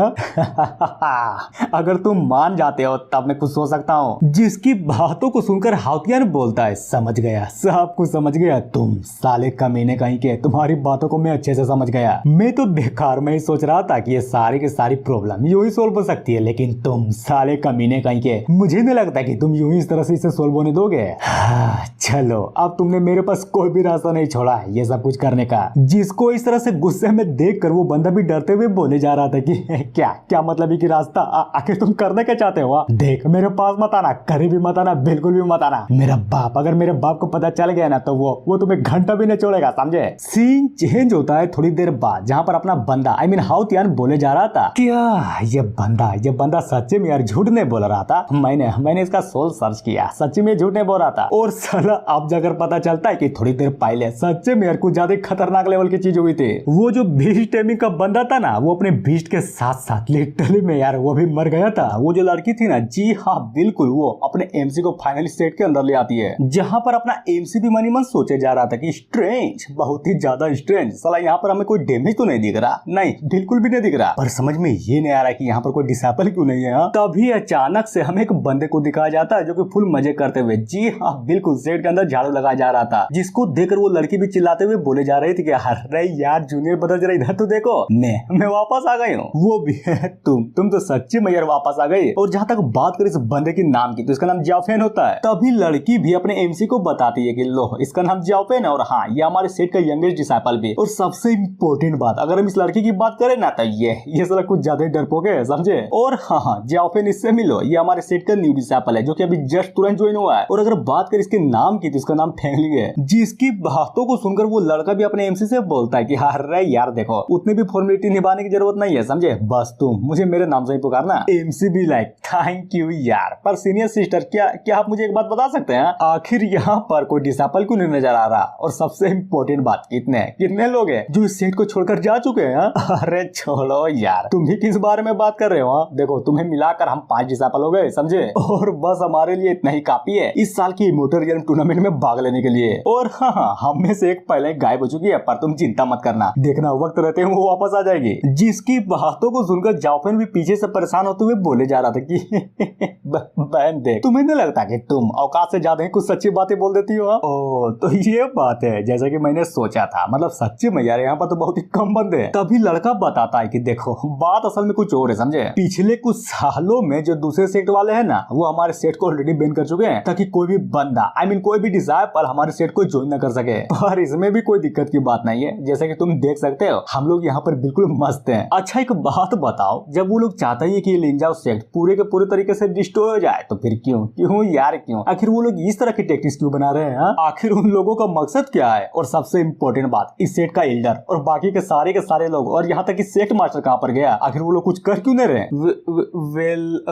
अगर तुम मान जाते हो तब मैं कुछ सोच सकता हूँ। जिसकी बातों को सुनकर हाउतियन बोलता है, समझ गया, सब कुछ समझ गया। तुम साले कमीने कहीं के, तुम्हारी बातों को मैं अच्छे से समझ गया। मैं तो बेकार में ही सोच रहा था कि ये सारी की सारी प्रॉब्लम यूं ही सोल्व हो सकती है, लेकिन तुम साले कमीने कहीं के, मुझे नहीं लगता कि तुम यूं ही इस तरह से इसे सोल्व होने दोगे। चलो, अब तुमने मेरे पास कोई भी रास्ता नहीं छोड़ा है ये सब कुछ करने का। जिसको इस तरह से गुस्से में देखकर वो बंदा भी डरते हुए बोले जा रहा था कि क्या मतलब है कि रास्ता, आखिर तुम करने क्या चाहते हो? देख, मेरे पास मत आना, कहीं भी मत आना, बिल्कुल भी मत आना। मेरा बाप, अगर मेरे बाप को पता चल गया ना तो वो तुम्हें घंटा भी नहीं छोड़ेगा, समझे। सीन चेंज होता है थोड़ी देर बाद, जहाँ पर अपना बंदा हाउतियन बोले जा रहा था, क्या ये बंदा सच्ची में यार झूठ नहीं बोल रहा था। मैंने इसका सोल सर्च किया, सच्ची में झूठ नहीं बोल रहा था। और साला अब जाकर पता चलता है कि थोड़ी देर पहले सच्चे में यार कुछ ज्यादा खतरनाक लेवल की चीज हुई थी। वो जो बीस्ट टेमिंग का बंदा था ना, वो अपने बीस्ट के साथ साथ लिटरली में यार वो भी मर गया था। वो जो लड़की थी ना, जी हाँ बिल्कुल, वो अपने एमसी को फाइनली सेट के अंदर ले आती है, जहाँ पर अपना एमसी भी मनी मन सोचे जा रहा था कि स्ट्रेंज, बहुत ही ज्यादा स्ट्रेंज, साला यहाँ पर हमें कोई डैमेज तो नहीं दिख रहा, नहीं बिल्कुल भी नहीं दिख रहा। पर समझ में ये नहीं आ रहा कि यहाँ पर कोई डिसेबल क्यों नहीं है। तभी अचानक से हमें एक बंदे को दिखाया जाता है जो कि फुल मजे करते हुए, जी हाँ बिल्कुल, सेट के अंदर झाड़ू लगाया जा रहा था, जिसको देखकर वो लड़की भी चिल्लाते हुए बोले जा रही थी कि अरे यार जूनियर ब्रदर जरा इधर तो देखो, मैं वापस आ गई हूँ। वो भी है तुम तो सच्ची में यार वापस आ गई। और जहाँ तक बात करें इस बंदे के नाम की, तो इसका नाम जाओफेन होता है। तभी लड़की भी अपने एमसी को बताती है कि लो, इसका नाम जाओफेन है और हाँ, ये हमारे सेट का यंगेस्ट डिसाइपल भी। और सबसे इम्पोर्टेंट बात, अगर हम इस लड़की की बात करें ना, तो ये साला कुछ ज्यादा डरपोक है, समझे। और हाँ, जाओफेन इससे मिलो, ये हमारे सेट का न्यू डिसाइपल है जो कि अभी जस्ट तुरंत ज्वाइन हुआ है। और अगर बात करें इसके नाम की, तो इसका नाम फेंगली है। जिसकी बातों को सुनकर वो लड़का भी अपने एमसी से बोलता है कि अरे यार देखो, उतनी भी फॉर्मेलिटी निभाने की जरूरत नहीं है, समझे, बस तुम मुझे मेरे नाम से ही पुकारना। एमसी भी लाइक थैंक यू यार। पर सीनियर सिस्टर, क्या आप मुझे एक बात बता सकते हैं, आखिर यहाँ पर कोई डिसाइपल क्यों नहीं नजर आ रहा? और सबसे इम्पोर्टेंट बात, कितने लोग हैं जो इस सेट को छोड़कर जा चुके हैं? अरे छोड़ो यार, तुम भी किस बारे में बात कर रहे हो? देखो, तुम्हें मिलाकर हम 5 डिसाइपल हो गए, समझे। और बस हमारे लिए इतना ही काफी है इस साल की इमोर्टल रियल्म टूर्नामेंट में भाग लेने के लिए। और हाँ, हम में से एक पहले गायब हो चुकी है, पर तुम चिंता मत करना, देखना वक्त रहते हुए वो वापस आ जाएगी। जिसकी बातों को सुनकर जाओफेन भी पीछे से परेशान होते हुए बोले जा रहा था कि बहन देख, तुम्हें नहीं लगता कि तुम औकात से ज्यादा ही कुछ सच्ची बातें बोल देती हो? ओ तो ये बात है, जैसा कि मैंने सोचा था, मतलब सच्ची में यार यहाँ पर तो बहुत ही कम बंदे हैं। तभी लड़का बताता है कि देखो, बात असल में कुछ और है, समझे। पिछले कुछ सालों में जो दूसरे सेट वाले हैं ना, वो हमारे सेट को ऑलरेडी बैन कर चुके हैं, ताकि कोई भी बंदा, कोई भी डिसाइपल हमारे सेट को ज्वाइन न कर सके। पर इसमें भी कोई दिक्कत की बात नहीं है, जैसा कि तुम देख सकते हो, हम लोग यहाँ पर बिल्कुल मस्त हैं। अच्छा एक बात बताओ, जब वो लोग चाहते हैं कि लिंजाओ सेट पूरे के पूरे तरीके से डिस्ट्रॉय हो जाए, तो फिर क्यों यार क्यों? आखिर वो लोग इस तरह की टैक्टिक्स क्यों बना रहे हैं? आखिर उन लोगों का मकसद क्या है? और सबसे इम्पोर्टेंट बात, इस सेट का एल्डर और बाकी के सारे लोग, और यहाँ तक कि सेट मास्टर कहाँ पर गया? आखिर वो लोग कुछ कर क्यों नहीं रहे? वेल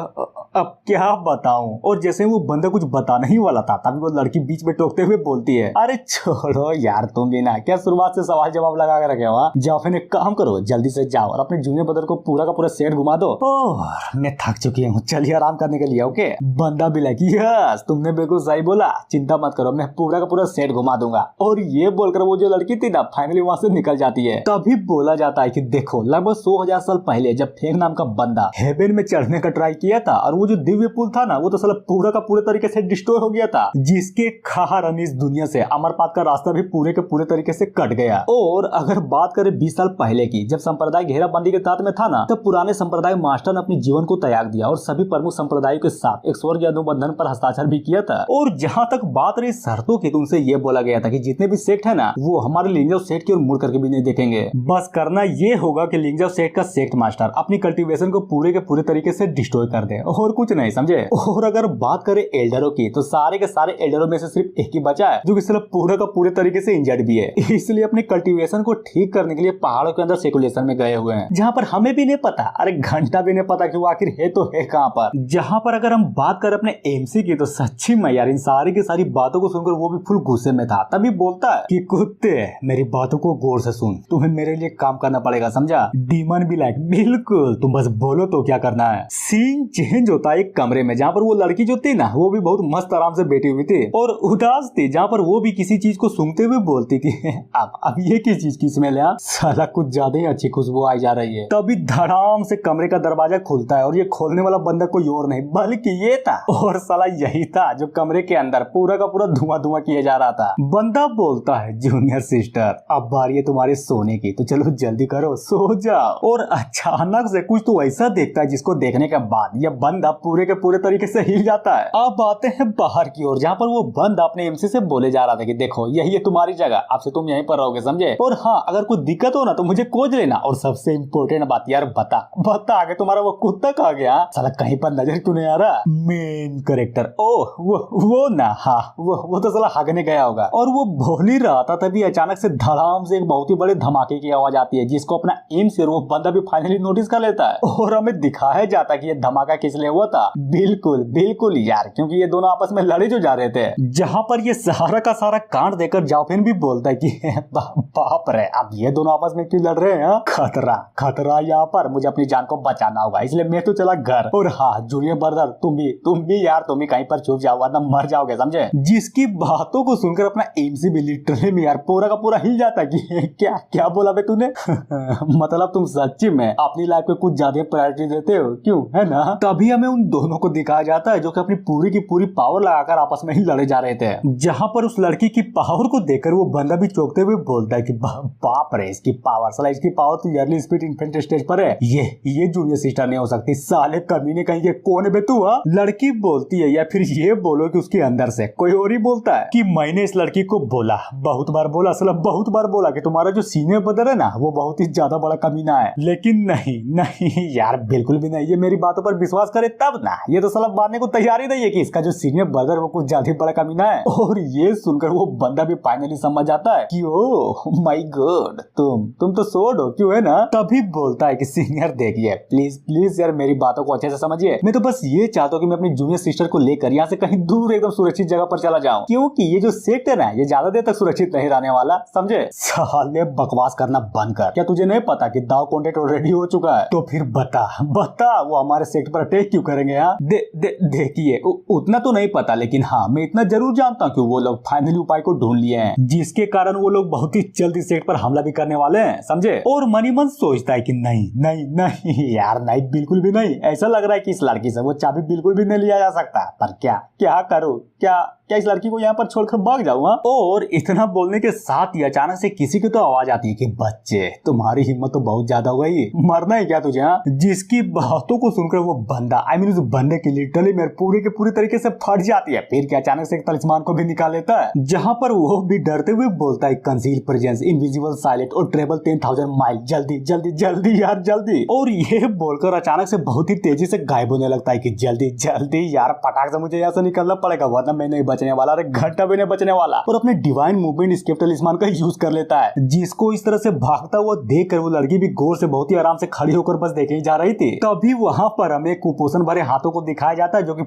अब क्या बताऊं। और जैसे वो बंदा कुछ बताने ही वाला था, तभी वो लड़की बीच में टोकते हुए बोलती है, अरे छोड़ो यार, तुम भी ना क्या शुरुआत से सवाल जवाब लगा के रखे हो? जाओ फिर एक काम करो, जल्दी से जाओ और अपने जूनियर ब्रदर को पूरा का पूरा सेट घुमा दो। और मैं थक चुकी हूँ, चलिए आराम करने के लिए। ओके, बंदा भी लाइक यस, तुमने बिल्कुल सही बोला, चिंता मत करो, मैं पूरा का पूरा सेट घुमा दूंगा। और ये बोलकर वो जो लड़की थी ना, फाइनली वहाँ से निकल जाती है। तभी बोला जाता है कि देखो, लगभग 100,000 साल पहले जब फेंग नाम का बंदा हेवन में चढ़ने का ट्राई किया था, और वो जो दिव्य पुल था ना, वो तो साला पूरा का पूरे तरीके से डिस्ट्रॉय हो गया था, जिसके कारण इस दुनिया से अमरपाथ का रास्ता भी पूरे के पूरे तरीके से कट गया। और अगर बात करें 20 साल पहले की, जब संप्रदाय घेराबंदी के तहत में था ना, तब पुराने संप्रदाय मास्टर ने अपने जीवन को त्याग त्याग दिया और सभी प्रमुख संप्रदायों के साथ एक स्वर्गीय अनुबंधन पर हस्ताक्षर भी किया था। और जहाँ तक बात रही शर्तों की, तो उनसे ये बोला गया था कि जितने भी सेक्ट है ना, वो हमारे लिंगजाओ सेक्ट की ओर मुड़ करके भी नहीं देखेंगे। बस करना ये होगा कि लिंगजाओ सेक्ट का सेक्ट मास्टर अपनी कल्टीवेशन को पूरे के पूरे तरीके से डिस्ट्रॉय कर दे, और कुछ नहीं, समझे। और अगर बात करें एल्डरों की, तो सारे के सारे एल्डरों में से सिर्फ एक ही बचा है जो कि सिर्फ पूरा का पूरे तरीके से इंजर्ड भी है, इसलिए अपनी कल्टीवेशन को ठीक करने के लिए पहाड़ों के अंदर सेकुलेशन में गए हुए हैं, जहाँ पर हमें भी नहीं पता, अरे घंटा भी नहीं पता कि वो आखिर है तो है कहाँ पर। जहाँ पर अगर हम बात करें अपने एमसी की, तो सच्ची में यार इन सारी की सारी बातों को सुनकर वो भी फुल गुस्से में था। तभी बोलता है कि कुत्ते मेरी बातों को गौर से सुन, तुम्हें मेरे लिए काम करना पड़ेगा, समझा। डीमन भी लाइक बिल्कुल, तुम बस बोलो तो क्या करना है। सीन चेंज होता है एक कमरे में, जहाँ पर वो लड़की जो थी ना, वो भी बहुत मस्त आराम से बैठी हुई थी और उदास थी, जहाँ पर वो भी किसी चीज को सूंघते हुए बोलती थी अब ये किस चीज की स्मेल है, साला कुछ ज्यादा ही अच्छी खुशबू आई जा रही है। तभी धड़ाम से कमरे का दरवाजा खुलता है और ये खोलने वाला बंदा कोई और नहीं बल्कि ये था, और साला यही था जो कमरे के अंदर पूरा का पूरा धुआं धुआं किया जा रहा था। बंदा बोलता है, जूनियर सिस्टर अब बारी है तुम्हारे सोने की, तो चलो जल्दी करो, सो जाओ। और अचानक से कुछ तो ऐसा देखता है जिसको देखने के बाद यह बंदा पूरे के पूरे तरीके से हिल जाता है। अब आते हैं बाहर की ओर, जहाँ पर वो बंदा अपने एमसी से बोले जा रहा था कि देखो यही है तुम्हारी जगह, अब से तुम यहीं पर रहोगे, समझे। और हाँ, अगर कोई दिक्कत हो ना तो मुझे खोज लेना, और सबसे इम्पोर्टेंट बात यार बता आगे तुम्हारा वो कुत्ता कहाँ गया, साला कहीं पर नजर क्यों नहीं आ रहा। मेन कैरेक्टर ओह वो ना, हाँ वो तो साला हगने गया होगा। और वो बोल ही रहा था, तभी अचानक से धड़ाम से एक बहुत ही बड़े धमाके की आवाज आती है, जिसको अपना एम से वो बंदा भी फाइनली नोटिस कर लेता है। और हमें दिखाया जाता है कि ये धमाका किस लिए हुआ था। बिल्कुल यार, क्योंकि ये दोनों आपस में लड़े जो जा रहे थे, जहाँ पर ये सारा का सारा कांड देखकर जाओफिन भी बोलता है कि बाप रे, अब ये दोनों आपस में क्यों लड़ रहे हैं। खतरा यहाँ पर, मुझे अपनी जान को बचाना होगा, इसलिए मैं तो चला घर। और हाँ जूनियर ब्रदर, तुम भी यार, तुम भी कहीं पर छुप जाओ वरना मर जाओगे, समझे। जिसकी बातों को सुनकर अपना एमसी भी लिटरली में यार पूरा का पूरा हिल जाता है कि क्या बोला बे तूने मतलब तुम सच्ची में अपनी लाइफ को कुछ ज्यादा प्रायोरिटी देते हो, क्यों, है ना। तभी हमें उन दोनों को दिखाया जाता है जो कि अपनी पूरी की पूरी पावर लगाकर आपस में ही लड़े जा रहे थे, जहाँ पर उस लड़की की पावर को देखकर वो बंदा भी चौंकते हुए बोलता है कि बाप रे, इसकी पावर, साला इसकी पावर तो अर्ली स्पीड इन्फेंट स्टेज पर है, ये जूनियर सिस्टर नहीं हो सकती, साले कमीने कहीं के कौन है बे तू। लड़की बोलती है, या फिर ये बोलो कि उसके अंदर से कोई और ही बोलता है कि मैंने इस लड़की को बोला, बहुत बार बोला, साला बहुत बार बोला कि तुम्हारा जो सीनियर ब्रदर है ना, वो बहुत ही ज्यादा बड़ा कमीना है, लेकिन नहीं यार, बिल्कुल भी नहीं, ये मेरी बातों पर विश्वास करे तब ना, ये तो साला मानने को तैयार ही नहीं है कि इसका जो सीनियर ब्रदर वो कुछ ज्यादा बड़ा कमीना है। और ये सुनकर वो बंदा भी फाइनली समझ जाता है कि ओह माय गॉड, तुम तो सोड हो, क्यों, है ना। तभी बोलता है कि सीनियर देखिए, प्लीज यार मेरी बातों को अच्छे से समझिए, मैं तो बस ये चाहता हूँ कि मैं अपनी जूनियर सिस्टर को लेकर यहाँ से कहीं दूर एकदम सुरक्षित जगह पर चला जाऊँ, क्योंकि ये जो सेक्ट है ना, ये ज्यादा देर तक सुरक्षित नहीं रहने वाला, समझे। साले बकवास करना बंद कर, क्या तुझे नहीं पता कि दाव कॉन्टेक्ट ऑलरेडी हो चुका है, तो फिर बता वो हमारे सेक्ट पर अटैक क्यों करेंगे। यहाँ देखिए उतना तो नहीं पता, लेकिन हाँ मैं इतना जरूर जानता हूँ कि वो लोग फाइनली उपाय को ढूंढ लिए हैं, जिसके कारण वो लोग बहुत ही जल्दी सेक्ट पर हमला भी करने वाले हैं, समझे। और मनी मन सोचता है कि नहीं यार, नहीं बिल्कुल भी नहीं, ऐसा लग रहा है कि इस लड़की से वो चाबी बिल्कुल भी नहीं लिया जा सकता, पर क्या करूँ, क्या इस लड़की को यहाँ पर छोड़कर भाग जाऊंगा। और इतना बोलने के साथ ही अचानक से किसी की तो आवाज आती है कि बच्चे तुम्हारी हिम्मत तो बहुत ज्यादा हो गई, मरना है क्या तुझे। जिसकी बातों को सुनकर वो बंदा, उस बंदे की लिटरली मेरे पूरे के पूरे तरीके से फट जाती है। फिर क्या अचानक से एक तलिस्मान को भी निकाल लेता है, जहाँ पर वो भी डरते हुए बोलता है कंसील प्रेजेंस, इनविजिबल साइलेंट और ट्रेवल 10,000 माइल, जल्दी यार जल्दी। और ये बोलकर अचानक से बहुत ही तेजी से गायब होने लगता है कि जल्दी यार, फटाक से मुझे यहाँ से निकलना पड़ेगा वरना मैं नहीं बचने वाला, अरे घंटा भी नहीं बचने वाला। और अपने डिवाइन मूवमेंट एस्केप टलिस्मान का यूज कर लेता है, जिसको इस तरह से भागता हुआ देखकर वो लड़की भी गौर से बहुत ही आराम से खड़ी होकर बस देखे जा रही थी। तभी वहां पर हमें कुपोषण भरे हाथों को दिखाया जाता है, जो कि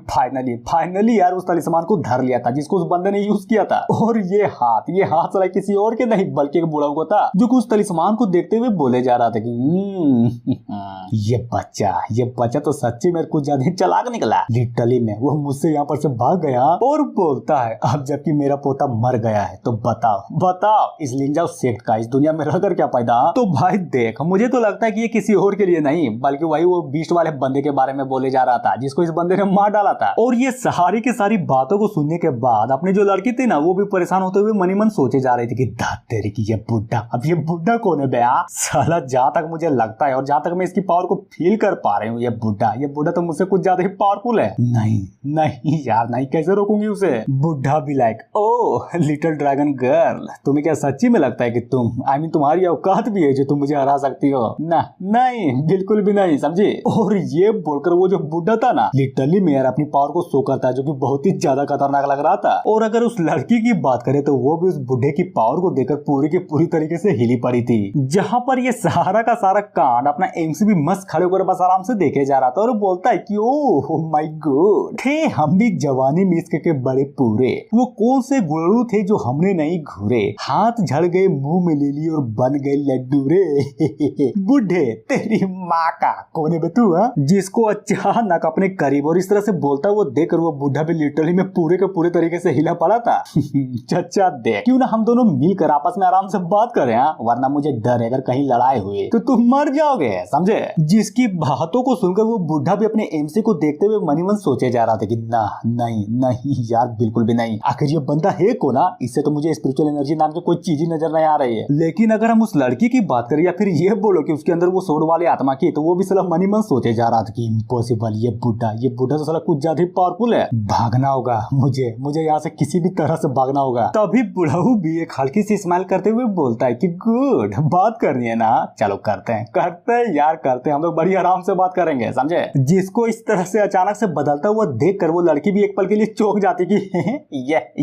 फाइनली यार उस तलिस्मान को धर लिया था जिसको उस बंदे ने यूज किया था। और ये हाथ साला किसी और के नहीं बल्कि एक बूढ़ा को था, जो कि उस तलिस्मान को देखते हुए बोले जा रहा था कि ये बच्चा तो सच्ची मेरे को ज्यादा चालाक निकला, लिटरली में वो मुझसे यहाँ पर से भाग गया। और बोलता है अब जबकि मेरा पोता मर गया है तो बताओ इस लिंजाओ सेक्ट का इस दुनिया में रहकर क्या फायदा। तो भाई देख, मुझे तो लगता है कि ये किसी और के लिए नहीं बल्कि वही वो बीस्ट वाले बंदे के बारे में बोले जा रहा था, जिसको इस बंदे ने मार डाला था। और ये सारी की सारी बातों को सुनने के बाद अपनी जो लड़की थी ना, वो भी परेशान होते हुए मनी मन सोचे जा रही थी कि दाद तेरे की ये बुड्ढा, अब ये बुड्ढा कौन है बे, साला जहाँ तक मुझे लगता है और जहाँ तक मैं इसकी पावर पावर को फील कर पा रही हूँ। ये बुढ़ा तो मुझसे कुछ ज्यादा ही पावरफुल है। नहीं नहीं यार नहीं, कैसे रोकूंगी उसे। बुढ़ा भी लाइक, ओह लिटिल ड्रैगन गर्ल, तुम्हें क्या सच्ची में लगता है कि तुम्हारी औकात भी है जो तुम मुझे हरा सकती हो? ना नहीं, बिल्कुल भी नहीं, समझी। और ये बोलकर वो जो बुढ़ा था ना, लिटरली में यार अपनी पावर को शो करता है, जो कि बहुत ही ज्यादा खतरनाक लग रहा था। और अगर उस लड़की की बात करें तो वो भी उस बुढ़े की पावर को देखकर पूरी की पूरी तरीके से हिली पड़ी थी। जहाँ पर ये सारा का सारा कांड अपना एमसी भी मस्त खड़े होकर बस आराम से देखे जा रहा था और बोलता है कि ओह माय गॉड, थे हम भी जवानी में इसके बड़े पूरे, वो कौन से गुरु थे जो हमने नहीं घूरे, हाथ झड़ गए मुंह में ले ली और बन गए लड्डू रे। बुढ़े तेरी माँ का कौन है बे तू, जिसको अचानक अपने करीब और इस तरह से बोलता वो देखकर वो बुढ़ा भी लिटरली में पूरे के पूरे तरीके से हिला पड़ा था। चचा देख, क्यों ना हम दोनों मिलकर आपस में आराम से बात करें, वरना मुझे डर है अगर कहीं लड़ाई हुई तो तुम मर जाओगे, समझे। जिसकी बातों को सुनकर वो बुढ़ा भी अपने एमसी को देखते हुए मनी मन सोचे जा रहा था कि ना नहीं नहीं यार बिल्कुल भी नहीं, आखिर ये बंदा है कौन, इससे तो मुझे स्पिरिचुअल एनर्जी नाम की कोई चीज ही नजर नहीं आ रही है। लेकिन अगर हम उस लड़की की बात करें या फिर ये बोलो कि उसके अंदर वो सोड वाली आत्मा की, तो वो भी साला मनी मन सोचे जा रहा था कि इम्पॉसिबल, ये बुढ़ा तो साला कुछ ज्यादा ही पावरफुल है, भागना होगा मुझे यहाँ से किसी भी तरह से भागना होगा। तभी बुढ़ाऊ भी एक हल्की सी स्माइल करते हुए बोलता है कि गुड, बात करनी है ना, चलो करते हैं यार करते हैं, हम लोग बड़ी आराम से बात करेंगे, समझे। जिसको इस तरह से अचानक से बदलता हुआ देखकर वो लड़की भी एक पल के लिए चौंक जाती कि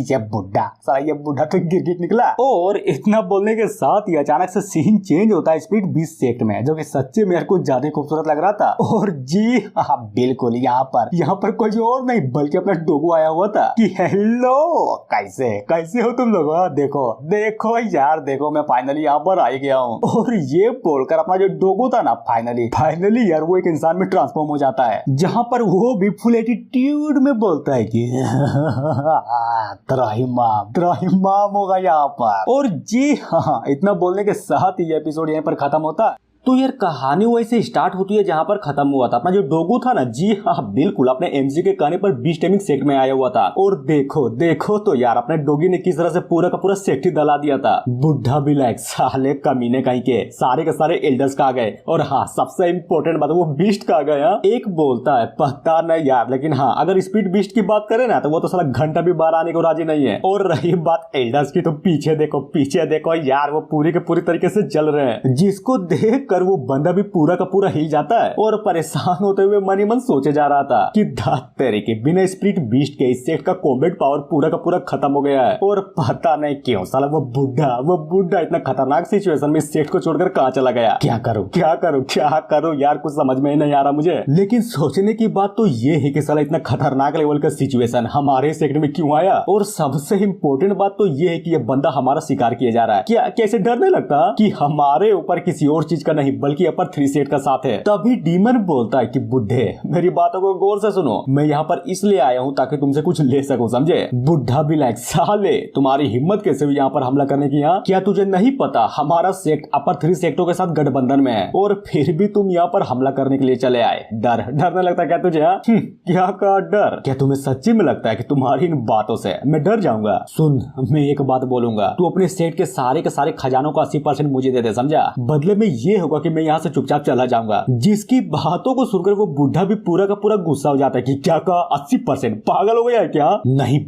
ये बुढ़ा तो गिरगिट निकला। और इतना बोलने के साथ ही अचानक से सीन चेंज होता है स्पीड 20 सेक्ट में, जो कि सच्चे मेरे को ज्यादा खूबसूरत लग रहा था। और जी हाँ बिल्कुल, यहाँ पर कोई और नहीं बल्कि अपना डोगो आया हुआ था कि हेलो कैसे हो तुम लोग, देखो यार देखो मैं फाइनली यहाँ पर आ गया हूँ। और ये बोलकर अपना जो डोगो था ना फाइनली यार वो एक इंसान में ट्रांसफॉर्म हो जाता है, जहाँ पर वो भी फुल एटीट्यूड में बोलता है कि त्राहिमाम होगा यहाँ पर। और जी हाँ, इतना बोलने के साथ ही एपिसोड यहीं पर खत्म होता है। तो यार कहानी वैसे स्टार्ट होती है जहाँ पर खत्म हुआ था। अपना जो डोगो था ना, जी हाँ बिल्कुल अपने एमजी के कहने पर 20 टाइमिंग सेक्ट में आया हुआ था। और देखो तो यार अपने डोगी ने किस तरह से पूरा का पूरा सेक्ट ही दला दिया था। बुढ़ा भी लाइक, साले कमीने कहीं के सारे एल्डर्स का आ गए। और हाँ सबसे इम्पोर्टेंट बात, वो बीस्ट का आ गया। एक बोलता है पता नहीं यार, लेकिन हाँ अगर स्पीड बीस्ट की बात करें ना तो वो तो साला घंटा भी बाहर आने को राजी नहीं है। और रही बात एल्डर्स की, तो पीछे देखो यार वो पूरी के पूरी तरीके से चल रहे हैं, जिसको देख वो बंदा भी पूरा का पूरा हिल जाता है। और परेशान होते हुए मनी मन सोचे जा रहा था कि धात तेरे के बिना स्पिरिट बीस्ट के इस सेट का कॉम्बैट पावर पूरा का पूरा खत्म हो गया है। और पता नहीं क्यों साला वो बुढ़ा इतना खतरनाक सिचुएशन में इस सेट को छोड़कर कहाँ चला गया। क्या करूं यार, कुछ समझ में ही नहीं आ रहा मुझे। लेकिन सोचने की बात तो ये है कि साला इतना खतरनाक लेवल का सिचुएशन हमारे सेक्टर में क्यों आया। और सबसे इम्पोर्टेंट बात तो ये है कि ये बंदा हमारा शिकार किया जा रहा है। क्या कैसे डर नहीं लगता कि हमारे ऊपर किसी और चीज का नहीं बल्कि अपर 3 सेट का साथ है। तभी डीमन बोलता है कि बुढ़े मेरी बातों को गौर से सुनो, मैं यहाँ पर इसलिए आया हूँ ताकि तुमसे कुछ ले सकूं, समझे। बुढ़ा भी लाइक, साले तुम्हारी हिम्मत कैसे हुई यहाँ पर हमला करने की। यहाँ क्या तुझे नहीं पता हमारा सेक्ट अपर 3 सेक्टों के साथ गठबंधन में है, और फिर भी तुम यहाँ पर हमला करने के लिए चले आए। डरने लगता है क्या तुझे? क्या का डर? क्या तुम्हें सच्ची में लगता है कि तुम्हारी इन बातों से मैं डर जाऊंगा? सुन, मैं एक बात बोलूंगा, तू अपने सेट के सारे खजानों का 80% मुझे दे दे, समझा। बदले में ये होगा कि मैं यहाँ से चुपचाप चला जाऊंगा। जिसकी बातों को सुनकर वो बुढ़ा भी पूरा का पूरा गुस्सा हो जाता है कि क्या कहा 80%? पागल हो गया है क्या? नहीं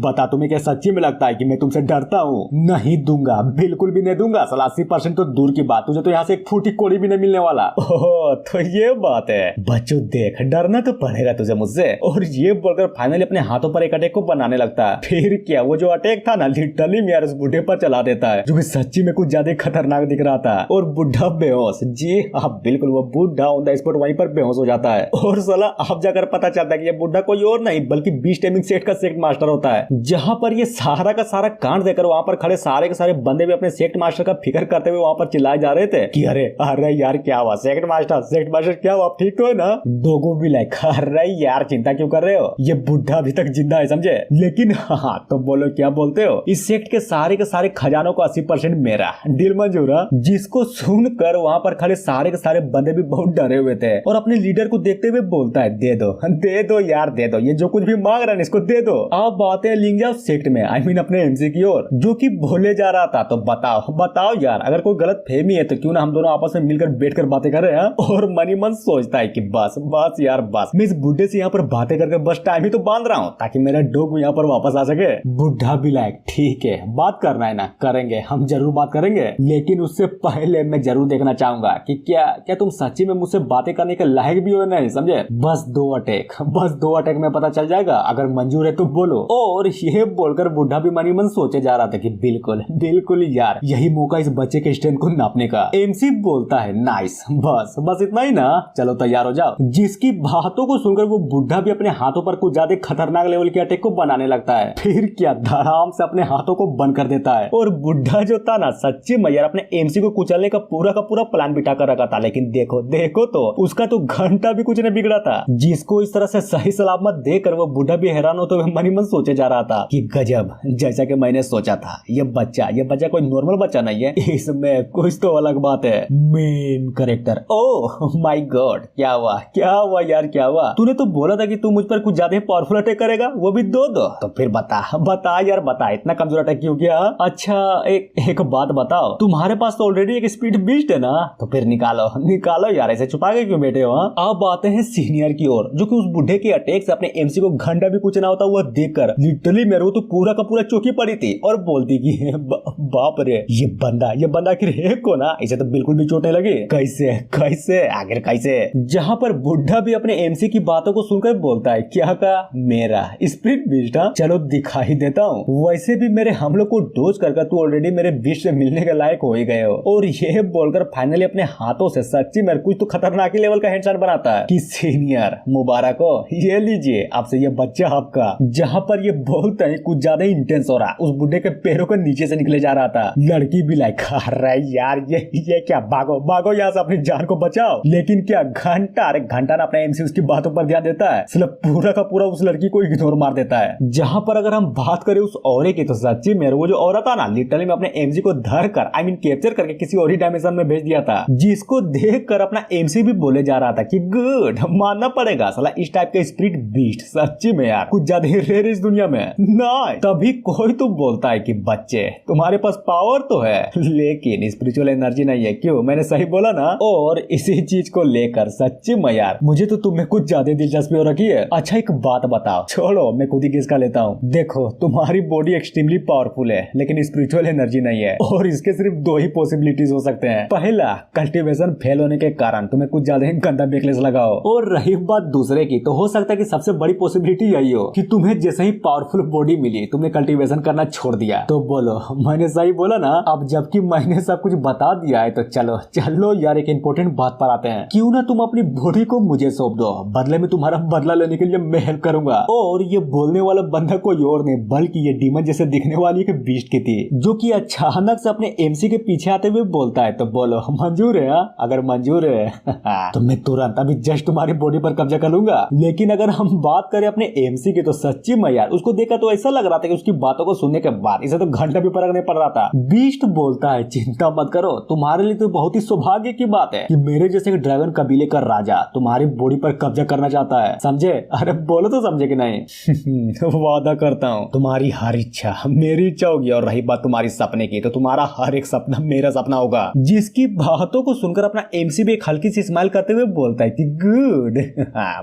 पता तुम्हें क्या सच्ची में लगता है कि मैं तुमसे डरता हूँ? नहीं दूंगा, बिल्कुल भी नहीं दूंगा। 80% तो दूर की बात, तुझे तो यहाँ से एक फूटी कोड़ी भी नहीं मिलने वाला। ओह तो ये बात है बच्चों, देख डरना तो पड़ेगा तुझे मुझसे। और ये बोलकर फाइनली अपने हाथों पर एक अटैक को बनाने लगता है। फिर क्या वो जो अटैक था ना, लिटरली मेरे उस बुढ़े पर चला देता है, जो कि सच्ची में कुछ ज्यादा खतरनाक दिख रहा था। और बुढ़ा बेहोश, जी हाँ बिल्कुल वो बुढ़ा ऑन द स्पॉट वहीं पर बेहोश हो जाता है। और साला अब जाकर पता चलता है कि ये बुढ़ा कोई और नहीं बल्कि 20 टाइमिंग सेट का सेक्ट मास्टर होता है। जहां पर ये सारा का सारा कांड देखकर वहां पर खड़े सारे के सारे बंदे भी अपने सेक्ट मास्टर का फिक्र करते हुए वहां पर चिल्लाए जा रहे थे कि अरे यार क्या हुआ सेक्ट मास्टर क्या हुआ, ठीक तो है ना। डोगो भी लाइक, अरे यार चिंता क्यों कर रहे हो, ये बुढ़ा अभी तक जिंदा है, समझे। लेकिन हाँ तो बोलो क्या बोलते हो, इस सेक्ट के सारे खजानों को 80% मेरा, डील मंजूर। जिसको सुन कर वहाँ पर खड़े सारे के सारे बंदे भी बहुत डरे हुए थे और अपने लीडर को देखते हुए बोलता है दे दो यार, दे दो, ये जो कुछ भी मांग रहा है इसको दे दो। अब बातें लिंगजाओ सेक्ट में, आई मीन अपने एमसी की ओर, जो कि बोले जा रहा था। तो बताओ यार, अगर कोई गलत फहमी है तो क्यों ना हम दोनों आपस में मिलकर बैठकर बातें कर रहे हैं। और मनी मन सोचता है कि बस यार बस, मैं इस बुढ़े से यहाँ पर बातें करके बस टाइम ही तो बांध रहा हूँ ताकि मेरा डॉग यहाँ पर वापस आ सके। बुढ़ा भी लाइक ठीक है, बात करना है ना, करेंगे, हम जरूर बात करेंगे, लेकिन उससे पहले मैं जरूर देखना चाहूंगा कि क्या तुम सच्ची में मुझसे बातें करने के लायक भी हो नहीं, समझे। बस दो अटैक में पता चल जाएगा, अगर मंजूर है तो बोलो। और ये बोलकर बुढ़ा भी मनी मन सोचे जा रहा था कि बिल्कुल यार, यही मौका इस बच्चे के स्ट्रेंथ को नापने का। एमसी बोलता है नाइस, बस इतना ही ना, चलो तैयार हो जाओ। जिसकी बातों को सुनकर वो बुढ़ा भी अपने हाथों पर कुछ ज्यादा खतरनाक लेवल के अटैक को बनाने लगता है। फिर क्या धड़ाम से अपने हाथों को बंद कर देता है। और बुढ़ा जो था ना, सच्ची में यार अपने एमसी को कुचलने का पूरा प्लान बिठा कर रखा था, लेकिन देखो तो उसका तो घंटा भी कुछ नहीं बिगड़ा था। जिसको इस तरह से सही सलामत देकर वो बुढ़ा भी हैरान होते हुए मनी मन सोचे जा रहा था कि गजब, जैसा कि मैंने सोचा था, ये बच्चा कोई नॉर्मल बच्चा नहीं है, इसमें कुछ तो अलग बात है। Main character, oh my God, क्या हुआ यार, क्या हुआ? तूने तो बोला था कि तू मुझ पर कुछ ज्यादा पावरफुल अटैक करेगा, वो भी दो। तो फिर बता यार, इतना कमजोर अटैक क्यों किया? अच्छा एक बात बताओ, तुम्हारे पास तो ऑलरेडी एक स्पीड बीस्ट है ना, तो फिर निकालो यार, ऐसे छुपा के क्यों बैठे हो? अब आते हैं सीनियर की ओर, जो कि उस बुढ़े के अटैक से अपने एमसी को घंटा भी कुछ ना होता हुआ देखकर लिटरली मेरे को तो पूरा का पूरा चौकी पड़ी थी और बोलती कि बाप रे, ये बंदा आखिर है कौन? इसे तो बिल्कुल भी चोट नहीं लगी। कैसे आखिर कैसे? जहाँ पर बुढ़ा भी अपने एमसी की बातों को सुनकर बोलता है, क्या कहा? मेरा स्प्रिट बीस्ट? चलो दिखा ही देता हूँ। वैसे भी मेरे हमलों को डोज कर तू ऑलरेडी मेरे बीस्ट से मिलने के लायक हो ही गए हो। और ये बोलकर फाइनली अपने हाथों से सच्ची में कुछ तो खतरनाक लेवल का हेडशॉट बनाता है कि सीनियर मुबारक हो, ये लीजिए आपसे ये बच्चा आपका। जहाँ पर ये बोलता है कुछ ज्यादा इंटेंस हो रहा, उस बुढ़े के पैरों के नीचे से निकले जा रहा था। लड़की भी लाइक यार ये क्या, भागो यहाँ से, अपनी जान को बचाओ। लेकिन क्या घंटा ना अपना एमसी उसकी बातों पर ध्यान देता है, सिर्फ पूरा का पूरा उस लड़की को इग्नोर मार देता है। जहाँ पर अगर हम बात करें उस औरत की, तो सच्ची में वो जो औरत था ना, लिटरली में अपने एमसी को धर कर आई मीन कैप्चर करके किसी और ही डायमेंशन में भेज दिया था, जिसको देख कर अपना एमसी भी बोले जा रहा था कि गुड, मानना पड़ेगा साला इस टाइप का स्पिरिट बीस्ट सच्ची में यार कुछ ज्यादा ही रेयर इस दुनिया में। नहीं तभी कोई तो बोलता है कि बच्चे तुम्हारे पास पावर तो है लेकिन स्पिरिचुअल एनर्जी नहीं है, क्यों? मैंने सही बोला ना? और इसी चीज को लेकर सच्ची में यार मुझे तो तुम्हें कुछ ज्यादा दिलचस्पी हो रखी है। अच्छा एक बात बताओ, छोड़ो मैं खुद ही गेस कर लेता हूँ। देखो तुम्हारी बॉडी एक्सट्रीमली पावरफुल है लेकिन स्पिरिचुअल एनर्जी नहीं है, और इसके सिर्फ दो ही पॉसिबिलिटीज हो सकते हैं। पहला, कल्टीवेशन फेल होने के कारण तुम्हें कुछ ज्यादा ही गंदा नेकलेस लगाओ, और रही बात दूसरे की, तो हो सकता है कि सबसे बड़ी पॉसिबिलिटी यही हो कि तुम्हें जैसे ही पावरफुल बॉडी मिली तुमने कल्टीवेशन करना छोड़ दिया। तो बोलो मैंने सही बोला ना? अब जबकि मैंने सब कुछ बता दिया है तो चलो यार एक इम्पोर्टेंट बात पर आते हैं। क्यों ना तुम अपनी बॉडी को मुझे सौंप दो, बदले में तुम्हारा बदला लेने के लिए मैं हेल्प करूंगा। और ये बोलने वाला बंदा कोई और नहीं बल्कि ये डीमन जैसे दिखने वाली एक बीस्ट की थी, जो कि अचानक से अपने एमसी के पीछे आते हुए बोलता है, तो बोलो मंजूर है? अगर मंजूर है तो मैं तुरंत अभी जस्ट तुम्हारी बॉडी पर कब्जा कर लूंगा। लेकिन अगर हम बात करें अपने एमसी की, तो सच्ची में यार उसको देखा तो ऐसा लग रहा था कि उसकी बातों को सुनने के बाद इसे तो घंटा भी फर्क नहीं पड़ रहा था। बीस्ट बोलता है, चिंता मत करो, तुम्हारे लिए तो बहुत ही सौभाग्य की बात है कि मेरे जैसे ड्रैगन कबीले का राजा तुम्हारी बॉडी पर कब्जा करना चाहता है, समझे? अरे बोलो तो समझे कि नहीं? वादा करता हूँ तुम्हारी हर इच्छा मेरी इच्छा होगी, और रही बात तुम्हारी सपने की, तो तुम्हारा हर एक सपना मेरा सपना होगा। जिसकी बातों को सुनकर अपना एमसी भी एक हल्की सी स्माइल करते हुए बोलता है कि गुड।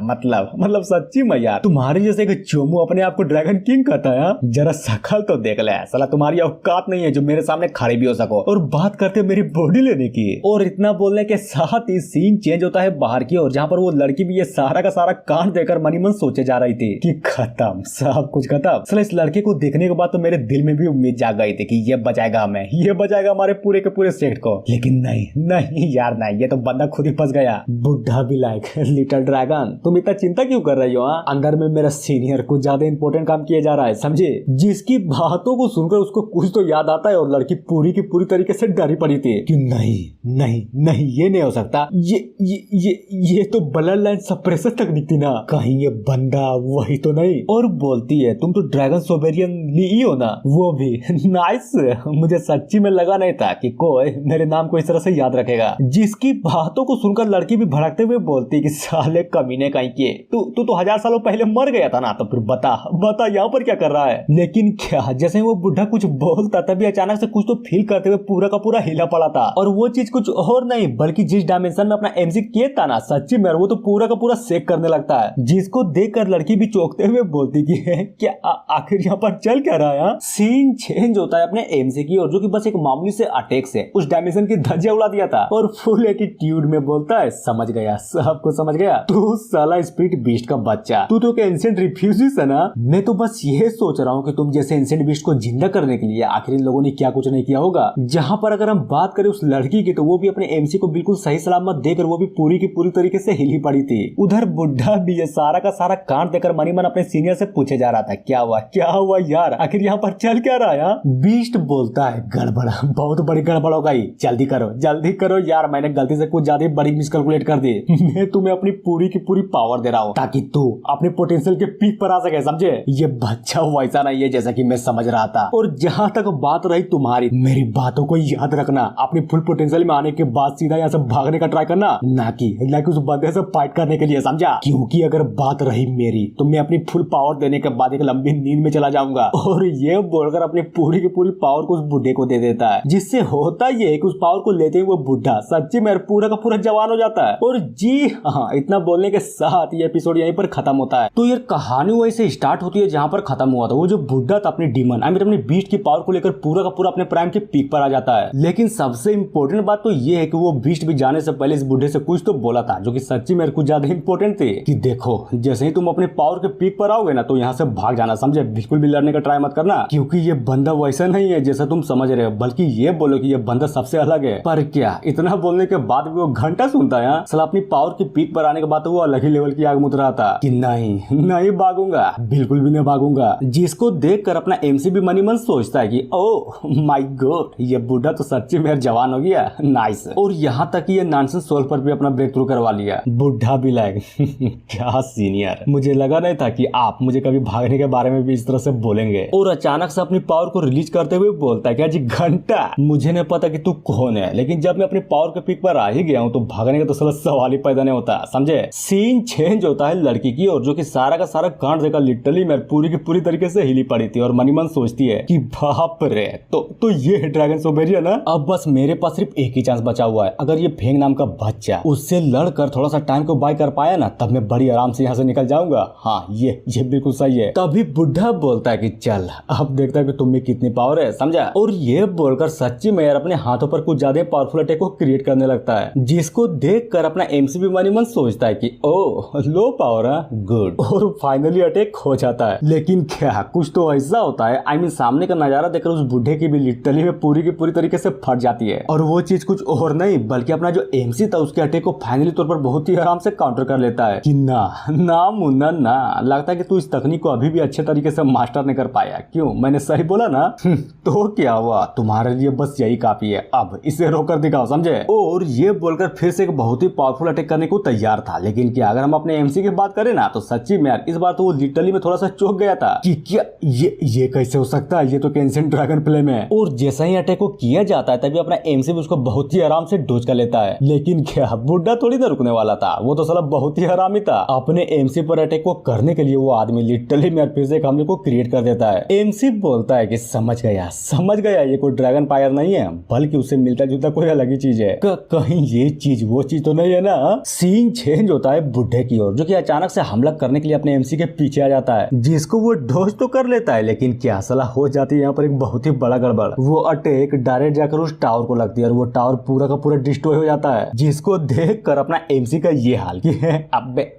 मतलब सच्ची में यार तुम्हारे जैसे एक चोमू अपने आप को ड्रैगन किंग कहता है? जरा शकल तो देख ले, साला तुम्हारी औकात नहीं है जो मेरे सामने खड़े भी हो सको और बात करते मेरी बॉडी लेने की। और इतना बोलने के साथ ही सीन चेंज होता है बाहर की ओर, जहाँ पर वो लड़की भी ये सारा का सारा कांड देकर मनी मन सोचे जा रही थी कि खत्म, सब कुछ खत्म। साला इस लड़के को देखने के बाद तो मेरे दिल में भी उम्मीद जाग गई थी कि ये बचाएगा हमें, ये बचाएगा हमारे पूरे के पूरे सेट को। लेकिन नहीं यार नहीं, ये तो बंदा खुद ही फंस गया। बुढ़ा भी लाइक लिटिल ड्रैगन तुम इतना चिंता क्यों कर रही हो? अंदर में मेरा सीनियर कुछ ज्यादा इंपॉर्टेंट काम किया जा रहा है, समझे? जिसकी बातों को सुनकर उसको कुछ तो याद आता है और लड़की पूरी की पूरी तरीके से डरी पड़ी थी कि नहीं ये नहीं हो सकता, ये तो ब्लड लाइन सप्रेसर तकनीक थी ना, कहीं ये बंदा वही तो नहीं? और बोलती है तुम तो ड्रैगन सोबेरियन ली हो ना, वो भी नाइस। मुझे सच्ची में लगा नहीं था कि कोई मेरे नाम को इस तरह से याद रखेगा। जिसकी बातों को सुनकर लड़की भी भड़कते हुए बोलती कि साले कमीने कहीं के, तू तो 1000 सालों पहले मर गया था ना, तो फिर बता यहाँ पर क्या कर रहा है। लेकिन क्या, जैसे ही वो बुढ़ा कुछ बोलता तभी अचानक से कुछ तो फील करते हुए पूरा का पूरा हिला पड़ा था। और वो चीज कुछ और नहीं बल्कि जिस डायमेंशन में अपना एमसी किया था ना, सच्ची में वो तो पूरा का पूरा शेक करने लगता है। जिसको देखकर लड़की भी चौंकते हुए बोलती कि क्या आखिर यहाँ पर चल क्या रहा है। सीन चेंज होता है अपने एमसी की और जो कि बस एक मामूली से अटैक से उस डायमेंशन की धज्जियां उड़ा दिया था और फुल एटीट्यूड में बोलता है, समझ गया, सबको समझ गया, तू साला स्पिरिट बीस्ट का बच्चा, तू तो एंशिएंट रिफ्यूजीज है ना। मैं तो बस ये सोच रहा हूँ कि तुम जैसे एंशिएंट बीस्ट को जिंदा करने के लिए आखिर इन लोगों ने क्या कुछ नहीं किया होगा। जहाँ पर अगर हम बात करें उस लड़की की, तो वो भी अपने एमसी को बिल्कुल सही सलामत देकर वो भी पूरी की पूरी तरीके से हिली पड़ी थी। उधर बुढ़ा भी ये सारा का सारा कांड देकर मनी मन अपने सीनियर से पूछे जा रहा था, क्या हुआ यार, आखिर यहाँ पर चल क्या रहा है। बीस्ट बोलता है, गड़बड़, बहुत बड़ी गड़बड़ हो गई, जल्दी करो यार, मैंने गलती से कुछ ज्यादा बड़ी मिसकैलकुलेट कर दी। मैं तुम्हें अपनी पूरी की पूरी पावर दे रहा हूँ ताकि तू अपने पोटेंशियल के पीक पर आ सके, समझे। ये बच्चा वैसा नहीं है जैसा कि मैं समझ रहा था। और जहाँ तक बात रही तुम्हारी, मेरी बातों को याद रखना, अपनी फुल पोटेंशियल में आने के बाद सीधा यहाँ से भागने का ट्राई करना, ना कि उस बंदे से फाइट करने के लिए, समझा। क्योंकि अगर बात रही मेरी, तो मैं अपनी फुल पावर देने के बाद एक लंबी नींद में चला जाऊंगा। और ये बोलकर अपनी पूरी की पूरी पावर को उस बुढ़े को दे देता है, जिससे होता ये है कि उस पावर को लेते ही वो बुढ़ा सच्ची में पूरा का पूरा जवान हो जाता है। और जी हाँ, इतना बोलने के साथ ये एपिसोड यहीं पर खत्म होता है। तो ये कहानी वैसे स्टार्ट होती है जहाँ पर खत्म हुआ था। वो जो बुढ़ा था अपने डीमन अपने बीस्ट की पावर को लेकर पूरा का पूरा अपने प्राइम के पीक पर आ जाता है। लेकिन सबसे इम्पोर्टेंट बात तो ये है कि वो बीस्ट भी जाने से पहले इस बुढ़े से कुछ तो बोला था, जो कि सच्ची में कुछ ज्यादा इंपॉर्टेंट थे कि देखो, जैसे ही तुम अपने पावर के पीक पर आओगे ना, तो यहाँ से भाग जाना, समझे। बिल्कुल भी लड़ने का ट्राई मत करना, क्योंकि ये बंदा वैसा नहीं है जैसा तुम समझ रहे हो, बल्कि ये बोलो कि ये बंदा सबसे अलग है। पर क्या इतना बोलने के बाद भी वो घंटा सुनता है। साला अपनी पावर की पीक पर आने के बाद वो अलग ही लेवल की आग मुत रहा था कि नहीं भागूंगा, बिल्कुल भी नहीं भागूंगा। जिसको देखकर अपना एमसी भी मनी मन सोचता है कि ओह माय गॉड, ये बुढ़ा तो सच्ची में जवान हो गया, नाइस। और यहाँ तक ये नॉनसेंस सोल पर भी अपना ब्रेक थ्रू करवा लिया। बुढ़ा भी लाइक क्या सीनियर, मुझे लगा नहीं था कि आप मुझे कभी भागने के बारे में भी इस तरह से बोलेंगे। और अचानक से अपनी पावर को रिलीज करते हुए बोलता है, क्या जी घंटा, मुझे नहीं पता कि तू कौन है, लेकिन जब मैं अपनी पावर के पीक पर आ ही गया हूँ तो भागने का तो साला सवाल ही पैदा नहीं होता, समझे। सीन चेंज होता है लड़की की और जो कि सारा का सारा कांड देखा लिटरली मैं पूरी की पूरी तरीके से हिली पड़ी थी। और मनी मन सोचती है कि बाप रे, तो ये है ड्रैगन सोबेरिया ना। अब बस मेरे पास सिर्फ एक ही चांस बचा हुआ है, अगर ये फेंग नाम का बच्चा उससे लड़कर थोड़ा सा टाइम को बाय कर पाया ना, तब मैं बड़ी आराम से यहाँ से निकल जाऊंगा। हाँ ये बिल्कुल सही है। तभी बुढ़ा बोलता है कि चल अब देखता है कि तुम में कितनी पावर है, समझा। और ये बोलकर सच्ची में यार अपने हाथों पर कुछ ज्यादा पावरफुल अटैक को क्रिएट करने लगता है, जिसको देखकर अपना एमसीबी मनी मन सोचता है कि ओ लो पावर है, गुड। और फाइनली अटैक हो जाता है। लेकिन क्या कुछ तो ऐसा होता है, आई मीन सामने का नजारा देखकर उस बुढ़े की भी लिटरली में पूरी की पूरी तरीके से फट जाती है। और वो चीज कुछ और नहीं बल्कि अपना जो एमसी था उसके अटैक को फाइनली तौर पर बहुत ही आराम से काउंटर कर लेता है कि ना मुन्ना ना, लगता है कि तू इस तकनीक को अभी भी अच्छे तरीके से मास्टर नहीं कर पाया। क्यों, मैंने सही बोला ना। तो क्या हुआ, तुम्हारे लिए बस यही काफी है, अब इसे रोकर दिखाओ, समझे। और ये बोलकर फिर से एक बहुत ही पावरफुल अटैक करने को तैयार था। लेकिन क्या अगर हम अपने एमसी की बात करें ना, तो सच्ची में यार इस बार तो वो लिटरली में थोड़ा सा चौंक गया था कि क्या ये कैसे हो सकता है, ये तो एंशिएंट ड्रैगन फ्लेम है। और जैसा ही अटैक को किया जाता है तभी अपना एमसी उसको बहुत ही आराम से डोज कर लेता है। लेकिन क्या बुढ़ा थोड़ी ना रुकने वाला था, वो तो साला बहुत ही हरामी था। अपने एमसी पर अटैक को करने के लिए वो आदमी लिटरली में फिर से एक हमले को क्रिएट कर देता है। एमसी बोलता है कि समझ गया ये कोई ड्रैगन फायर नहीं है, बल्कि उससे मिलता जुलता कोई अलग ही चीज है। कहीं ये चीज वो चीज तो नहीं है ना। सीन चेंज होता है बुढ़े की ओर, जो कि अचानक से हमला करने के लिए अपने एमसी के पीछे आ जाता है, जिसको वो डोज तो कर लेता है। लेकिन क्या साला हो जाती है यहाँ पर एक बहुत ही बड़ा गड़बड़। वो अटैक डायरेक्ट जाकर उस टावर को लगती है और वो टावर पूरा का पूरा डिस्ट्रॉय हो जाता है, जिसको देख कर अपना एमसी का ये हाल कि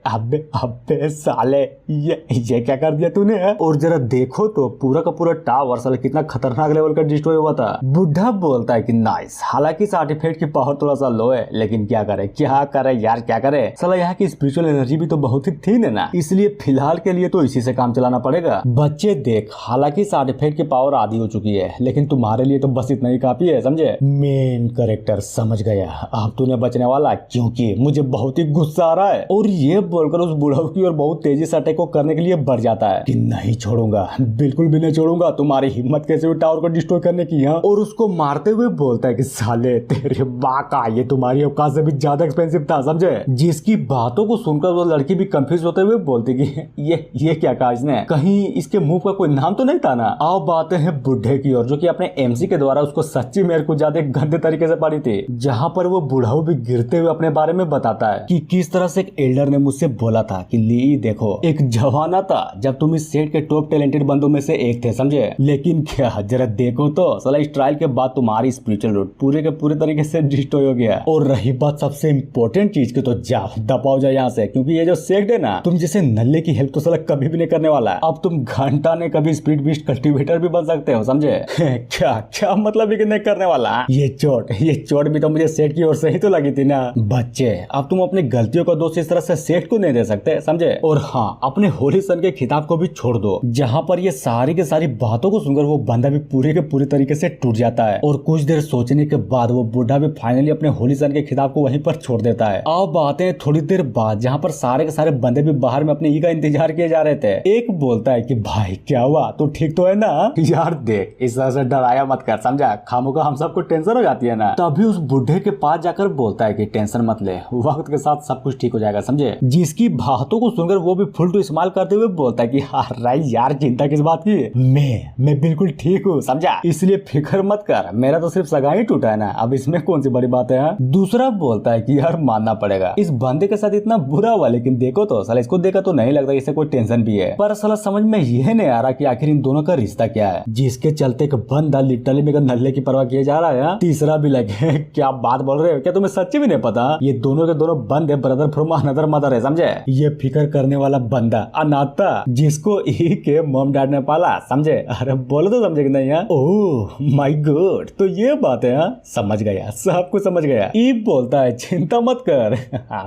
अबे साले ये क्या कर दिया तूने। और जरा देखो तो पूरा का पूरा टावर साले कितना खतरनाक लेवल का डिस्ट्रॉय हुआ था। बुढ़ा बोलता है कि नाइस, हालांकि इस आर्टिफैक्ट की पावर थोड़ा सा लो है, लेकिन क्या करे यार, क्या करे साला, यहाँ की स्पिरिचुअल एनर्जी भी तो बहुत ही थी ना, इसलिए फिलहाल के लिए तो इसी से काम चलाना पड़ेगा। बच्चे देख, हालांकि इस आर्टिफैक्ट की पावर आधी हो चुकी है, लेकिन तुम्हारे लिए तो बस इतना ही काफी है, समझे। मेन कैरेक्टर समझ गया, अब तूने बचने वाला, क्योंकि मुझे बहुत ही गुस्सा आ रहा है। और ये बोलकर उस बुढ़ाऊ की ओर बहुत तेजी से अटैक को करने के लिए बढ़ जाता है कि नहीं छोड़ूंगा, बिल्कुल भी नहीं छोड़ूंगा, तुम्हारी हिम्मत कैसे हुई टावर को डिस्ट्रॉय करने की। और उसको मारते हुए बोलता है कि साले तेरे माँ का, ये तुम्हारी औकात से भी ज्यादा एक्सपेंसिव था समझे। जिसकी बातों को सुनकर वो लड़की भी कंफ्यूज होते हुए बोलती कि ये क्या कहा इसने, कहीं इसके मुंह का कोई नाम तो नहीं था ना। आओ बातें हैं बुढ़े की ओर, जो कि अपने एमसी के द्वारा उसको सच्ची मेरे को ज्यादा गंदे तरीके से पड़ी थी, जहाँ पर वो बुढ़ाऊ भी गिरते हुए अपने बारे में बताता है कि किस तरह से एक एल्डर ने मुझसे बोला था कि ली देखो, एक जमाना था जब तुम इस सेट के टॉप टैलेंटेड बंदों में से एक थे समझे, लेकिन क्या जरा देखो तो साला इस ट्रायल के बाद तुम्हारी स्पिरिचुअल रूट पूरे के पूरे तरीके से डिस्ट्रॉय हो गया। और रही बात सबसे इम्पोर्टेंट चीज की, तो जाओ दबाओ जाओ यहाँ से, क्योंकि ये जो सेक्ट है ना, तुम जैसे नल्ले की हेल्प तो साला कभी भी नहीं करने वाला। अब तुम घंटा ने कभी स्पीड बीस्ट कल्टीवेटर भी बन सकते हो समझे। क्या क्या मतलब नहीं करने वाला। ये चोट भी तो मुझे सेट की ओर से ही तो लगी थी ना। बच्चे अब तुम अपनी गलतियों का दोष इस तरह से सेट को नहीं दे सकते समझे। और हाँ, अपने होली सन के खिताब को भी छोड़ दो, जहाँ पर ये सारी के सारी बातों को सुनकर वो बंदा भी पूरे के पूरे तरीके से टूट जाता है। और कुछ देर सोचने के बाद वो बूढ़ा भी फाइनली अपने होली सन के खिताब को वहीं पर छोड़ देता है। अब आते हैं थोड़ी देर बाद, जहाँ पर सारे के सारे बंदे भी बाहर में अपने ई का इंतजार किए जा रहे थे। एक बोलता है कि भाई क्या हुआ, तू ठीक तो है ना। यार देख, इस तरह से डराया मत कर समझा, खामों का हम सबको टेंशन हो जाती है ना। तभी उस बुढ़े के पास जाकर बोलता है कि टेंशन मत ले, वक्त के साथ सब कुछ ठीक हो जाएगा समझे। जिसकी बातों को सुनकर वो भी फुल टू स्माइल करते हुए बोलता है कि हाँ यार, चिंता किस बात की, मैं बिल्कुल ठीक हूँ समझा, इसलिए फिक्र मत कर, मेरा तो सिर्फ सगा ही टूटा है ना, अब इसमें कौन सी बड़ी बात है। दूसरा बोलता है कि यार मानना पड़ेगा, इस बंदे के साथ इतना बुरा हुआ, लेकिन देखो तो साला इसको देखा तो नहीं लगता इसे कोई टेंशन भी है। पर साला समझ में यह नहीं आ रहा कि आखिर इन दोनों का रिश्ता क्या है, जिसके चलते एक बंदा लिटरली मेरे नल्ले की परवाह किए जा रहा है। तीसरा भी लगे क्या बात बोल रहे हो, क्या तुम्हें सच्ची भी नहीं पता, ये दोनों के दोनों बंदे ब्रदर फ्रॉम अनदर मदर है समझे। ये फिक्र करने वाला बंदा अनाथा, जिसको ई के मॉम डैड ने पाला समझे। अरे बोलो तो समझे कि नहीं है। ओह माय गॉड, तो ये बात है। समझ गया, सब कुछ समझ गया। ई बोलता है चिंता मत कर,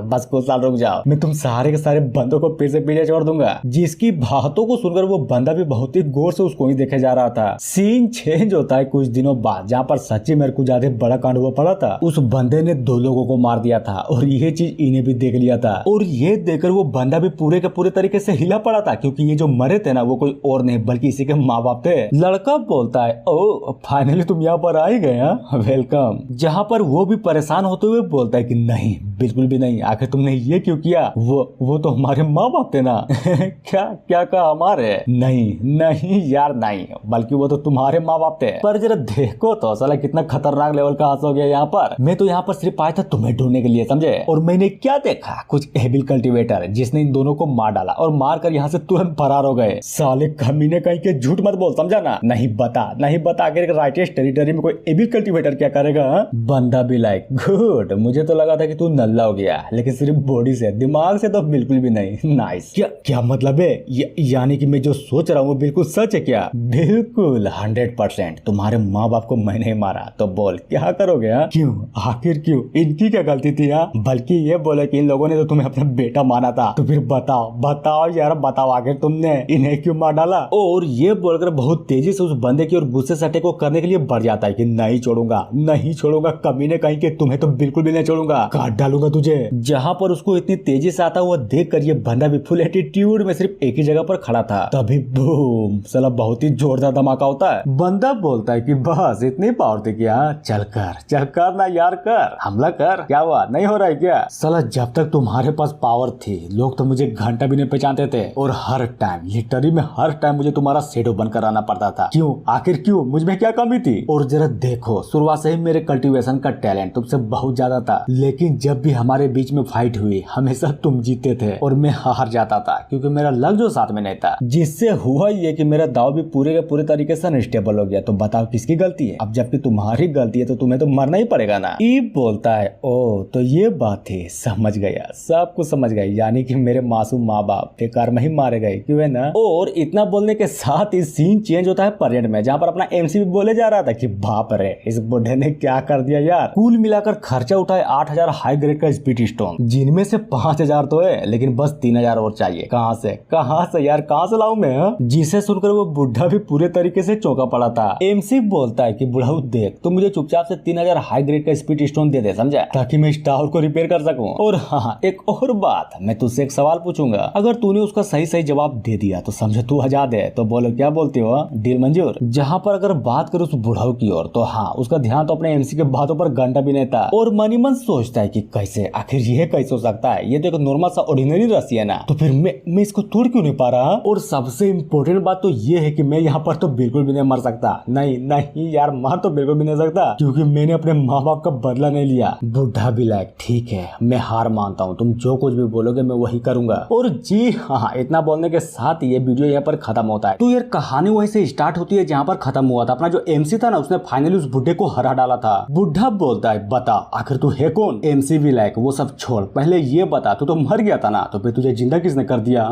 बस कुछ साल रुक जाओ, मैं तुम सारे के सारे बंदों को फिर से पीछे छोड़ दूंगा। जिसकी बातों को सुनकर वो बंदा भी बहुत ही गौर से उसको ही देखे जा रहा था। सीन चेंज होता है कुछ दिनों बाद, जहाँ पर सच्ची मेरे को ज्यादा बड़ा कांड हुआ पड़ा था। उस बंदे ने 2 लोगों को मार दिया था और ये चीज इन्हें भी देख लिया था। और ये देखकर वो बंदा भी पूरे के पूरे तरीके से हिला पड़ा था, क्योंकि ये जो मरे थे ना वो कोई और नहीं बल्कि इसी के माँ बाप थे। लड़का बोलता है ओ फाइनली तुम यहाँ पर आ ही गए, वेलकम। जहाँ पर वो भी परेशान होते हुए बोलता है कि नहीं बिल्कुल भी नहीं, आखिर तुमने ये क्यों किया, वो तो हमारे माँ बाप थे ना। क्या कहा हमारे, नहीं यार नहीं, बल्कि वो तो तुम्हारे माँ बाप थे। पर जरा देखो तो साला कितना खतरनाक लेवल का हादसा हो गया यहाँ पर। मैं तो यहाँ पर सिर्फ आया था तुम्हें ढूंढने के लिए समझे, और मैंने क्या देखा, कुछ एविल कल्टीवेटर जिसने इन दोनों को मार डाला और मार कर यहाँ से तुरंत फरार हो गए। साले कमीने कहीं के झूठ मत बोल समझा ना, नहीं बता के राइटेस्ट टेरिटरी में कोई एविल कल्टीवेटर क्या करेगा। बंदा भी लाइक गुड, मुझे तो लगा था कि तू नल्ला हो गया, लेकिन सिर्फ बॉडी से, दिमाग से तो बिल्कुल भी नहीं। नाइस। क्या मतलब है, यानी कि मैं जो सोच रहा हूँ बिल्कुल सच है क्या। बिल्कुल 100%। तुम्हारे माँ बाप को मैंने ही मारा, तो बोल क्या करोगे। क्यों, आखिर क्यों, इनकी क्या गलती थी। बल्कि ये बोले कि इन लोगों ने तो तुम्हें अपना बेटा माना था, तो फिर बताओ यार, बताओ आखिर तुमने इन्हें क्यों मार डाला। और ये बोलकर बहुत तेजी से उस बंदे की और गुस्से से अटैक को करने के लिए बढ़ जाता है कि नहीं छोड़ूंगा कमीने कहीं के, तुम्हें तो बिल्कुल भी नहीं छोड़ूंगा, काट डालूंगा तुझे। जहाँ पर उसको इतनी तेजी से आता हुआ देख कर ये बंदा भी फुल एटीट्यूड में सिर्फ एक ही जगह पर खड़ा था। तभी बूम, साला बहुत ही जोरदार धमाका होता है। बंदा बोलता है कि बस इतनी पावर थी क्या, चल कर ना यार, कर हमला कर, क्या हुआ, नहीं हो रहा है क्या। साला जब तक तुम्हारे पास पावर थी लोग तो मुझे घंटा भी नहीं पहचानते थे, और हर टाइम लिटरली में हर टाइम मुझे तुम्हारा शेडो बनकर आना पड़ता था। क्यों, आखिर क्यों, मुझ में क्या कमी थी। और जरा देखो, शुरुआत से ही मेरे कल्टीवेशन का टैलेंट तुमसे बहुत ज्यादा था, लेकिन जब भी हमारे बीच में फाइट हुई हमेशा तुम जीते थे और मैं हार जाता था, क्योंकि मेरा लक जो साथ में नहीं था। जिससे हुआ ये कि मेरा दाव भी पूरे के पूरे तरीके से अनस्टेबल हो गया। तो बताओ किसकी गलती है। अब जबकि तुम्हारी गलती है तो तुम्हें तो मरना ही पड़ेगा ना। ईब बोलता है ओ तो ये बात थी, समझ गया, सब कुछ समझ गए, यानी कि मेरे मासूम माँ बाप बेकार में ही मारे गए, क्यों है ना। और इतना बोलने के साथ ही सीन चेंज होता है परेड में, जहाँ पर अपना एमसी भी बोले जा रहा था कि बाप रे इस बुढ़े ने क्या कर दिया यार। कुल मिलाकर खर्चा उठाए 8000 हाई ग्रेड ग्रेड का स्पीड स्टोन, जिनमें से 5000 तो है लेकिन बस 3000 और चाहिए। कहाँ से यार, कहाँ से लाऊं मैं? जिसे सुनकर वो बुढ़ा भी पूरे तरीके से चौंका पड़ा था। एमसी बोलता है कि बुढ़ाऊ देख, तो मुझे चुपचाप से 3000 हाई ग्रेड का स्पीड स्टोन दे दे, समझा, ताकि मैं इस टावर को रिपेयर कर सकूं। और हाँ, एक और बात, मैं तुझसे एक सवाल पूछूंगा, अगर तूने उसका सही सही जवाब दे दिया तो समझो तू आजाद है। तो बोलो क्या बोलते हो, डील मंजूर? जहाँ पर अगर बात करो उस बुढ़ाऊ की ओर, तो हाँ, उसका ध्यान तो अपने एमसी के बातों पर घंटा भी नहीं था और मन ही मन सोचता है कि कैसे, आखिर ये कैसे हो सकता है, ये तो एक नॉर्मल सा ऑर्डिनरी रस्सी है ना, तो फिर मैं इसको तोड़ क्यों नहीं पा रहा? और सबसे इम्पोर्टेंट बात तो ये है कि मैं यहाँ पर तो बिल्कुल भी नहीं मर सकता। नहीं यार, मार तो बिल्कुल भी नहीं सकता, क्योंकि मैंने अपने माँ बाप का बदला नहीं लिया। बुढ़ा भी लायक, ठीक है, मैं हार मानता हूँ, तुम जो कुछ भी बोलोगे मैं वही करूंगा। और जी हाँ, इतना बोलने के साथ ये वीडियो यहाँ पर खत्म होता है। तो यार कहानी वहीं से स्टार्ट होती है जहाँ पर खत्म हुआ था। अपना जो एमसी था ना, उसने फाइनली उस बुढ़े को हरा डाला था। बुढ़ा बोलता है, बता आखिर तू है कौन? एमसी भी लायक, वो सब छोड़, पहले ये बता, तू तो मर गया था ना, तो फिर तुझे जिंदा किसने कर दिया?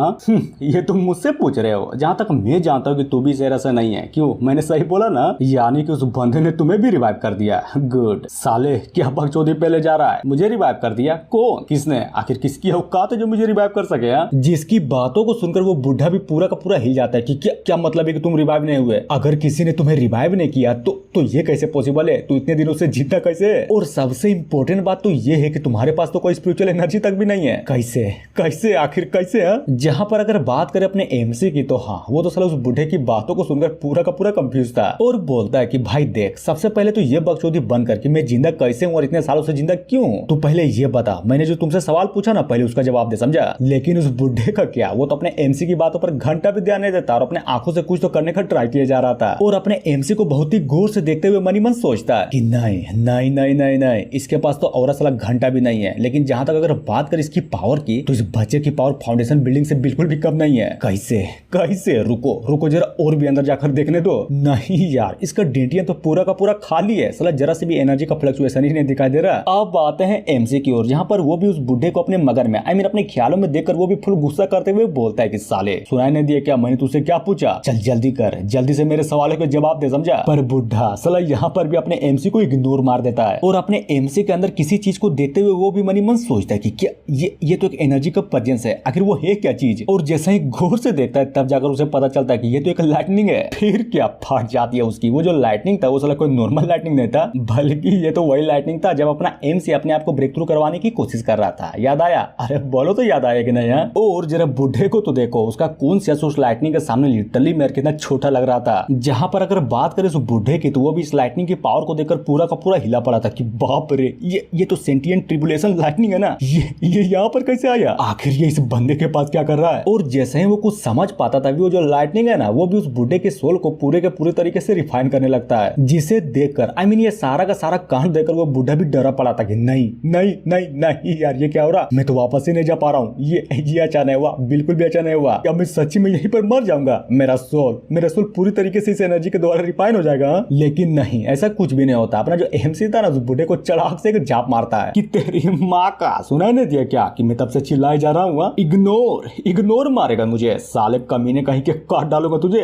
ये तुम मुझसे पूछ रहे हो, जहाँ तक मैं जानता हूँ कि तू भी शेर ऐसा नहीं है। क्यों, मैंने सही बोला ना? यानी कि उस बंदे ने तुम्हें भी रिवाइव कर दिया। गुड साले, क्या बकचोदी पहले जा रहा है? मुझे रिवाइव कर दिया? कौन, किसने? आखिर किसकी औकात है जो मुझे रिवाइव कर सके? जिसकी बातों को सुनकर वो बुढ़ा भी पूरा का पूरा हिल जाता है कि क्या मतलब है कि तुम रिवाइव नहीं हुए? अगर किसी ने तुम्हें रिवाइव नहीं किया तो ये कैसे पॉसिबल है? तू इतने दिनों से जिंदा कैसे है? और सबसे इम्पोर्टेंट बात तो ये है कि तुम्हारे पास तो कोई स्पिरिचुअल एनर्जी तक भी नहीं है। कैसे आखिर कैसे? जहाँ पर अगर बात करें अपने एमसी की, तो हाँ, वो तो साला उस बुढ़े की बातों को सुनकर पूरा का पूरा कंफ्यूज था और बोलता है कि भाई देख, सबसे पहले तो ये बकचोदी बंद कर कि मैं जिंदा कैसे हूँ और इतने सालों से जिंदा क्यों हूँ। तू पहले ये बता, मैंने जो तुमसे सवाल पूछा ना, पहले उसका जवाब दे, समझा? लेकिन उस बुढ़े का क्या, वो तो अपने एमसी की बातों पर घंटा भी ध्यान नहीं देता और अपने आंखों से कुछ तो करने का ट्राई किया जा रहा था और अपने एमसी को बहुत ही गौर से देखते हुए मन ही मन सोचता है कि नहीं, इसके पास तो और साला घंटा भी नहीं है। लेकिन जहां तक अगर बात कर इसकी पावर की, तो इस बच्चे की पावर फाउंडेशन बिल्डिंग से बिल्कुल भी कम नहीं है। कैसे? रुको जरा और भी अंदर जाकर देखने दो। नहीं यार, इसका डेंटियन तो पूरा का पूरा खाली है, साला जरा से भी एनर्जी का फ्लक्चुएशन ही नहीं दिखाई दे रहा। अब आते हैं एमसी की ओर, जहाँ पर वो भी उस बुढ़े को अपने मगर में, अपने ख्यालों में देखकर वो भी फुल गुस्सा करते हुए बोलता है कि साले, सुनाई नहीं दिया क्या? मैंने तुझसे क्या पूछा? चल जल्दी कर, जल्दी से मेरे सवालों के जवाब दे, समझा? पर बुढ़ा साला यहाँ पर भी अपने एमसी को इग्नोर मार देता है और अपने एमसी के अंदर किसी चीज को देखते हुए वो भी मन ही मन सोचता है कि क्या ये तो एक एनर्जी का प्रेजेंस है, आखिर वो है क्या चीज? और जैसे ही गौर से देखता है तब जाकर उसे पता चलता है कि ये तो एक लाइटनिंग है। फिर क्या फट जाती है उसकी। वो जो लाइटनिंग था वो साला कोई नॉर्मल लाइटनिंग नहीं था, बल्कि ये तो वही लाइटनिंग था जब अपना एमसी अपने आप को ब्रेक थ्रू करवाने की कोशिश कर रहा था। याद आया? अरे बोलो तो याद आया कि नहीं? और जरा बुढ़े को तो देखो, उसका कौन सा उस लाइटनिंग के सामने लिटरली मेरे कितना छोटा लग रहा था। जहां पर अगर बात करें उस बुढ़े की, तो वो भी इस लाइटनिंग की पावर को देखकर पूरा का पूरा हिला पड़ा था कि बाप रे, ये तो सेंटिएंट ट्रिबुलेशन लाइटनिंग है ना, ये यहाँ पर कैसे आया? आखिर ये इस बंदे के पास क्या कर रहा है? और जैसे ही वो कुछ समझ पाता था, वो जो लाइटनिंग है ना, वो भी उस बुढ़े के सोल को पूरे के पूरे तरीके से रिफाइन करने लगता है, जिसे देखकर ये सारा का सारा कांड देखकर वो बुढ़ा भी डरा पड़ा था कि नहीं यार, ये क्या हो रहा? मैं तो वापस ही नहीं जा पा रहा हूँ। ये अच्छा नहीं हुआ, बिल्कुल भी अच्छा नहीं हुआ। क्या मैं सच्ची में यहीं पर मर जाऊंगा? मेरा सोल पूरी तरीके से इस एनर्जी के द्वारा रिफाइन हो जाएगा। लेकिन नहीं, ऐसा कुछ भी नहीं होता। अपना जो एमसी था ना, उस बुढ़े को चढ़ाक से एक जाप मारता है कि तेरी माँ का, सुनाई नहीं दिया क्या कि मैं तब से चिल्लाए जा रहा हूँ? इग्नोर मारेगा मुझे, साले कमीने, कहीं के काट डालूंगा तुझे।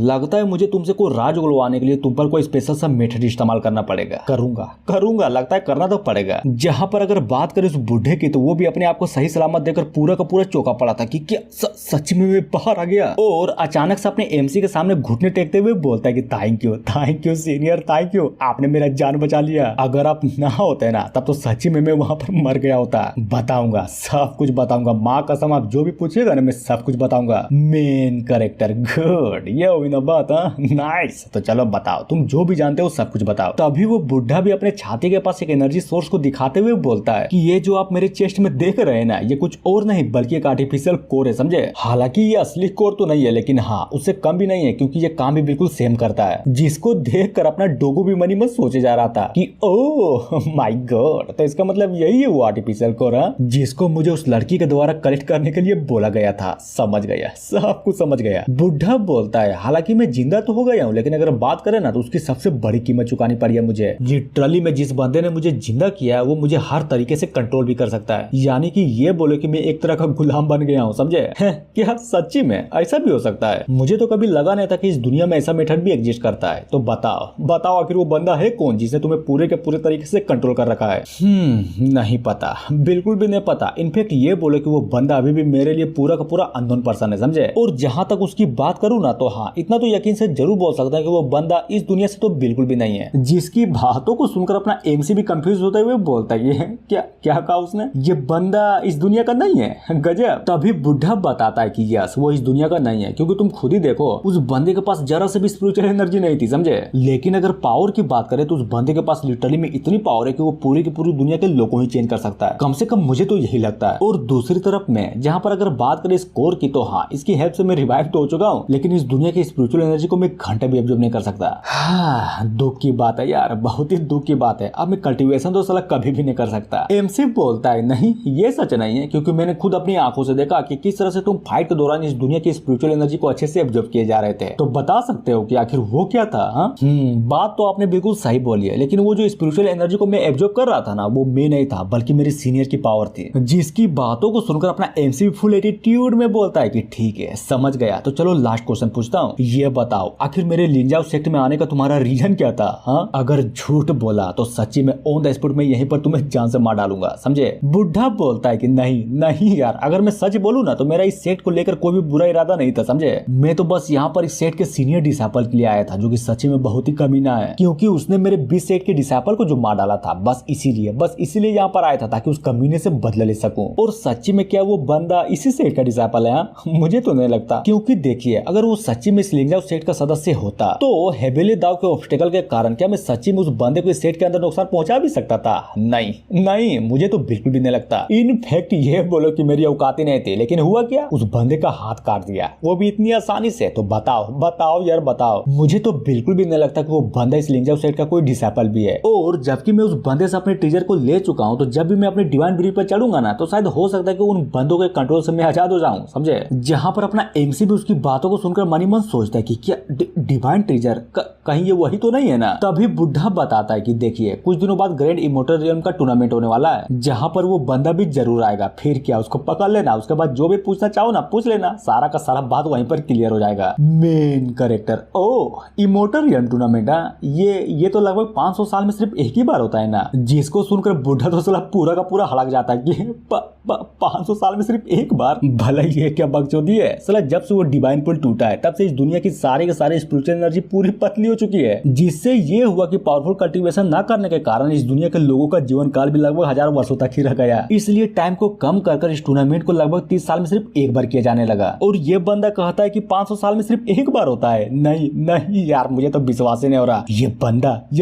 लगता है मुझे तुमसे कोई राज उगलवाने के लिए तुम पर कोई स्पेशल सा मेथड इस्तेमाल करना पड़ेगा। करूंगा, लगता है करना तो पड़ेगा। जहां पर अगर बात करें उस बुढ़े की, तो वो भी अपने आप को सही सलामत देकर पूरा का पूरा चौंका पड़ा था कि क्या सच में मैं बाहर आ गया। और अचानक से अपने एमसी के सामने घुटने टेकते हुए बोलता है कि thank you senior, thank you, आपने मेरा जान बचा लिया। अगर आप ना होते ना, तब तो सच्ची में मैं वहां पर मर गया होता। बताऊंगा, सब कुछ बताऊंगा, माँ कसम, आप जो भी पूछिएगा ना, मैं सब कुछ बताऊंगा। मेन कैरेक्टर, गुड, ये हुई ना बात? नाइस। तो चलो बताओ, तुम जो भी जानते हो सब कुछ बताओ। तभी वो बुढ़ा भी अपने छाती के पास एक एनर्जी सोर्स को दिखाते हुए बोलता है कि ये जो आप मेरे चेस्ट में देख रहे हैं ना, ये कुछ और नहीं बल्कि एक आर्टिफिशियल कोर है, समझे? हालांकि ये असली कोर तो नहीं है, लेकिन हाँ, उससे कम भी नहीं है, क्योंकि ये काम भी बिल्कुल सेम करता है। जिसको देखकर अपना डोगू भी मनी मत सोचे जा रहा था कि ओह माय गॉड, तो इसका मतलब यही है वो आर्टिफिशियल कोर, जिसको मुझे उस लड़की के द्वारा कलेक्ट करने के लिए बोला गया था। समझ गया, सब कुछ समझ गया। बुढ़ा बोलता है, हालांकि मैं जिंदा तो हो गया हूँ, लेकिन अगर बात करें ना, तो उसकी सबसे बड़ी कीमत चुकानी पड़ी है मुझे। लिटरली में जिस बंदे ने मुझे जिंदा किया है, वो मुझे हर तरीके से कंट्रोल भी कर सकता है। यानी कि ये बोले कि मैं एक तरह का गुलाम बन गया हूँ, समझे? क्या सच्ची में ऐसा भी हो सकता है? मुझे तो कभी लगा नहीं था कि इस दुनिया में ऐसा मेथड भी एग्जिस्ट करता है। तो बताओ बताओ आखिर वो बंदा है कौन जिसने तुम्हें पूरे के पूरे तरीके से कंट्रोल कर रखा है? नहीं पता, बिल्कुल भी नहीं पता। इनफैक्ट ये बोले कि वो बंदा अभी भी मेरे लिए पूरा का पूरा अननोन पर्सन है, समझे? और जहां तक उसकी बात करूं ना, तो हाँ, इतना तो यकीन से जरूर बोल सकता है कि वो बंदा इस दुनिया से तो बिल्कुल भी नहीं है। जिसकी बातों को सुनकर अपना एमसी भी कंफ्यूज होते हुए बोलता है, ये क्या क्या कहा उसने? ये बंदा इस दुनिया का नहीं है? गजब। तभी बुढ़ा बताता है कि यस, वो इस दुनिया का नहीं है, क्योंकि तुम खुद ही देखो, उस बंदे के पास जरा से भी स्पिरिचुअल एनर्जी नहीं थी, समझे? लेकिन अगर पावर की बात करें तो उस बंदे के पास लिटरली में इतनी पावर है कि वो पूरी की पूरी दुनिया के लोगों को ही चेंज कर सकता है। कम से कम मुझे तो यही लगता है। और दूसरी तरफ में जहां पर अगर बात करें स्कोर की, तो हाँ, इसकी हेल्प से मैं रिवाइव तो हो चुका हूँ, लेकिन इस दुनिया की स्पिरिचुअल एनर्जी को मैं घंटे भी एब्जॉर्ब नहीं कर सकता। हाँ, दुख की बात है यार, बहुत ही दुख की बात है। अब मैं कल्टीवेशन तो साला कभी भी नहीं कर सकता। एमसी बोलता है, नहीं, ये सच नहीं है, क्योंकि मैंने खुद अपनी आंखों से देखा कि किस तरह से तुम फाइट के दौरान इस दुनिया की स्पिरिचुअल एनर्जी को अच्छे से एब्जॉर्ब किए जा रहे थे। तो बता सकते हो कि आखिर वो क्या था? बात तो आपने बिल्कुल सही बोली है, लेकिन वो जो स्पिरिचुअल एनर्जी को मैं एब्जॉर्ब कर रहा था ना, वो मैं नहीं था, बल्कि मेरे सीनियर की पावर थी। जिसकी बातों को सुनकर अपना एमसी फुल एटीट्यूड में बोलता है कि ठीक है, समझ गया। तो चलो लास्ट क्वेश्चन पूछता हूँ, ये बताओ आखिर मेरे लिंजाओ सेक्ट में आने का तुम्हारा रीजन क्या था? हाँ, अगर झूठ बोला तो सच्ची में ऑन द स्पॉट में यहीं पर तुम्हें जान से मार डालूंगा, समझे? बुढ़ा बोलता है कि नहीं नहीं यार, अगर मैं सच बोलूं ना, तो मेरा इस सेक्ट को लेकर कोई भी बुरा इरादा नहीं था, समझे? मैं तो बस यहाँ पर इस सेक्ट के सीनियर डिसाइपल के लिए आया था, जो कि सच्ची में बहुत ही कमीना है, क्योंकि उसने मेरे 20 सेक्ट के डिसाइपल को जो मार डाला था, बस इसीलिए यहाँ पर आया था, ताकि उस कमीने से बदला ले सकूं। और सच्ची में क्या वो बंदा इसी सेक्ट का डिसाइपल है? मुझे तो नहीं लगता, क्योंकि देखिए, अगर वो सच्ची में इस लिंजाओ सेक्ट का सदस्य होता, तो हेवेली दाव के ऑब्स्टेकल के कारण क्या मैं सच्ची में उस बंदे को इस सेक्ट के अंदर नुकसान पहुंचा भी सकता था? नहीं नहीं, मुझे तो बिल्कुल भी नहीं लगता। इनफैक्ट ये बोलो कि मेरी औकात ही नहीं थी, लेकिन हुआ क्या, उस बंदे का हाथ काट दिया, वो भी इतनी आसानी से। तो बताओ बताओ यार बताओ, मुझे तो बिल्कुल भी नहीं लगता कि वो बंदा इस लिंजाओ सेक्ट का कोई डिसाइपल भी है। और जबकि मैं उस बंदे से अपने टीचर को ले चुका हूँ, तो जब भी मैं अपने डिवाइन ब्रीड पर चढ़ूंगा ना, तो शायद हो सकता है कि उन बंदों के कंट्रोल से मैं आजाद हो जाऊं, समझे? जहां पर अपना एमसी भी उसकी बातों को सुनकर मन ही मन सोचता है कि क्या डिवाइन टीचर कहीं ये वही तो नहीं है ना? तभी बुढ़ा बताता है कि देखिए, कुछ दिनों बाद ग्रैंड इमोर्टल रियल्म का टूर्नामेंट होने वाला है, जहां पर वो बंदा भी जरूर आएगा। फिर क्या, उसको पकड़ लेना, उसके बाद जो भी पूछना चाहो ना पूछ लेना, सारा का सारा बात वहीं पर क्लियर हो जाएगा। मेन कैरेक्टर, ओ इमोर्टल रियल्म टूर्नामेंट, ये तो लगभग 500 साल में सिर्फ एक ही बार होता है ना? जिसको सुनकर बुढ़ा तो साला पूरा का पूरा हड़क जाता है कि 500 साल में सिर्फ एक बार। भला ये क्या बकचोदी है साला? जब से वो डिवाइन पुल टूटा है, तब से इस दुनिया की सारे के सारे स्पिरिचुअल एनर्जी पूरी पतली हो चुकी है, जिससे ये हुआ कि पावरफुल कल्टीवेशन ना करने के कारण इस दुनिया के लोगों का जीवन काल भी लगभग 1000 वर्षों तक ही रह गया। इसलिए टाइम को कम कर इस टूर्नामेंट को लगभग 30 साल में सिर्फ एक बार किया जाने लगा। और ये बंदा कहता है कि 500 साल में सिर्फ एक बार होता है। नहीं नहीं यार, मुझे तो विश्वास ही नहीं हो रहा। ये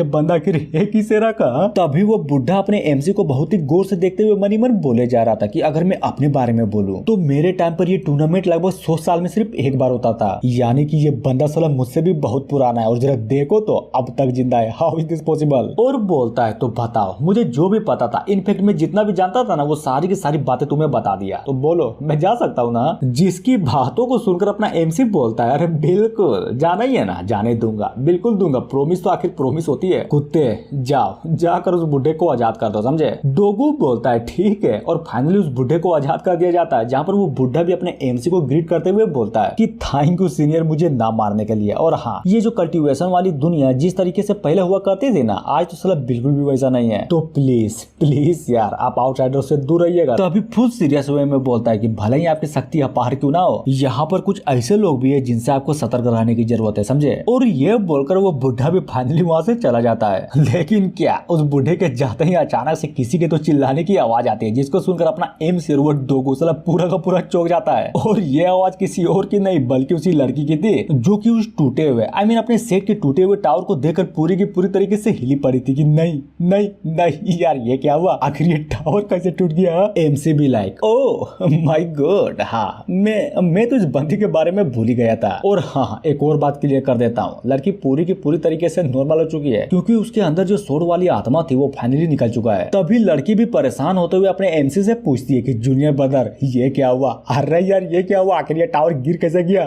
बंदा आखिर है किस एरा का? तभी वो बुढ़ा अपने एमसी को बहुत ही गौर से देखते हुए मन ही मन बोले जा रहा था कि अगर मैं अपने बारे में बोलूं, तो मेरे टाइम पर ये टूर्नामेंट लगभग 100 साल में सिर्फ एक बार होता था। यानी कि ये बंदा साला मुझसे भी बहुत पुराना है, और जरा देखो तो अब तक जिंदा है। How is this possible? और बोलता है, तो बताओ, मुझे जो भी पता था, इनफैक्ट मैं जितना भी जानता था ना, वो सारी की सारी बातें तुम्हें बता दिया। तो बोलो, मैं जा सकता हूँ ना? जिसकी बातों को सुनकर अपना एमसी बोलता है, अरे बिल्कुल, जाना ही है ना? जाने दूंगा, बिल्कुल दूंगा। प्रोमिस तो आखिर प्रोमिस होती है। कुत्ते जाओ, जाकर उस बुढ़े को आजाद कर दो, समझे? डोगू बोलता है ठीक है, और फाइनली उस बुढ़े को आजाद कर दिया जाता है, जहां पर वो बुढ़ा भी अपने एमसी को ग्रीट करते हुए बोलता है कि थैंक यू सीनियर, मुझे ना मारने के लिए। और हाँ, ये जो कल्टीवेशन वाली दुनिया जिस तरीके से पहले हुआ करती थी ना, आज तो साला बिल्कुल भी वैसा नहीं है। तो प्लीज यार, आप आउटसाइडर से दूर रहिएगा। तो अभी फुल सीरियस वे में बोलता है कि भले ही आपकी शक्ति अपार क्यों ना हो, यहाँ पर कुछ ऐसे लोग भी है जिनसे आपको सतर्क रहने की जरूरत है, समझे? और ये बोलकर वो बुढ़ा भी फाइनली वहां से चला जाता है। लेकिन क्या, उस बुढ़े के जाते ही अचानक से किसी के तो चिल्लाने की आवाज आती है, जिसको सुनकर अपना एम से वो डोगो साला पूरा का पूरा चौंक जाता है। और ये आवाज किसी और की नहीं, बल्कि उसी लड़की की थी, जो कि उस टूटे हुए अपने सेट के टूटे हुए टावर को देखकर पूरी की पूरी तरीके से हिली पड़ी थी कि नहीं नहीं नहीं यार, ये क्या हुआ? आखिर ये टावर कैसे टूट गया? एमसी भी लाइक, ओह माय गॉड, हाँ मैं तो इस बंदी के बारे में भूल ही गया था। और हाँ, एक और बात क्लियर कर देता हूँ, लड़की पूरी की पूरी तरीके से नॉर्मल हो चुकी है, क्योंकि उसके अंदर जो सोड वाली आत्मा थी वो फाइनली निकल चुका है। तभी लड़की भी परेशान होते हुए अपने एमसी से पूछती है कि जूनियर ब्रदर, ये क्या हुआ? अरे यार, ये क्या हुआ? आखिर ये टावर गिर कैसे गया?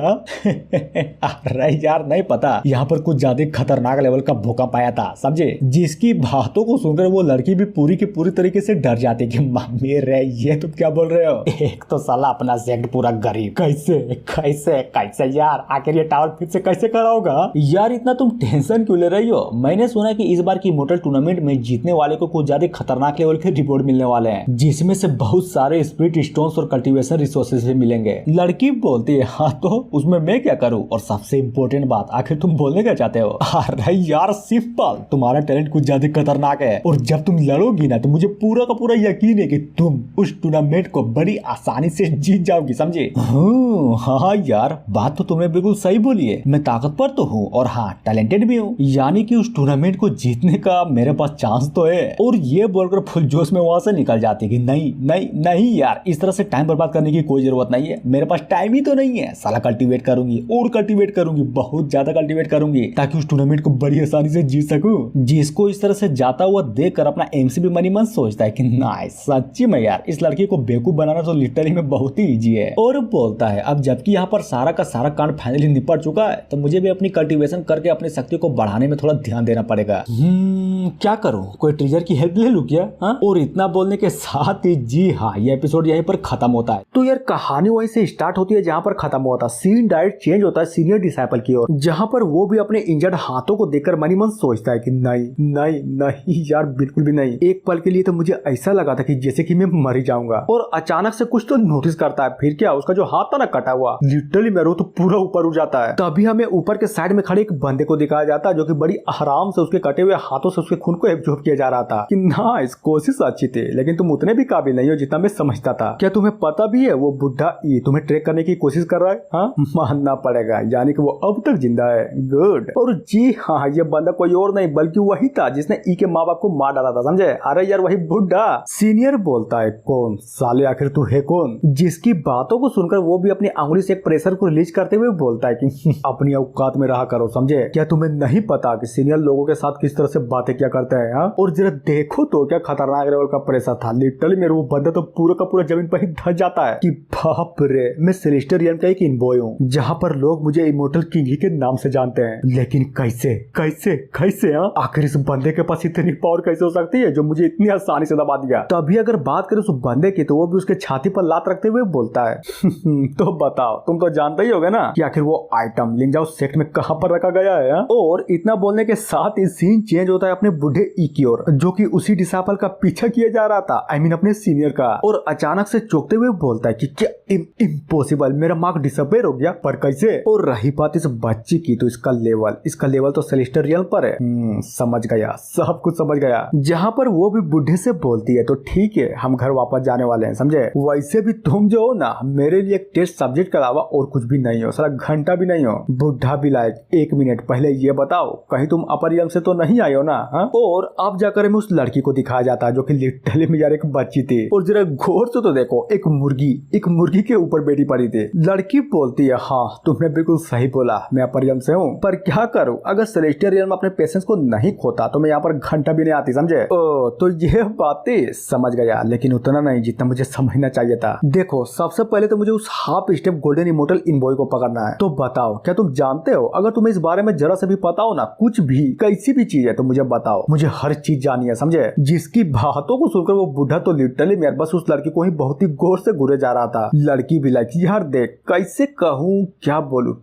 अरे यार, नहीं पता, यहाँ पर कुछ ज्यादा खतरनाक लेवल का भूकंप आया था, समझे? जिसकी बातों को सुनकर वो लड़की भी पूरी की पूरी तरीके से डर जाती है कि मम्मी रे, ये तुम क्या बोल रहे हो? एक तो साला अपना सेक्ट पूरा गरीब, कैसे कैसे कैसे यार, आखिर ये टावर फिर से कैसे खड़ा होगा? यार इतना इतना तुम टेंशन क्यों ले रही हो? मैंने सुना कि इस बार की इमोर्टल टूर्नामेंट में जीतने वाले को कुछ ज्यादा खतरनाक लेवल के रिवॉर्ड मिलने वाले हैं, जिसमें से बहुत सारे स्पिरिट स्टोन्स और कल्टीवेशन रिसोर्सेज भी मिलेंगे। लड़की बोलती है हाँ तो उसमें मैं क्या करूँ? और सबसे इम्पोर्टेंट बात, आखिर तुम बोलने क्या चाहते हो? अरे यार सिंपल, तुम्हारा टैलेंट कुछ ज्यादा खतरनाक है और जब तुम लड़ोगी ना तो मुझे पूरा का पूरा यकीन है कि तुम उस टूर्नामेंट को बड़ी आसानी से जीत जाओगी, समझे? हाँ यार, बात तो तुमने बिल्कुल सही बोली है। मैं ताकतवर तो हूँ और हाँ टैलेंटेड भी हूँ, यानी कि उस टूर्नामेंट को जीतने का मेरे पास चांस तो है। और ये बोलकर फुल जोश में वहां से निकल जाती है कि नहीं नहीं नहीं यार, इस तरह से टाइम बर्बाद करने की कोई जरूरत नहीं है, मेरे पास टाइम ही तो नहीं है। साला कल्टीवेट करूंगी और कल्टीवेट करूंगी, बहुत ज्यादा कल्टीवेट करूंगी ताकि उस टूर्नामेंट को बड़ी आसानी से जीत सकूं। जिसको इस तरह से जाता हुआ देखकर अपना एमसी भी मनी मन सोचता है कि नाइस, सच्ची में यार इस लड़की को बेवकूफ बनाना तो लिटरली में बहुत ही इजी है। और बोलता है अब जबकि यहाँ पर सारा का सारा कांड फाइनली निपट चुका है तो मुझे भी अपनी कल्टीवेशन करके अपनी शक्ति को बढ़ाने में थोड़ा ध्यान देना पड़ेगा। क्या करूं, कोई ट्रेजर की हेल्प ले लूं क्या? और इतना बोलने के साथ ही जी हाँ, ये एपिसोड यहीं पर खत्म होता है। तो यार कहानी वहीं से स्टार्ट होती है जहाँ पर खत्म हुआ था। सीन डायरेक्ट चेंज होता है सीनियर डिसाइपल की ओर, जहाँ पर वो भी अपने इंजर्ड हाथों को देखकर मनी मन सोचता है कि नहीं नहीं नहीं यार, बिल्कुल भी नहीं। एक पल के लिए तो मुझे ऐसा लगा था कि जैसे कि मैं मर ही जाऊंगा। और अचानक से कुछ तो नोटिस करता है, फिर क्या, उसका जो हाथ था ना कटा हुआ, लिटरली मेरा तो पूरा ऊपर उठ जाता है। तभी हमें ऊपर के साइड में खड़े एक बंदे को दिखाया जाता है जो कि बड़ी आराम से उसके कटे हुए हाथों से उसके खून को एब्जॉर्ब किया जा रहा था। कि नाइस, कोशिश अच्छी थी लेकिन तुम उतने भी काबिल नहीं हो जितना मैं समझता था। क्या तुम्हें पता भी है वो बुढ़ा ई तुम्हें ट्रैक करने की कोशिश कर रहा है? हाँ, मानना पड़ेगा, यानी कि वो अब तक जिंदा है। गुड। और जी हाँ, ये बंदा कोई और नहीं बल्कि वही था जिसने ई के माँ बाप को मार डाला था, समझे? अरे यार वही बुढ़ा। सीनियर बोलता है कौन साले, आखिर तू है कौन? जिसकी बातों को सुनकर वो भी अपनी अंगुली से एक प्रेशर को रिलीज करते हुए बोलता है कि अपनी औकात में रहा करो, समझे? क्या तुम्हें नहीं पता कि सीनियर लोगों के साथ किस तरह से बातें क्या करते हैं? हाँ, और जरा देखो तो क्या खतरनाक लेवल का प्रेशर था। लिटरली मेरे वो बंदा तो पूरा का पूरा जमीन पर ही धस जाता है कि बाप रे, मैं सेलेस्टियल रियल्म का एक इनबॉय हूँ जहाँ पर लोग मुझे इमोर्टल किंग ही के नाम से जानते हैं, लेकिन कैसे कैसे कैसे आखिर इस बंदे के पास इतनी पावर कैसे हो सकती है जो मुझे इतनी आसानी से दबा दिया? तभी अगर बात करें उस बंदे की तो वो भी उसके छाती पर लात रखते हुए बोलता है तो बताओ, तुम तो जानते ही होगे ना कि आखिर वो आइटम लिंजाओ सेक्ट में कहाँ पर रखा गया है? और इतना बोलने के साथ ही सीन चेंज होता है अपने बुढ़े ई की ओर, जो कि उसी डिसाइपल का पीछा किया जा रहा था, आई मीन अपने सीनियर का। और अचानक से चौंकते हुए बोलता है कि क्या इम्पॉसिबल, मेरा मार्क डिसअपेयर हो गया, पर कैसे? और रही बात इस बच्ची की तो इसका लेवल तो सेलेस्टियल रियल्म पर है। समझ गया, सब कुछ समझ गया। जहाँ पर वो भी बुढ़े से बोलती है तो ठीक है, हम घर वापस जाने वाले हैं, समझे? वैसे भी तुम जो हो ना, मेरे लिए एक टेस्ट सब्जेक्ट के अलावा और कुछ भी नहीं हो, साला घंटा भी नहीं हो। बुढ़ा भी लायक, एक मिनट पहले ये बताओ कहीं तुम अपर रियल्म से तो नहीं आए हो ना? और अब जाकर हमें उस लड़की को दिखाया जाता है जो कि लिटरली में यार एक बच्ची थी। और जरा गौर से तो देखो, एक मुर्गी के ऊपर बैठी पड़ी थी। लड़की बोलती है हाँ तुमने बिल्कुल सही बोला, मैं अपर रियल्म से हूँ, पर क्या करूँ, अगर सेलेस्टियल रियल्म अपने पेशेंस को नहीं खोता तो मैं यहाँ पर घंटा भी नहीं आती, समझे? ओ तो ये बातें समझ गया, लेकिन उतना नहीं जितना मुझे समझना चाहिए था। देखो सबसे पहले तो मुझे उस हाफ स्टेप गोल्डन इमोर्टल इनबॉय को पकड़ना है। तो बताओ क्या तुम जानते हो? अगर तुम्हें इस बारे में जरा से भी पता हो ना, कुछ भी कैसी भी चीज है तो मुझे बताओ, मुझे हर चीज जानी है, समझे? जिसकी बातों को सुनकर वो बुढ़ा तो लिटरली मेरे बस उस लड़की को ही बहुत ही गौर से घूरे जा रहा था। लड़की भी लाइक यार देख कैसे कहूँ, क्या बोलूं,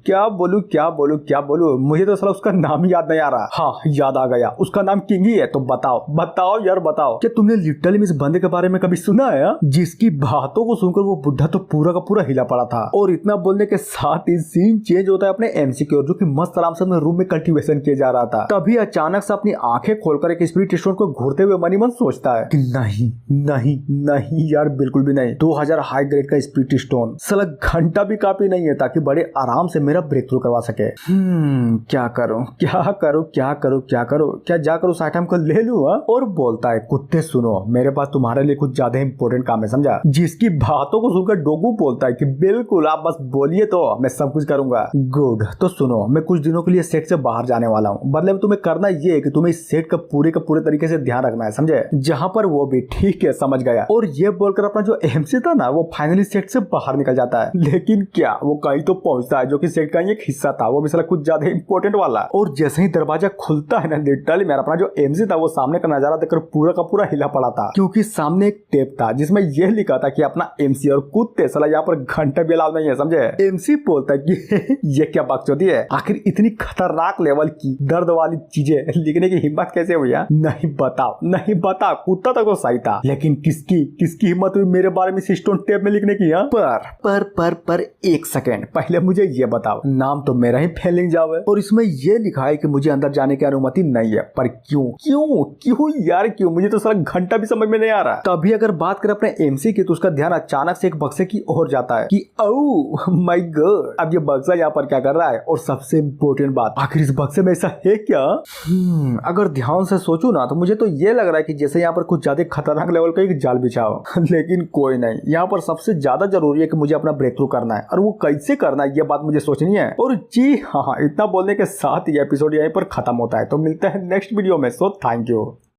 मुझे तो साला उसका नाम याद नहीं आ रहा। हाँ याद आ गया, उसका नाम किंग ही है। तो बताओ यार बताओ, क्या तुमने लिटरली इस बंदे के बारे में कभी सुना है? जिसकी बातों को सुनकर वो बुढ़ा तो पूरा का पूरा हिला पड़ा था। और इतना बोलने के साथ ही सीन चेंज होता है अपने एमसी की ओर, जो कि मस्त आराम से अपने रूम में कल्टीवेशन किया जा रहा था। तभी अचानक से अपनी आंखें खोलकर एक स्पिरिट स्टोन को घूरते हुए मनी मन सोचता है कि नहीं नहीं नहीं यार, बिल्कुल भी नहीं। 2000 हाई ग्रेड का स्पिरिट स्टोन, साला घंटा भी काफी नहीं है ताकि बड़े आराम से मेरा ब्रेक थ्रू करवा सके। क्या करूं, क्या जाकर उस आइटम को ले लूं? और बोलता है कुत्ते सुनो, मेरे पास तुम्हारे लिए कुछ ज्यादा इंपॉर्टेंट काम है, समझा? जिसकी बातों को सुनकर डोगू बोलता है कि बिल्कुल, आप बस बोलिए तो मैं सब कुछ करूंगा। गुड, तो सुनो, मैं कुछ दिनों के लिए सेट से बाहर जाने वाला हूँ। बदले में तुम्हें करना ये है कि तुम्हें इस सेट का पूरे तरीके से ध्यान रखना है, समझे? जहाँ पर वो भी ठीक है, समझ गया। और ये बोलकर अपना जो एमसी था ना, वो फाइनली सेट से बाहर निकल जाता है। लेकिन क्या वो कहीं तो पहुंचता है जो कि सेट का एक हिस्सा था, वो भी साला कुछ ज्यादा इंपॉर्टेंट वाला। और जैसे ही दरवाजा खुलता है ना, लिटरली मेरा अपना जो एमसी था वो सामने का नजारा देखकर पूरा का पूरा हिला पड़ा था, क्योंकि सामने एक टेप था जिसमें यह लिखा था कि अपना एमसी और कुत्ते साला यहाँ पर घंटा भी अलाउ नहीं है, समझे? एमसी बोलता है कि ये क्या बकचोदी है, आखिर इतनी खतरनाक लेवल की दर्द वाली चीजें लिखने की हिम्मत कैसे हुई? नहीं बताओ, नहीं बता, कुत्ता तक तो सही था, लेकिन किसकी हिम्मत हुई मेरे बारे में स्टोन टेप में लिखने की? पर एक सेकेंड पहले मुझे ये बताओ, नाम तो मेरा ही फैल लिंजाओ है और इसमें ये लिखा है कि मुझे अंदर जाने की अनुमति नहीं है, पर क्यों क्यों क्यों यार क्यों? मुझे तो सारा घंटा भी समझ में नहीं आ रहा। तभी अगर बात करें अपने एमसी की तो उसका ध्यान अचानक से एक बक्से की ओर जाता है कि ओह माय गॉड, अब ये बक्सा यहाँ पर क्या कर रहा है? और सबसे इम्पोर्टेंट बात, आखिर इस बक्से में ऐसा है क्या? अगर ध्यान से सोचूं ना तो मुझे तो ये लग रहा है कि जैसे यहाँ पर कुछ ज्यादा खतरनाक लेवल का एक जाल बिछा हो लेकिन कोई नहीं, यहाँ पर सबसे ज्यादा जरूरी है कि मुझे अपना ब्रेक थ्रू करना है और वो कैसे करना है ये बात मुझे सोचनी है। और जी हाँ, इतना बोलने के साथ ये एपिसोड यहीं पर खत्म होता है। तो मिलते हैं नेक्स्ट वीडियो में। So thank you.